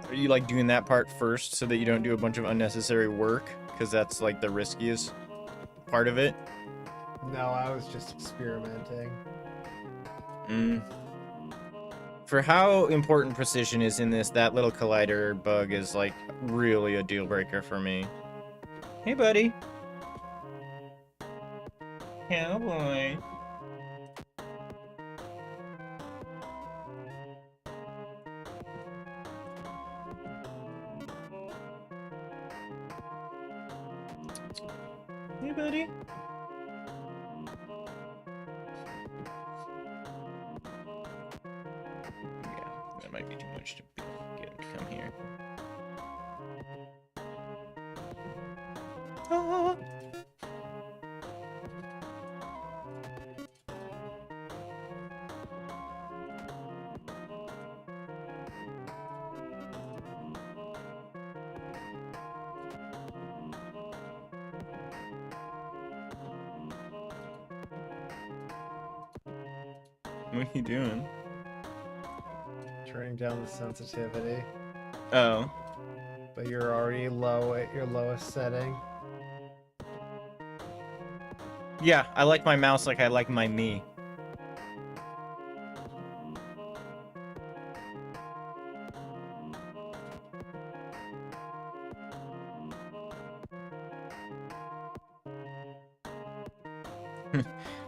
Are you like doing that part first so that you don't do a bunch of unnecessary work? Because that's like the riskiest part of it. No, I was just experimenting. For how important precision is in this, that little collider bug is like really a deal breaker for me. Hey, buddy. Oh boy. might be too much to get him to come here. Ah. What are you doing? Turning down the sensitivity, Oh. but you're already low at your lowest setting. Yeah, I like my mouse like I like my me.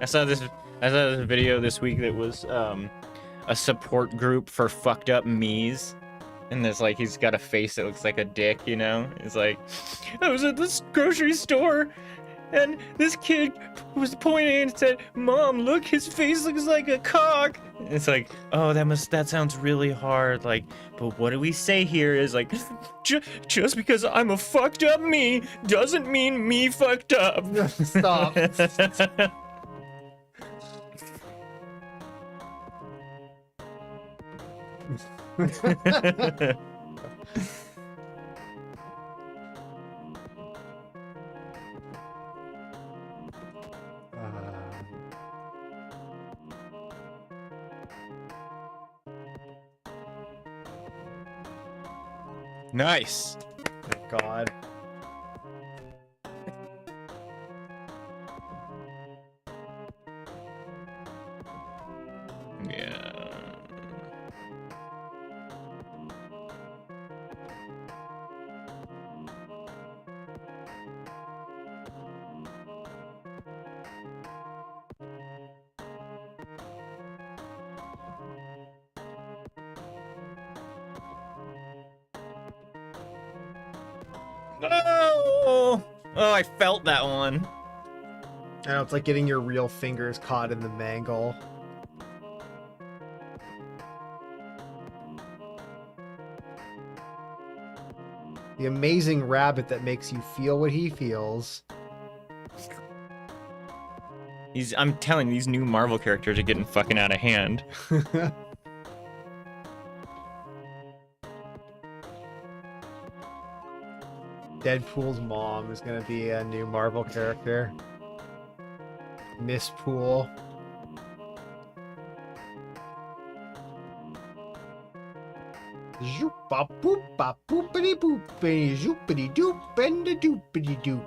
I saw this video this week that was a support group for fucked up me's. And there's like, he's got a face that looks like a dick, you know? He's like, I was at this grocery store and this kid was pointing and said, Mom, look, his face looks like a cock. And it's like, oh, that sounds really hard. Like, but what do we say here is like, just because I'm a fucked up me doesn't mean me fucked up. Stop. Nice. Thank God. Yeah. Oh, I felt that one. I know, it's like getting your real fingers caught in the mangle. The amazing rabbit that makes you feel what he feels. I'm telling you, these new Marvel characters are getting fucking out of hand. Deadpool's mom is gonna be a new Marvel character. Miss Pool. Zoop-a boop-a poopity boop and he's zoopity doop and a doopity doop.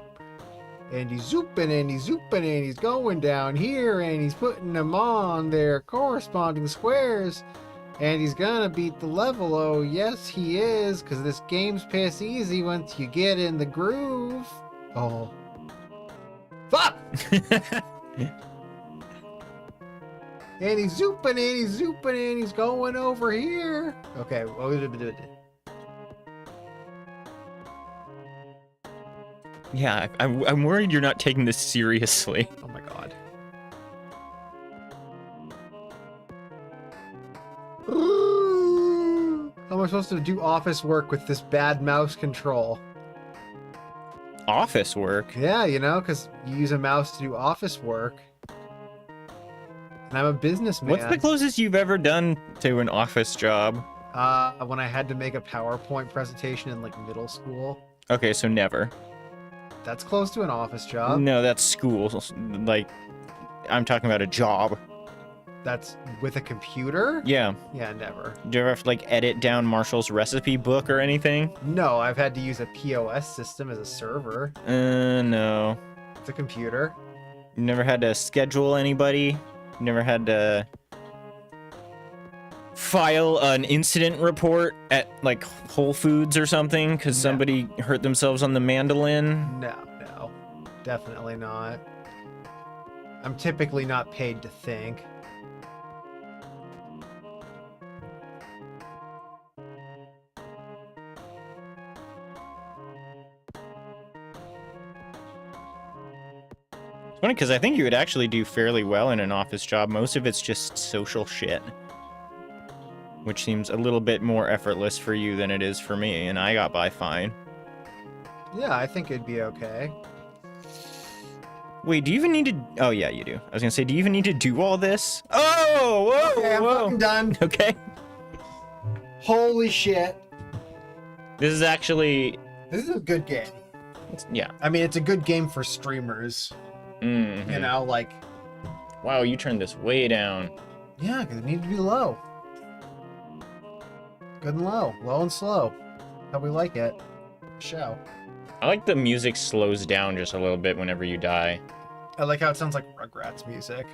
And he's zooping and he's zooping and he's going down here and he's putting them on their corresponding squares. And he's gonna beat the level, oh yes he is, because this game's piss easy once you get in the groove. Oh. Fuck! And he's zooping and he's zooping and he's going over here. Okay, Yeah, I'm worried you're not taking this seriously. oh my god. How am I supposed to do office work with this bad mouse control? Office work? Yeah, you know, because you use a mouse to do office work. And I'm a businessman. What's the closest you've ever done to an office job? When I had to make a PowerPoint presentation in like middle school. Okay, so never. That's close to an office job. No, that's school. Like, I'm talking about a job. That's with a computer? Yeah. Yeah, never. Do you ever have to, like, edit down Marshall's recipe book or anything? No, I've had to use a POS system as a server. No. It's a computer. You never had to schedule anybody? You never had to file an incident report at, like, Whole Foods or something because No. somebody hurt themselves on the mandolin? No, definitely not. I'm typically not paid to think. It's funny because I think you would actually do fairly well in an office job. Most of it's just social shit. which seems a little bit more effortless for you than it is for me, and I got by fine. Yeah, I think it'd be okay. Wait, do you even need to... Oh, yeah, you do. I was gonna say, do you even need to do all this? Oh, whoa, Okay, I'm whoa. fucking done. Okay. Holy shit. This is actually... This is a good game. Yeah. I mean, it's a good game for streamers. Mhm. You know, like... Wow, you turned this way down. Yeah, because it needs to be low. Good and low. Low and slow. How we like it. Show. I like the music slows down just a little bit whenever you die. I like how it sounds like Rugrats music.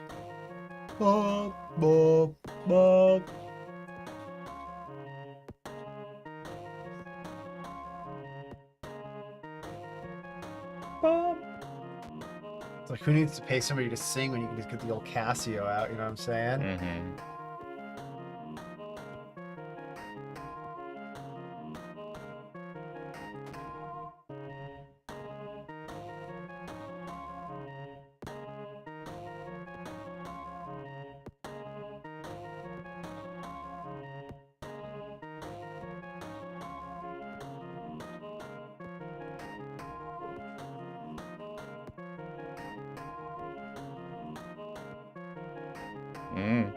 Boop, boop, boop. It's like, who needs to pay somebody to sing when you can just get the old Casio out, you know what I'm saying? Mm-hmm. Mm.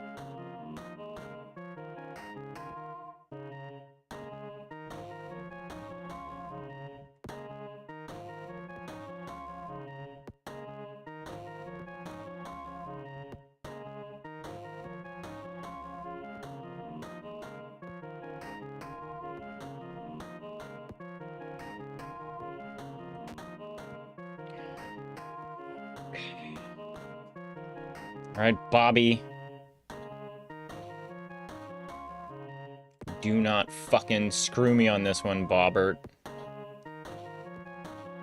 All right, Bobby. Do not fucking screw me on this one, Bobbert.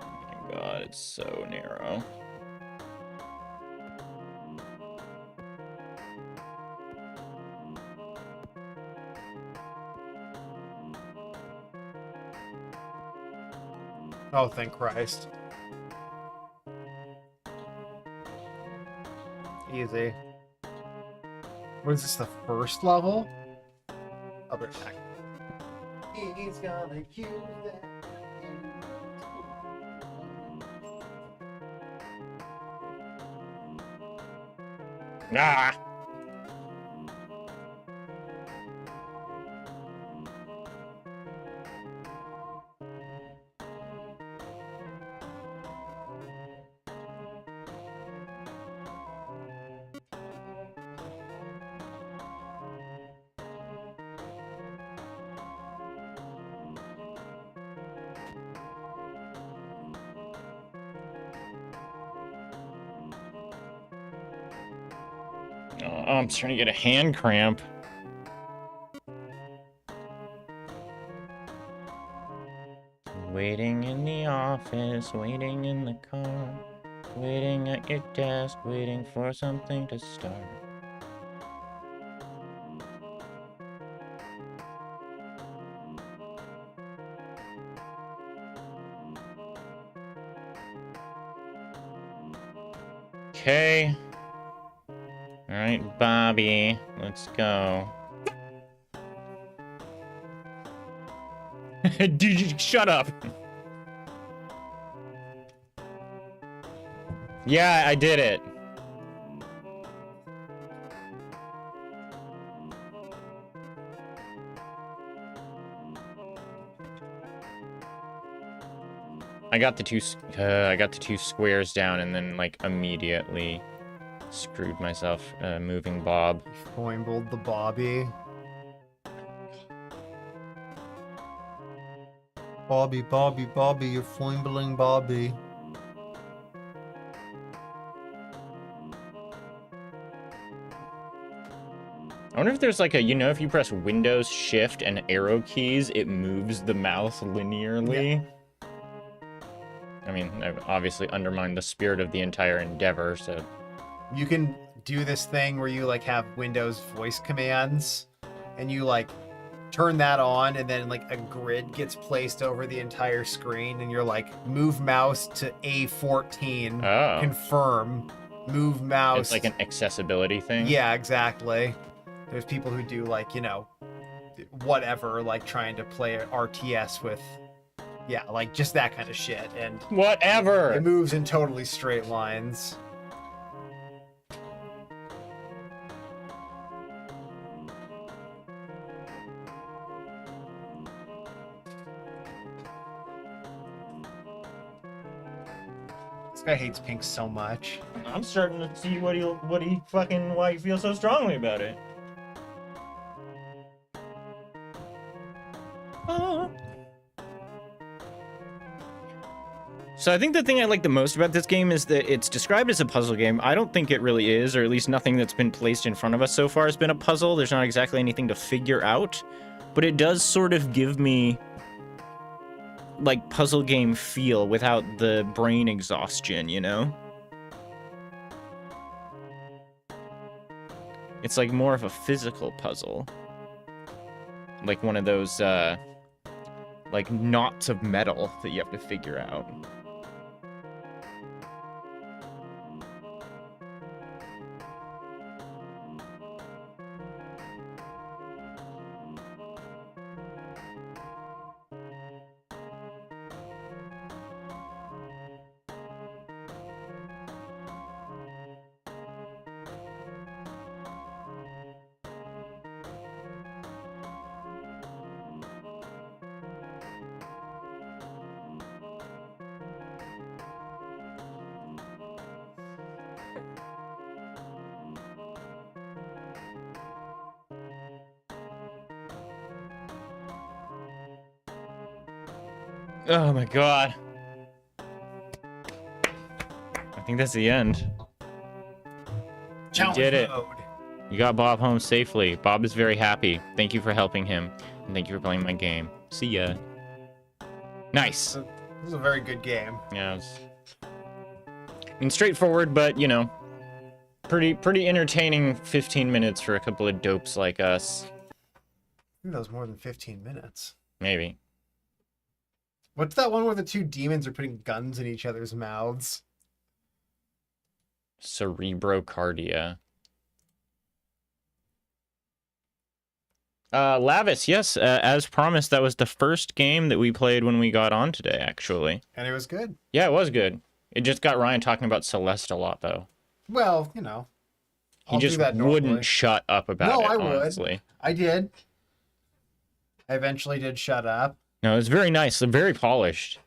Oh my god, it's so narrow. Oh, thank Christ. Easy. What is this, the first level? I'll be back. He's gonna use that. Ah! Oh, I'm starting to get a hand cramp. Waiting in the office, waiting in the car, waiting at your desk, waiting for something to start. Okay. All right, Bobby, let's go. Dude, shut up. Yeah, I did it. I got the two squares down and then like immediately screwed myself moving Bob. Foimbled the Bobby. Bobby, Bobby, Bobby, you're foimbling Bobby. I wonder if there's like a, you know, if you press Windows, Shift, and arrow keys, it moves the mouse linearly. Yeah. I mean, I've obviously undermined the spirit of the entire endeavor, so... You can do this thing where you like have Windows voice commands, and you like turn that on, and then like a grid gets placed over the entire screen, and you're like, move mouse to A14, Oh. confirm, move mouse. It's like an accessibility thing? Yeah, exactly. There's people who do like, you know, whatever, like trying to play RTS with, yeah, like just that kind of shit. And it Whatever. moves in totally straight lines. This guy hates pink so much. I'm starting to see why you feel so strongly about it. So I think the thing I like the most about this game is that it's described as a puzzle game. I don't think it really is, or at least nothing that's been placed in front of us so far has been a puzzle. There's not exactly anything to figure out, but it does sort of give me like puzzle game feel without the brain exhaustion, you know? It's like more of a physical puzzle. Like one of those like knots of metal that you have to figure out. Oh my god. I think that's the end. You did it. Mode. You got Bob home safely. Bob is very happy. Thank you for helping him. And thank you for playing my game. See ya. Nice. This is a very good game. Yeah. I mean, straightforward, but, you know, pretty entertaining 15 minutes for a couple of dopes like us. I think that was more than 15 minutes. Maybe. What's that one where the two demons are putting guns in each other's mouths? Cerebrocardia. Lavis, yes, as promised, that was the first game that we played when we got on today, actually. And it was good. Yeah, it was good. It just got Ryan talking about Celeste a lot, though. Well, you know. He just wouldn't shut up about No, it, I would. honestly. I did. I eventually did shut up. No, it was very nice, very polished.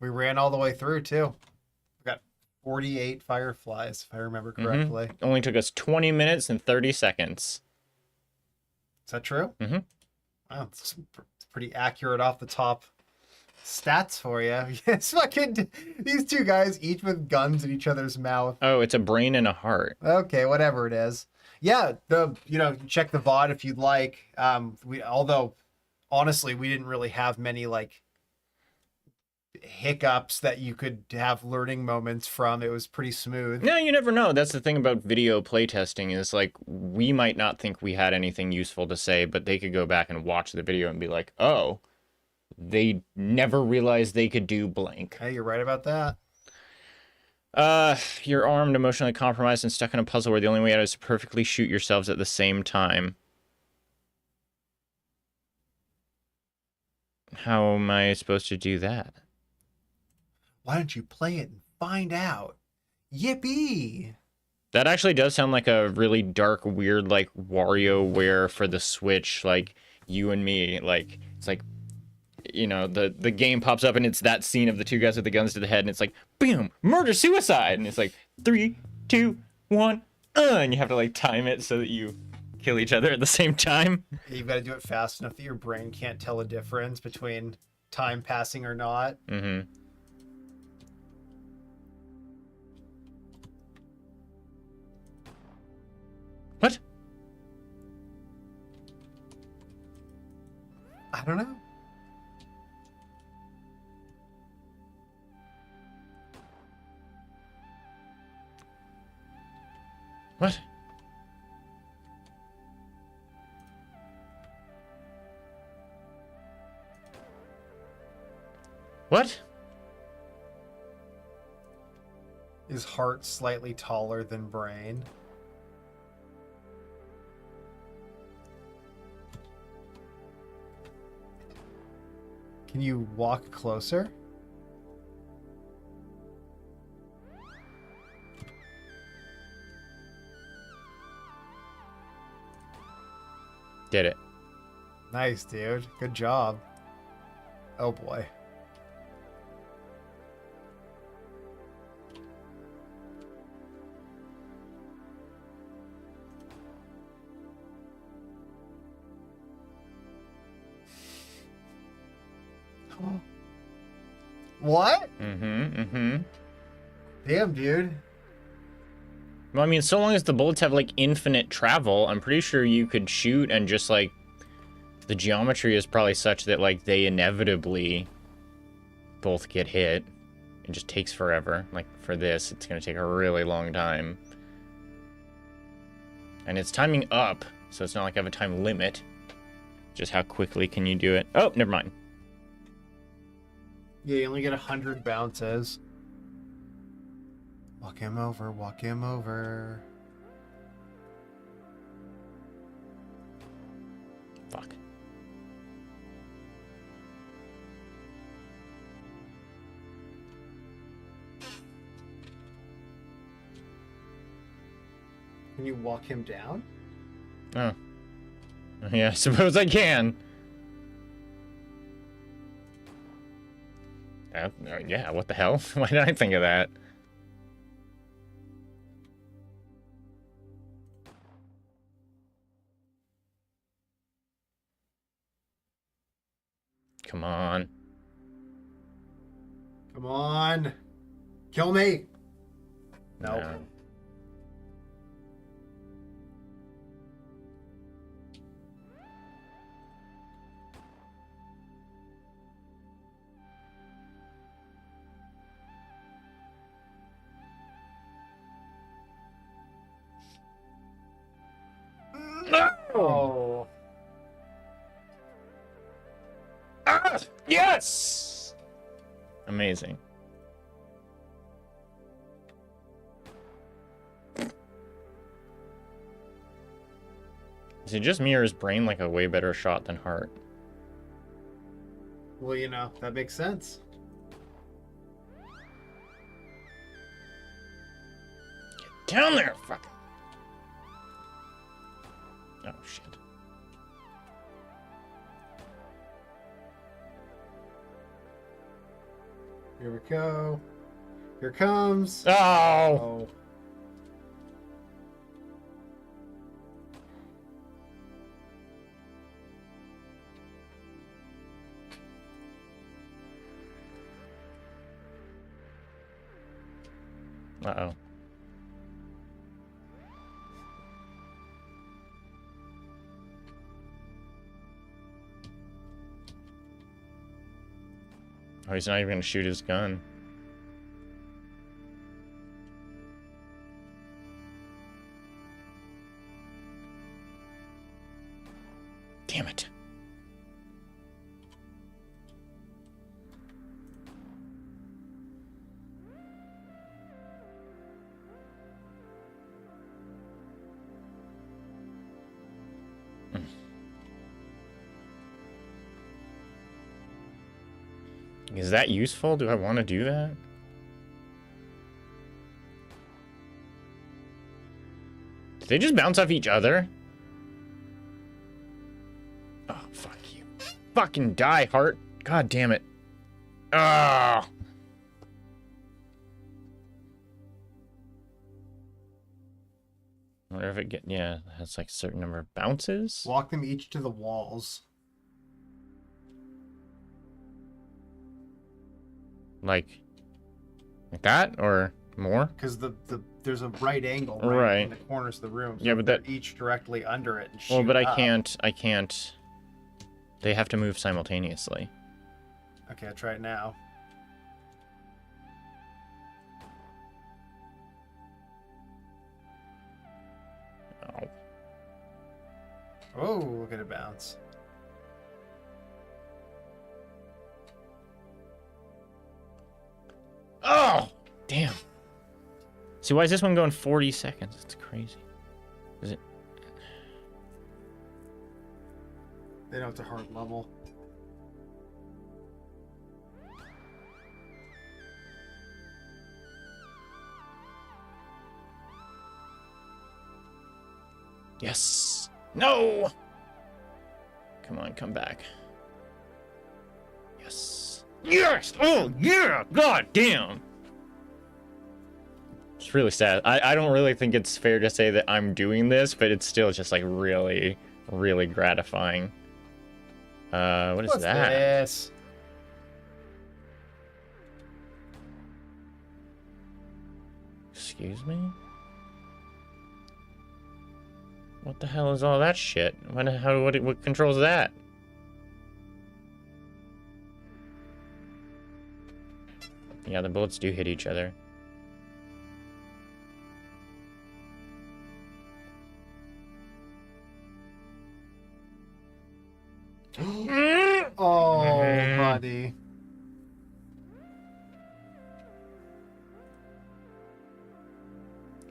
We ran all the way through, too. We got 48 fireflies, if I remember correctly. It only took us 20 minutes and 30 seconds. Is that true? Mm-hmm. Wow, it's pretty accurate off the top stats for you. It's fucking these two guys, each with guns in each other's mouth. Oh, it's a brain and a heart. Okay, whatever it is. Yeah, check the VOD if you'd like. Although honestly, we didn't really have many like hiccups that you could have learning moments from. It was pretty smooth. No, you never know. That's the thing about video playtesting is like we might not think we had anything useful to say, but they could go back and watch the video and be like, oh, they never realized they could do blank. Hey, you're right about that. You're armed, emotionally compromised, and stuck in a puzzle where the only way out is to perfectly shoot yourselves at the same time. How am I supposed to do that? Why don't you play it and find out? Yippee! That actually does sound like a really dark, weird, like, WarioWare for the Switch, like, you and me, like, it's like, you know, the game pops up and it's that scene of the two guys with the guns to the head and it's like, boom, murder, suicide, and it's like, 3, 2, 1, and you have to, like, time it so that you kill each other at the same time. You've got to do it fast enough that your brain can't tell a difference between time passing or not. Mm-hmm. What? I don't know. What? What? Is heart slightly taller than brain? Can you walk closer? Did it. Nice, dude. Good job. Oh boy. What? Damn, dude. Well, I mean, so long as the bullets have, like, infinite travel, I'm pretty sure you could shoot and just, like, the geometry is probably such that, like, they inevitably both get hit. It just takes forever. Like, for this, it's going to take a really long time. And it's timing up, so it's not like I have a time limit. Just how quickly can you do it? Oh, never mind. Yeah, you only get 100 bounces. Walk him over, walk him over. Fuck. Can you walk him down? Oh. Yeah, I suppose I can. Yeah, what the hell? Why did I think of that? Come on. Come on. Kill me. Nope. No. Oh. Ah, yes! Amazing. Is it just me or is Brain like a way better shot than Heart? Well, you know, that makes sense. Get down there, fuck. Oh, shit. Here we go. Here comes. Oh! Oh. Uh-oh. Oh, he's not even gonna shoot his gun. Damn it. Is that useful? Do I want to do that? Did they just bounce off each other? Oh, fuck you. Fucking die, Heart. God damn it. Ah. I wonder if it get, yeah, it has like a certain number of bounces. Walk them each to the walls. Like that or more? Because there's a right angle Right. in the corners of the room. So Yeah, but they're that- each directly under it and shoot Well, but up. I can't. They have to move simultaneously. Okay, I'll try it now. Oh. Oh, look at it bounce. Oh, damn. See, why is this one going 40 seconds? It's crazy. Is it? They know it's a hard level. Yes. No. Come on, come back. Yes. Yes. Oh yeah. God damn. It's really sad. I don't really think it's fair to say that I'm doing this, but it's still just like really, really gratifying. What is What's that? this? Excuse me? What the hell is all that shit? What controls that? Yeah, the bullets do hit each other. Oh, buddy.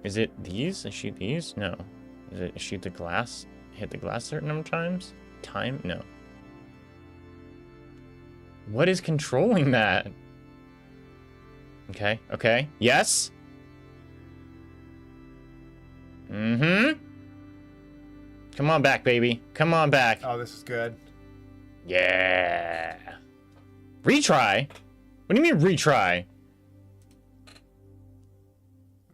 Is it these? Is she these? No. Is she the glass? Hit the glass a certain number of times? Time? No. What is controlling that? Okay, okay. Yes? Mm-hmm. Come on back, baby. Come on back. Oh, this is good. Yeah. Retry? What do you mean retry?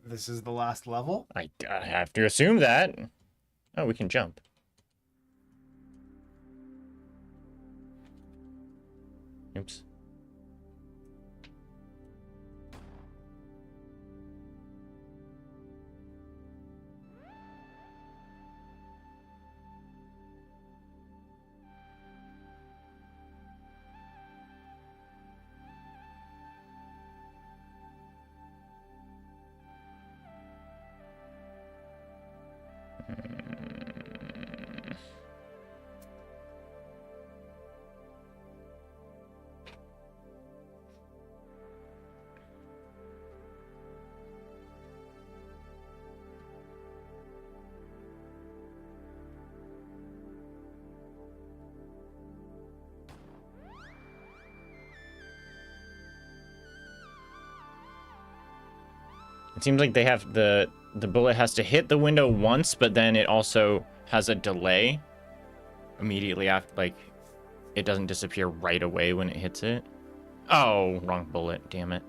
This is the last level? I have to assume that. Oh, we can jump. Oops. It seems like they have the bullet has to hit the window once, but then it also has a delay immediately after, like, it doesn't disappear right away when it hits it. Oh, wrong bullet, damn it.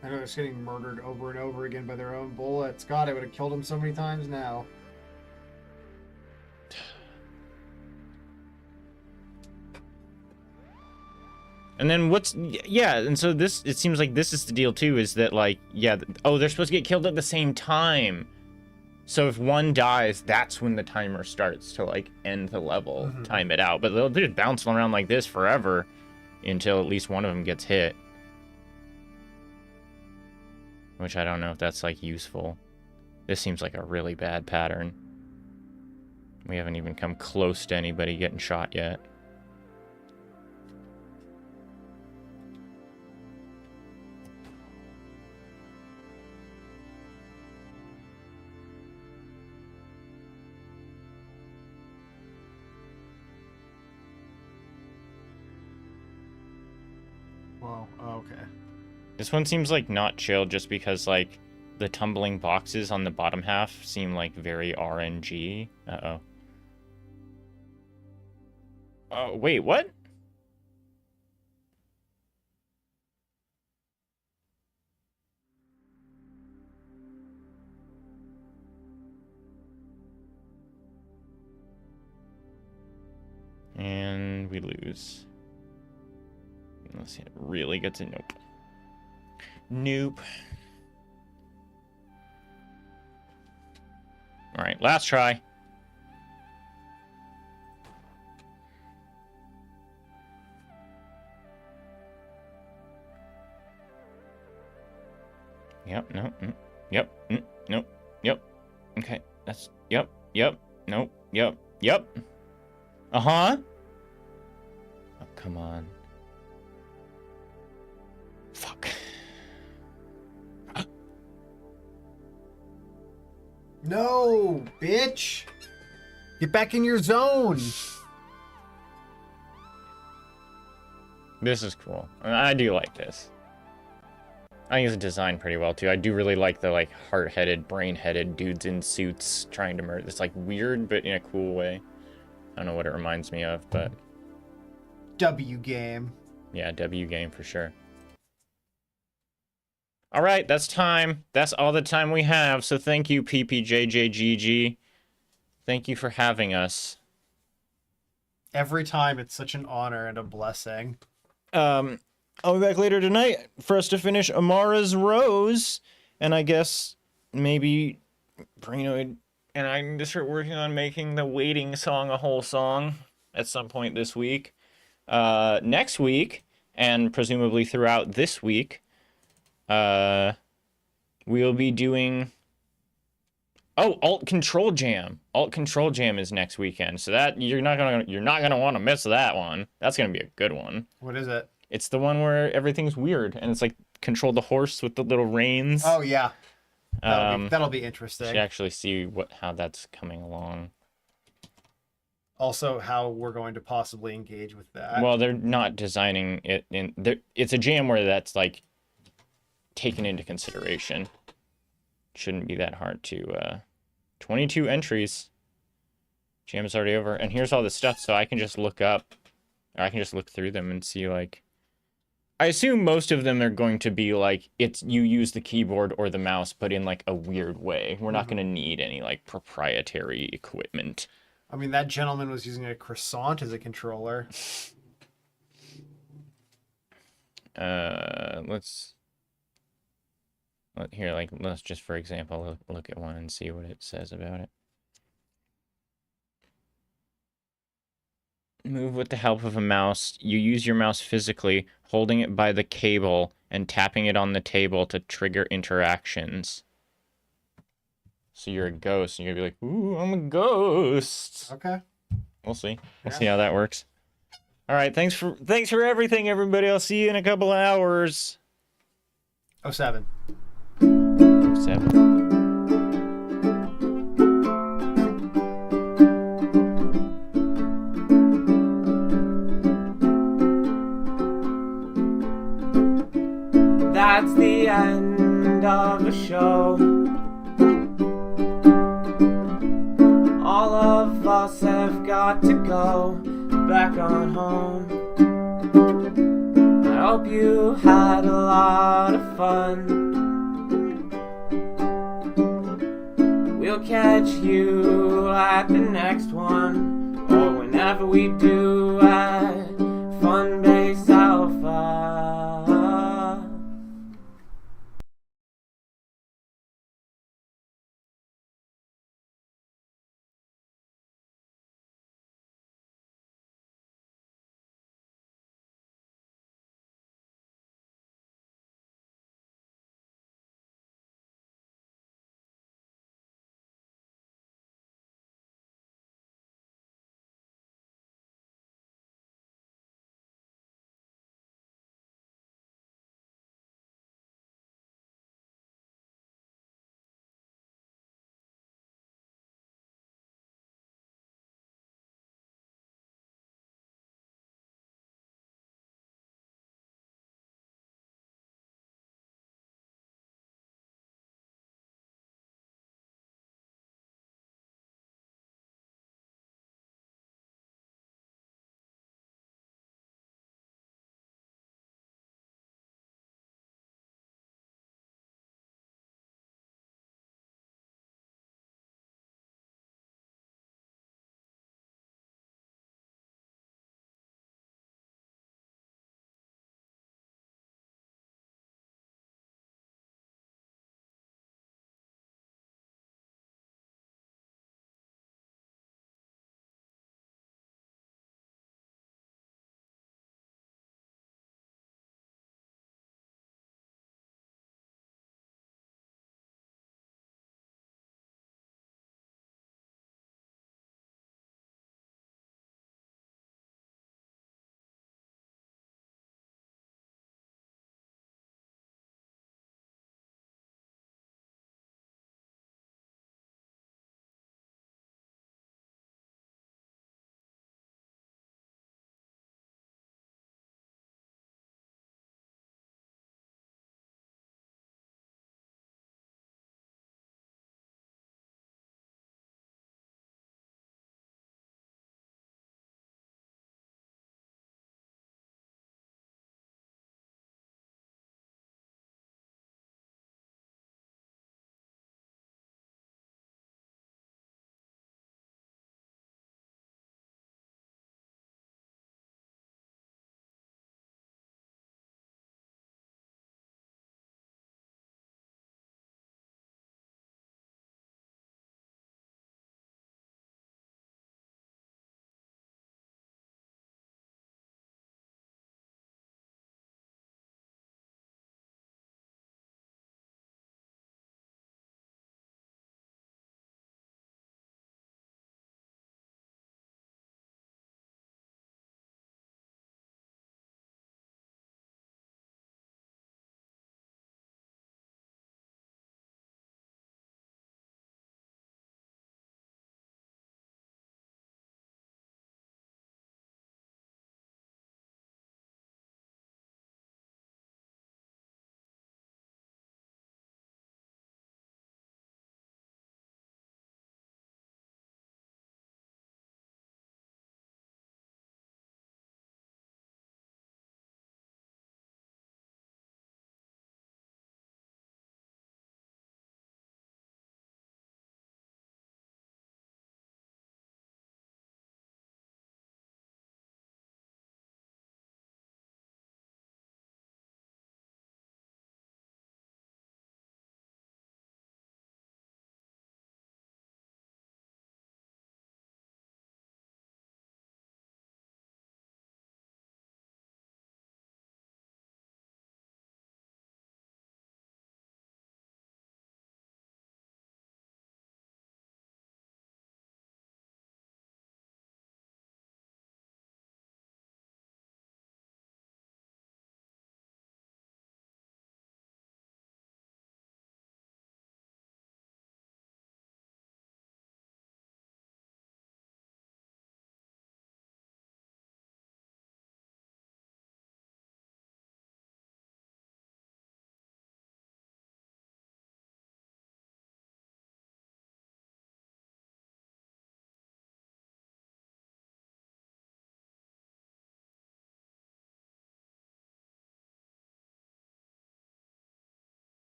I know they're just getting murdered over and over again by their own bullets. God, I would have killed him so many times now. And then yeah, and so this, it seems like this is the deal too, is that like, yeah, oh, they're supposed to get killed at the same time. So if one dies, that's when the timer starts to like end the level, time it out. But they'll just bounce around like this forever until at least one of them gets hit. Which I don't know if that's like useful. This seems like a really bad pattern. We haven't even come close to anybody getting shot yet. Whoa, oh, okay. This one seems like not chill just because like the tumbling boxes on the bottom half seem like very RNG. Uh-oh. Oh, wait, what? And we lose. Unless it really gets a nope. Nope. All right, last try. Yep, no, yep, nope, yep. Okay, that's, yep, nope, yep. Uh-huh. Oh, come on. Fuck. No, bitch! Get back in your zone! This is cool. I do like this. I think it's designed pretty well too. I do really like the like heart-headed, brain-headed dudes in suits trying to murder. It's like weird, but in a cool way. I don't know what it reminds me of, but W game. yeah, W game for sure. All right, that's time. That's all the time we have. So thank you, PPJJGG. Thank you for having us. Every time it's such an honor and a blessing. I'll be back later tonight for us to finish Amara's Rose, and I guess maybe Brino and I need to start working on making the waiting song a whole song at some point this week. Next week, and presumably throughout this week, we'll be doing Alt Control Jam. Alt Control Jam is next weekend, so that you're not gonna want to miss that one. That's gonna be a good one. What is it? It's the one where everything's weird, and it's like control the horse with the little reins. Oh yeah, that'll be interesting. Should actually see how that's coming along. Also, how we're going to possibly engage with that. Well, they're not designing it in. It's a jam where that's like taken into consideration. Shouldn't be that hard to. 22 entries. Jam is already over, and here's all the stuff, so I can just look up, or I can just look through them and see like. I assume most of them are going to be like it's you use the keyboard or the mouse, but in like a weird way. We're not going to need any like proprietary equipment. I mean, that gentleman was using a croissant as a controller. Let's just for example look at one and see what it says about it. Move with the help of a mouse. You use your mouse physically, holding it by the cable and tapping it on the table to trigger interactions. So you're a ghost, and you're gonna be like, "Ooh, I'm a ghost." Okay. We'll see. We'll Yeah. see how that works. All right, thanks for everything, everybody. I'll see you in a couple hours. 07. 7. That's the end of the show. All of us have got to go back on home. I hope you had a lot of fun. We'll catch you at the next one, or whenever we do at Fun Bay.